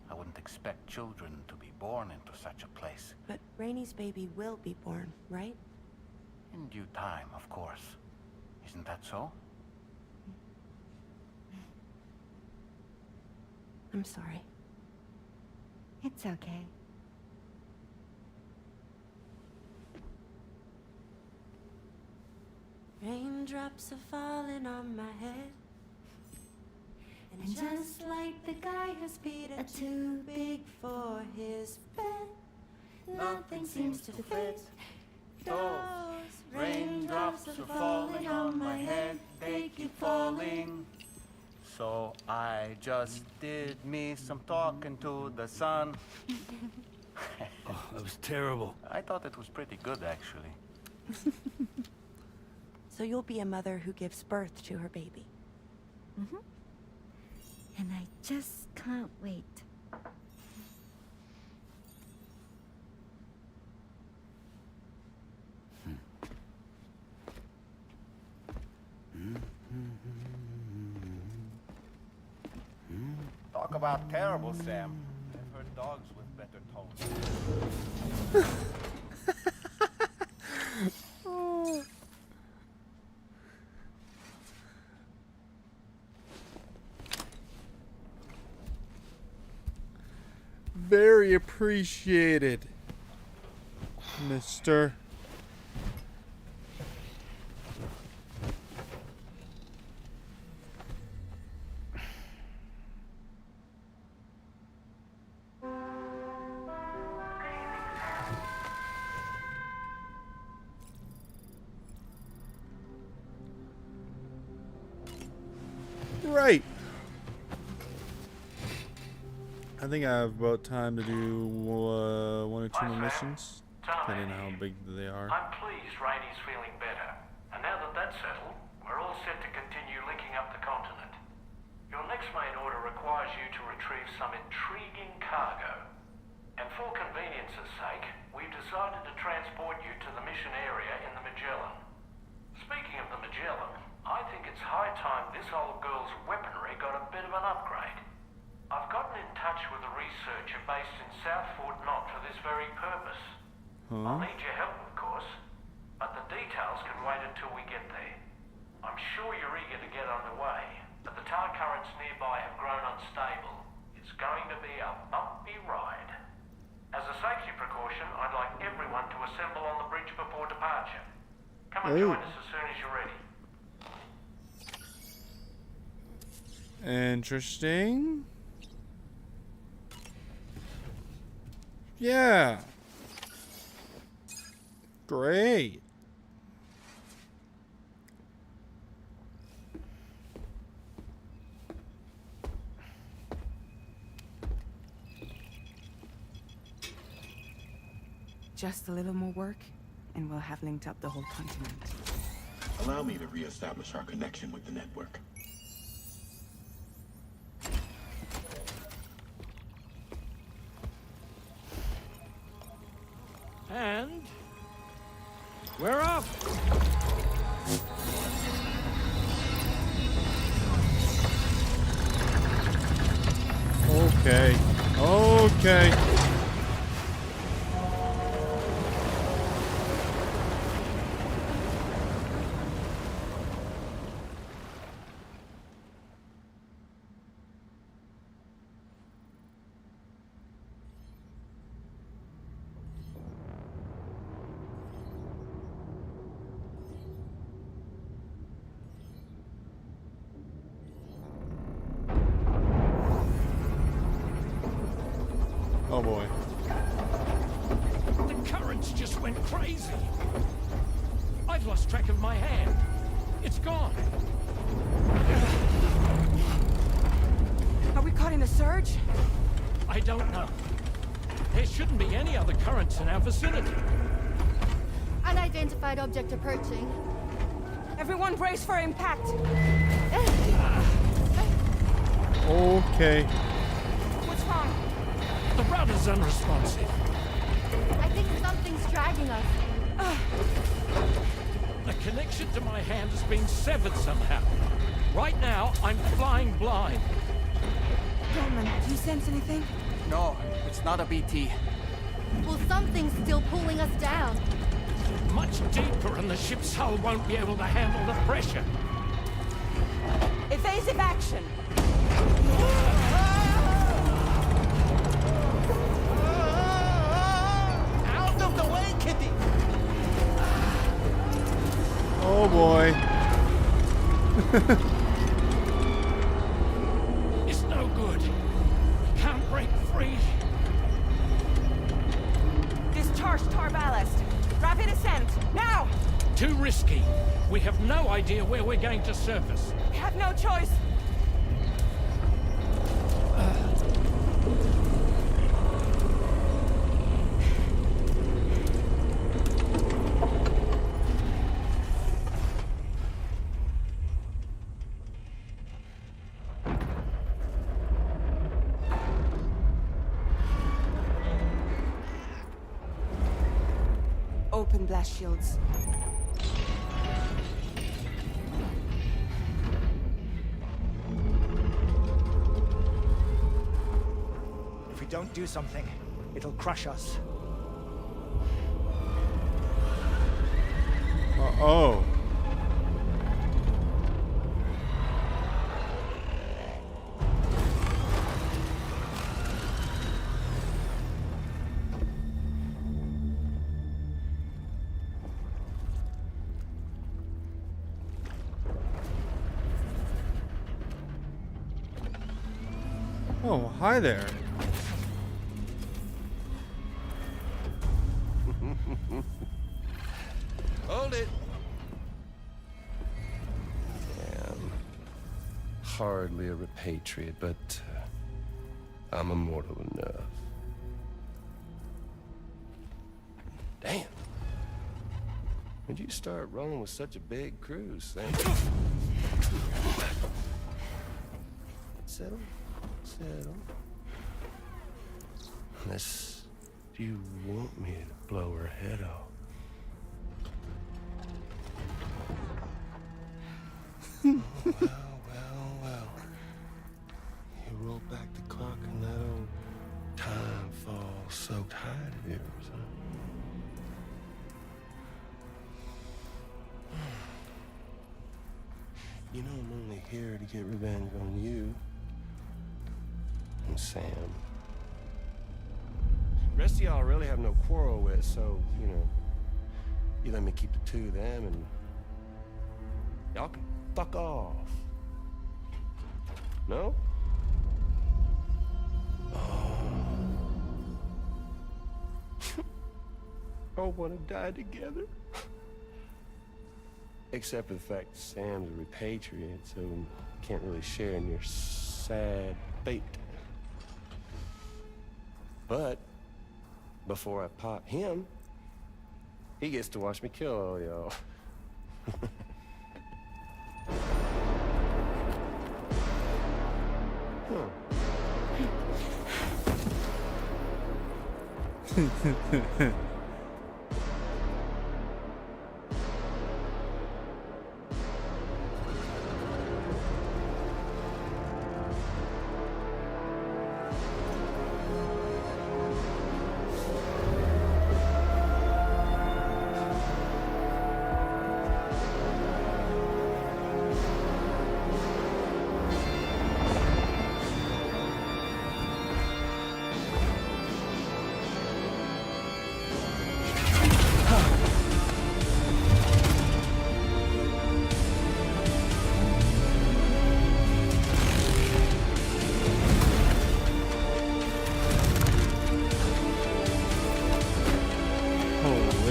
I wouldn't expect children to be born into such a place. But Rainey's baby will be born, right? In due time, of course. Isn't that so? I'm sorry. It's okay. Raindrops are falling on my head. And just like the guy whose feet are too big for his bed, nothing seems to fit. Those raindrops are falling on my head, they keep falling. So I just did me some talking to the sun. Oh, that was terrible. I thought it was pretty good, actually. So you'll be a mother who gives birth to her baby. Mm-hmm. And I just can't wait. Talk about terrible, Sam. I've heard dogs with better tones. Very appreciated, mister. Right. I think I have about time to do one or two more missions, depending on how big they are. I'm pleased Rainey's feeling better. And now that that's settled, we're all set to continue linking up the continent. Your next main order requires you to retrieve some intriguing cargo. And for convenience's sake, we've decided to transport you to the mission area in the Magellan. Speaking of the Magellan, I think it's high time this old girl's weaponry got a bit of an upgrade. I've gotten in touch with a researcher based in South Fort Knott for this very purpose. I'll need your help, of course, but the details can wait until we get there. I'm sure you're eager to get underway, but the tar currents nearby have grown unstable. It's going to be a bumpy ride. As a safety precaution, I'd like everyone to assemble on the bridge before departure. Come and join us as soon as you're ready. Interesting. Yeah. Great. Just a little more work, and we'll have linked up the whole continent. Allow me to reestablish our connection with the network. And we're off. Okay. Okay. Oh boy. The currents just went crazy. I've lost track of my hand. It's gone. Are we caught in a surge? I don't know. There shouldn't be any other currents in our vicinity. Unidentified object approaching. Everyone brace for impact. Okay. What's wrong? The rudder's unresponsive. I think something's dragging us. The connection to my hand has been severed somehow. Right now, I'm flying blind. Dolman, do you sense anything? No, it's not a BT. Well, something's still pulling us down. Much deeper, and the ship's hull won't be able to handle the pressure. Evasive action. Out of the way, Kitty! Oh boy. It's no good. Can't break free. Discharge tar ballast. Rapid ascent. Now! Too risky. We have no idea where we're going to surface. We have no choice. Open blast shields. If we don't do something, it'll crush us. Oh. Oh, hi there. Hold it. Yeah, I'm hardly a repatriate, but I'm immortal enough. Damn. When'd you start rolling with such a big crew, Sam? Settle. Settle. Unless you want me to blow her head off. Well. You roll back the clock and that old time fall soaked hide of yours, huh? You know I'm only here to get revenge on you. And Sam. Rest of y'all really have no quarrel with, so, you know, you let me keep the two of them and y'all can fuck off. No? All wanna die together. Except for the fact Sam's a repatriate, so can't really share in your sad fate. But before I pop him, he gets to watch me kill all y'all.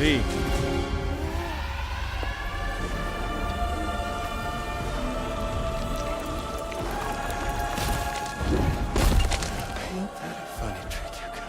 Golly. Ain't that a funny trick you got?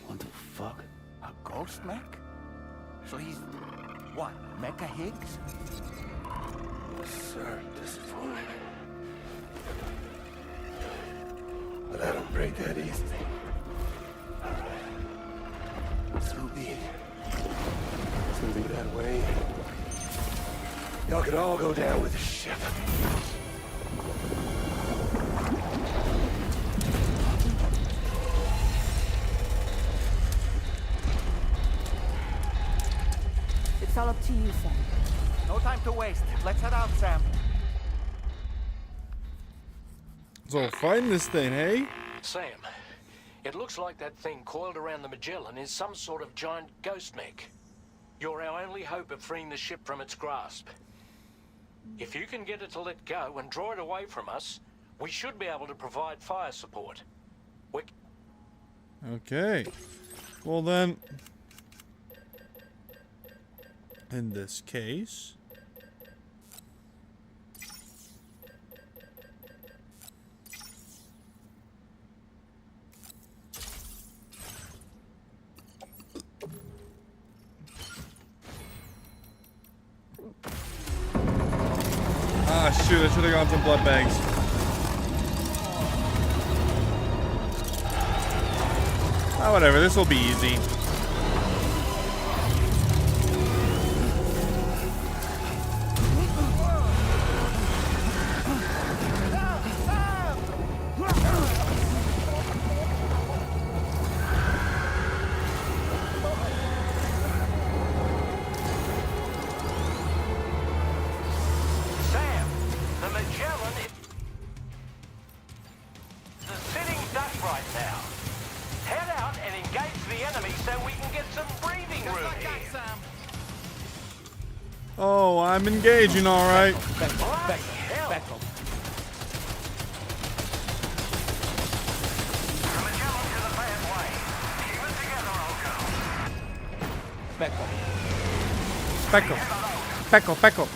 What the fuck? A ghost mech? So he's... what? Mecha Higgs? Sir, disappointing. But I don't break that easily. So be it. It's gonna be that way. Y'all could all go down with the ship. It's all up to you, Sam. No time to waste. Let's head out, Sam. So fighting this thing, hey? Sam, it looks like that thing coiled around the Magellan is some sort of giant ghost mech. You're our only hope of freeing the ship from its grasp. If you can get it to let go and draw it away from us, we should be able to provide fire support. Okay. Well then, in this case, ah shoot, I should have gone some blood bags. Ah, whatever, this will be easy. Sam, the Magellan is a sitting duck right now. Head out and engage the enemy so we can get some breathing room here. Oh, I'm engaging, all right. Pecco. Pecco, Pecco.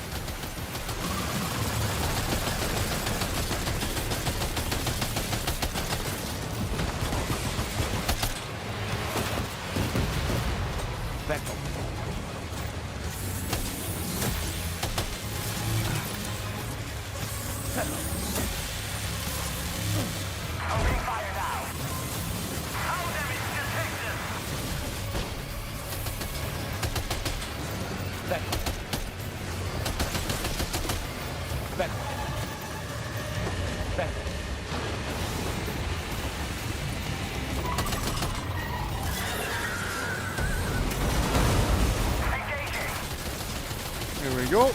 Here we go.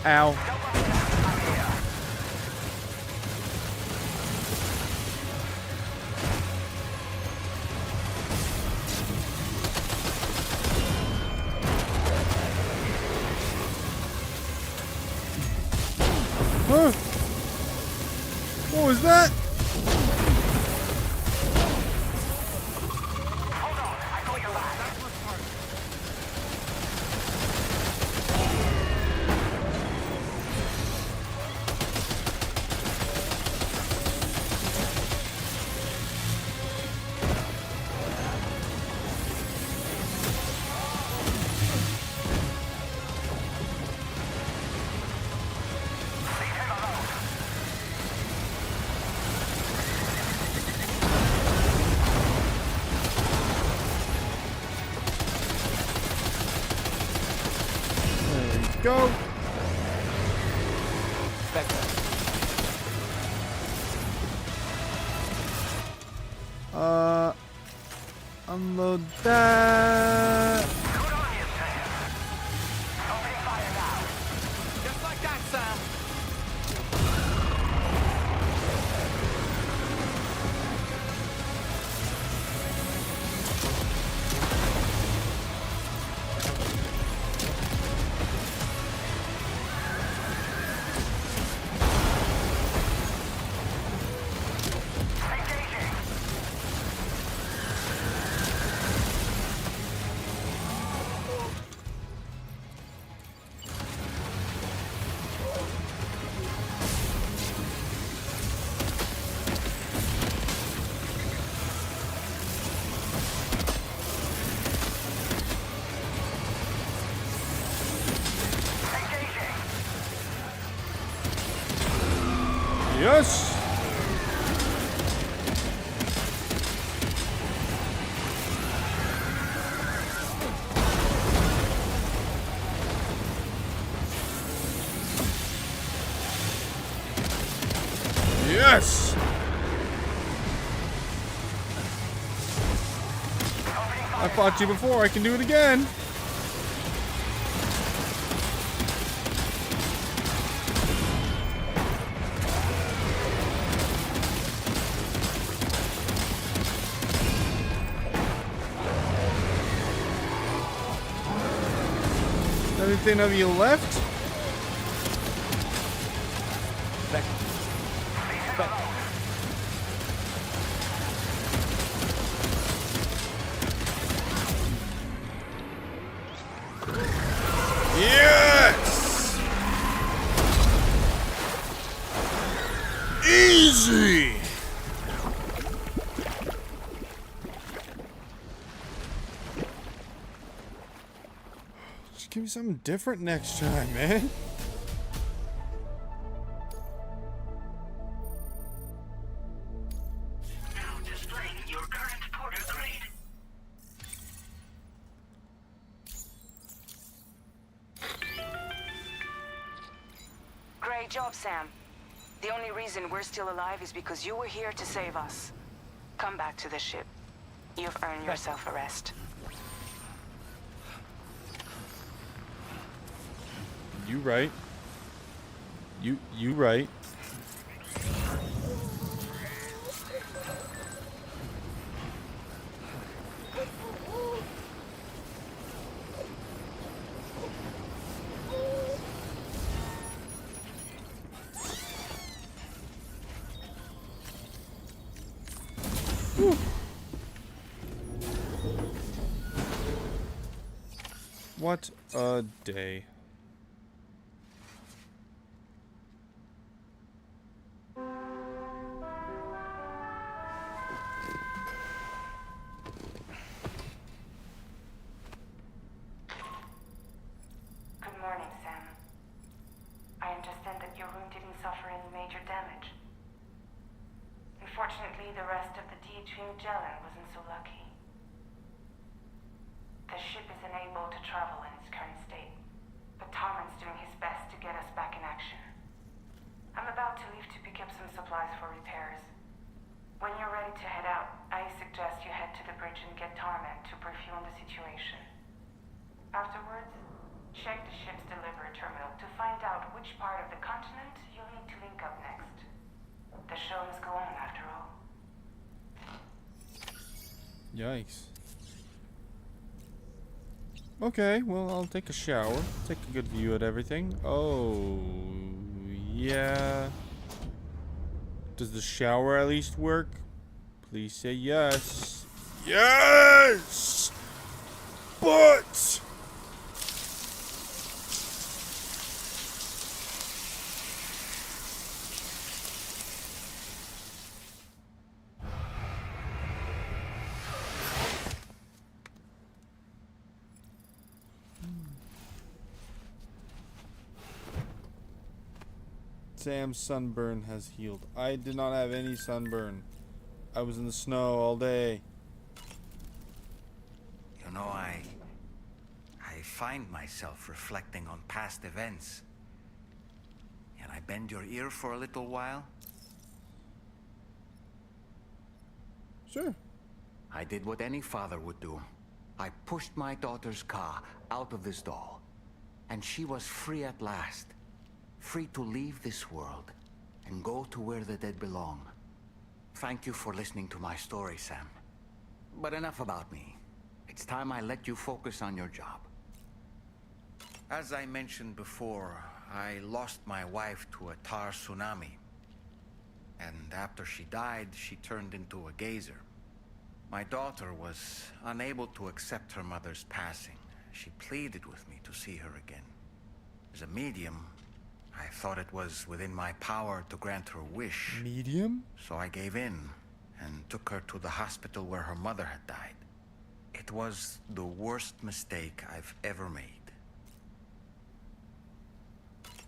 Ow. Huh? What was that? go. Unload that. Just like that, Sam. Yes. Yes. I fought you before. I can do it again. Anything of you left? Yes! Easy! Give me something different next time, man. Now displaying your current porter grade. Great job, Sam. The only reason we're still alive is because you were here to save us. Come back to the ship. You've earned yourself a rest. You right. You right. Whew. What a day. Good morning, Sam. I understand that your room didn't suffer any major damage. Unfortunately, the rest of the DHV Magellan wasn't so lucky. The ship is unable to travel in its current state, but Tarman's doing his best to get us back in action. I'm about to leave to pick up some supplies for repairs. When you're ready to head out, I suggest you head to the bridge and get Tarman to brief you on the situation. Afterwards, check the ship's delivery terminal to find out which part of the continent you'll need to link up next. The show must go on after all. Yikes. Okay, well, I'll take a shower. Take a good view at everything. Oh, yeah. Does the shower at least work? Please say yes. Yes! But... Sam's sunburn has healed. I did not have any sunburn. I was in the snow all day. You know, I find myself reflecting on past events. Can I bend your ear for a little while? Sure. I did what any father would do. I pushed my daughter's car out of this doll, and she was free at last. Free to leave this world and go to where the dead belong. Thank you for listening to my story, Sam. But enough about me. It's time I let you focus on your job. As I mentioned before, I lost my wife to a tar tsunami. And after she died, she turned into a gazer. My daughter was unable to accept her mother's passing. She pleaded with me to see her again. As a medium, I thought it was within my power to grant her wish. Medium? So I gave in and took her to the hospital where her mother had died. It was the worst mistake I've ever made.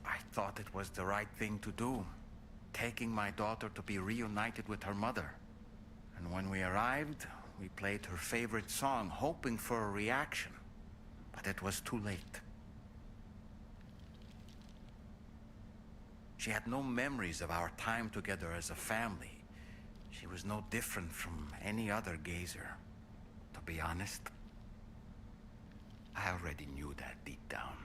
I thought it was the right thing to do, taking my daughter to be reunited with her mother. And when we arrived, we played her favorite song, hoping for a reaction. But it was too late. She had no memories of our time together as a family. She was no different from any other gazer. To be honest, I already knew that deep down.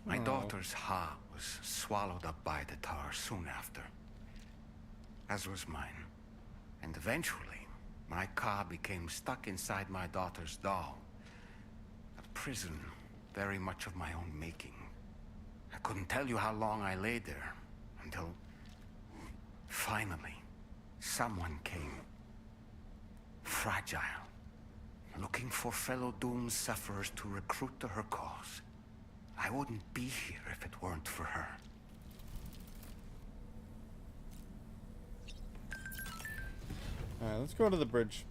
My daughter's heart was swallowed up by the tar soon after, as was mine. And eventually, my car became stuck inside my daughter's doll. A prison very much of my own making. I couldn't tell you how long I lay there, until finally, someone came. Fragile. Looking for fellow doomed sufferers to recruit to her cause. I wouldn't be here if it weren't for her. Alright, let's go to the bridge.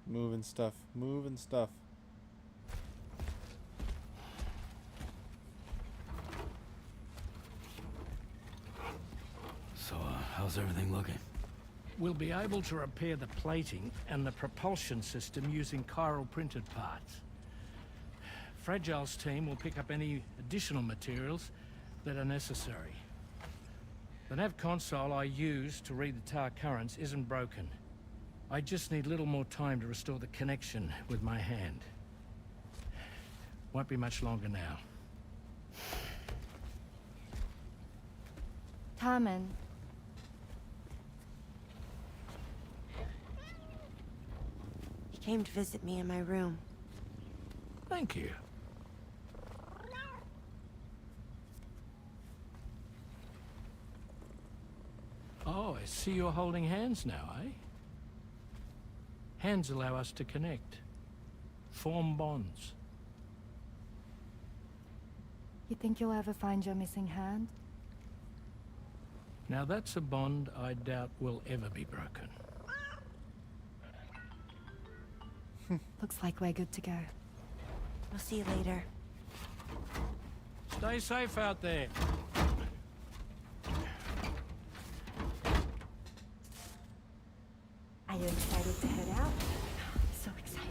Moving stuff. Moving stuff. So, how's everything looking? We'll be able to repair the plating and the propulsion system using chiral printed parts. Fragile's team will pick up any additional materials that are necessary. The nav console I use to read the tar currents isn't broken. I just need a little more time to restore the connection with my hand. Won't be much longer now. Tarman. He came to visit me in my room. Thank you. Oh, I see you're holding hands now, eh? Hands allow us to connect. Form bonds. You think you'll ever find your missing hand? Now that's a bond I doubt will ever be broken. Looks like we're good to go. I'll see you later. Stay safe out there. Are you excited to head out? So excited.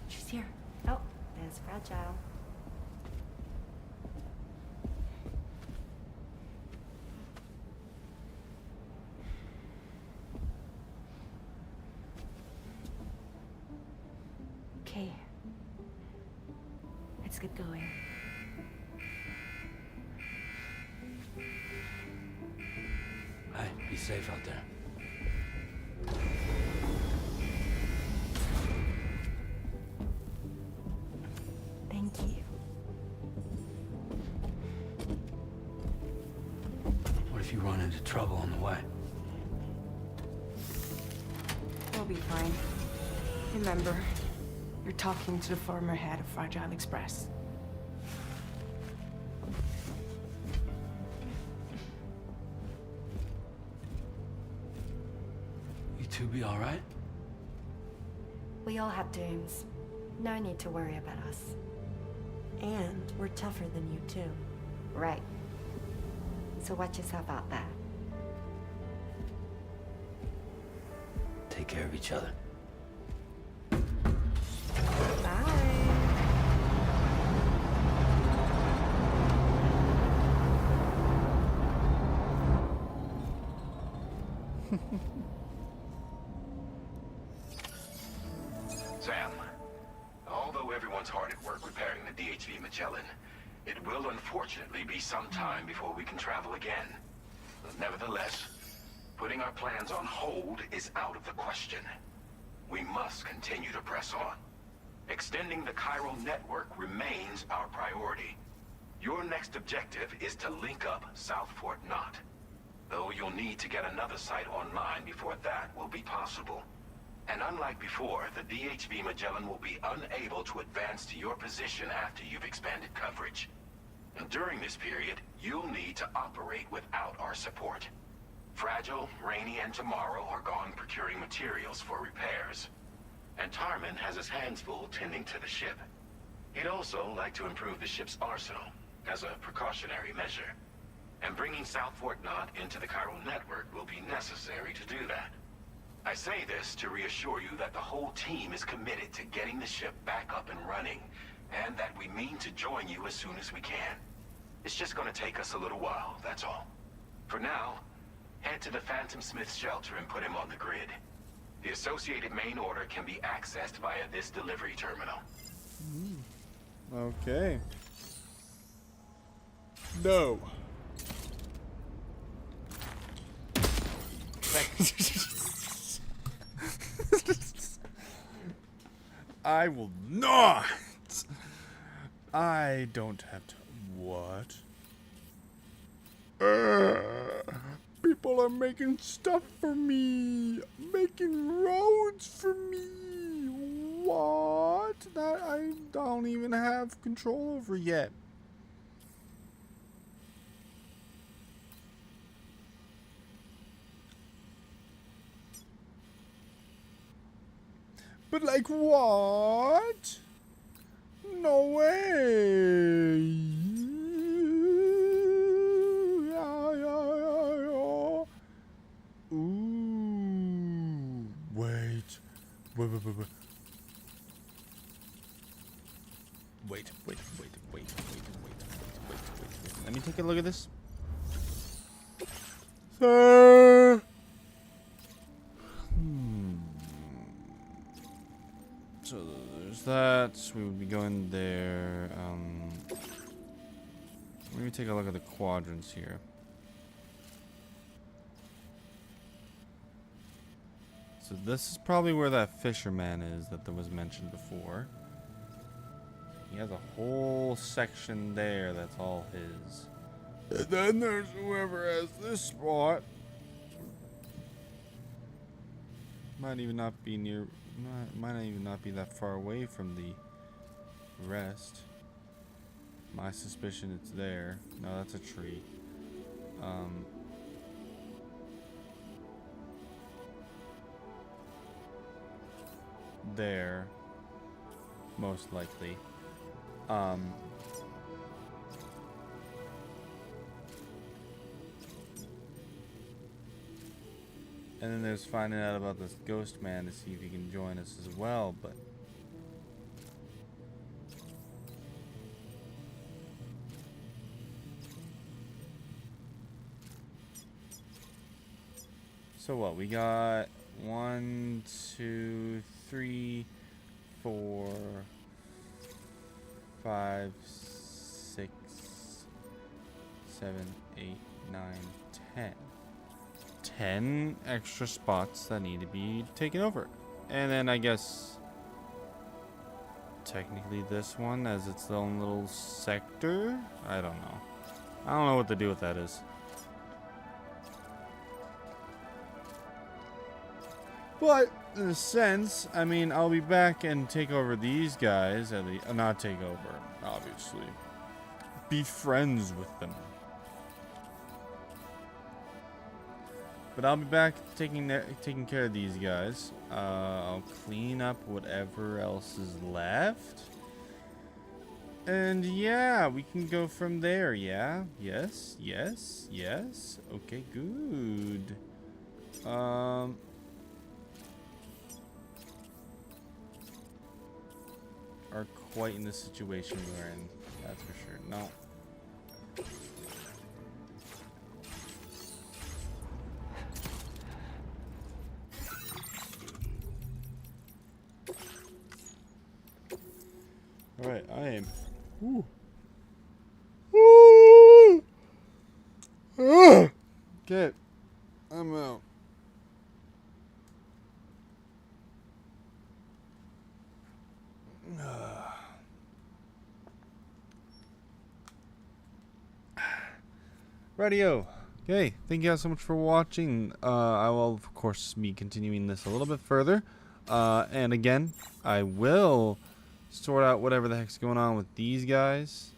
She's here. Oh, there's Fragile. Okay. Let's get going. Hey, be safe out there. Thank you. What if you run into trouble on the way? We'll be fine. Remember, you're talking to the former head of Fragile Express. You two be all right? We all have dooms. No need to worry about us. And we're tougher than you too. Right. So watch yourself out there. Take care of each other. Sam, although everyone's hard at work repairing the DHV Magellan, it will unfortunately be some time before we can travel again. Nevertheless, putting our plans on hold is out of the question. We must continue to press on. Extending the chiral network remains our priority. Your next objective is to link up South Fort Knot. Though you'll need to get another site online before that will be possible. And unlike before, the DHV Magellan will be unable to advance to your position after you've expanded coverage. And during this period, you'll need to operate without our support. Fragile, Rainy, and Tomorrow are gone procuring materials for repairs. And Tarman has his hands full tending to the ship. He'd also like to improve the ship's arsenal, as a precautionary measure. And bringing South Fort Knot into the chiral network will be necessary to do that. I say this to reassure you that the whole team is committed to getting the ship back up and running, and that we mean to join you as soon as we can. It's just gonna take us a little while, that's all. For now, head to the Phantom Smith shelter and put him on the grid. The associated main order can be accessed via this delivery terminal. Okay. No. I will not. I don't have to. What? People are making stuff for me. Making roads for me. What? That I don't even have control over yet. But like what? No way. Ooh. Wait. Wait. Let me take a look at this. Sir. So there's that. We would be going there. Let me take a look at the quadrants here. So this is probably where that fisherman is that was mentioned before. He has a whole section there that's all his. And then there's whoever has this spot. Might even not be near. Might not even not be that far away from the rest. My suspicion it's there. No, that's a tree. There. Most likely. And then there's finding out about this ghost man to see if he can join us as well, but so what? We got 1, 2, 3, 4, 5, 6, 7, 8, 9, 10. 10 extra spots that need to be taken over. And then I guess technically this one as its own little sector. I don't know. I don't know what to do with that is. But in a sense, I mean, I'll be back and take over these guys. At the not take over, obviously. Be friends with them. But I'll be back taking care of these guys. I'll clean up whatever else is left. And yeah, we can go from there, yeah? Yes. Okay, good. quite in the situation we're in. That's for sure. No. Alright, I am. Ooh. Ooh. Okay. I'm out. Radio. Okay, thank you guys so much for watching. I will, of course, be continuing this a little bit further. And again, I will sort out whatever the heck's going on with these guys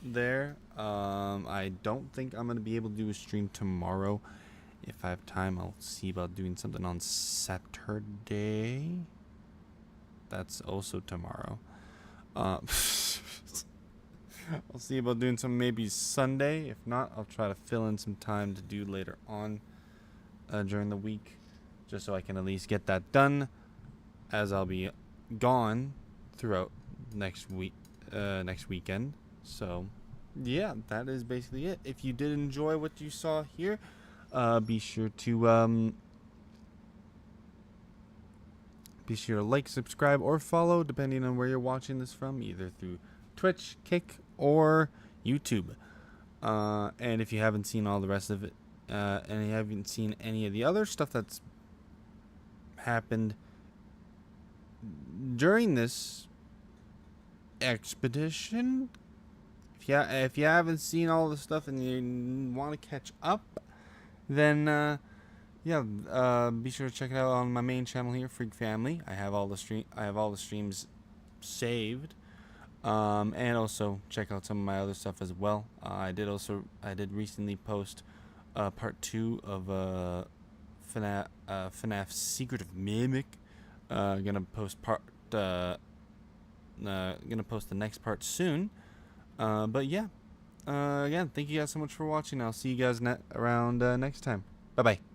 there. I don't think I'm going to be able to do a stream tomorrow. If I have time, I'll see about doing something on Saturday. That's also tomorrow. I'll see about doing some maybe Sunday. If not, I'll try to fill in some time to do later on during the week, just so I can at least get that done, as I'll be gone throughout next weekend. So yeah, that is basically it. If you did enjoy what you saw here, be sure to like, subscribe, or follow, depending on where you're watching this from, either through Twitch, Kick, or YouTube. And if you haven't seen all the rest of it, and you haven't seen any of the other stuff that's happened during this expedition, if you haven't seen all the stuff and you want to catch up, then yeah, be sure to check it out on my main channel here, Freak Family. I have all the streams saved. And also check out some of my other stuff as well. I did recently post part 2 of FNAF Secret of Mimic. Gonna post the next part soon. But yeah, again, thank you guys so much for watching. I'll see you guys around next time. Bye bye.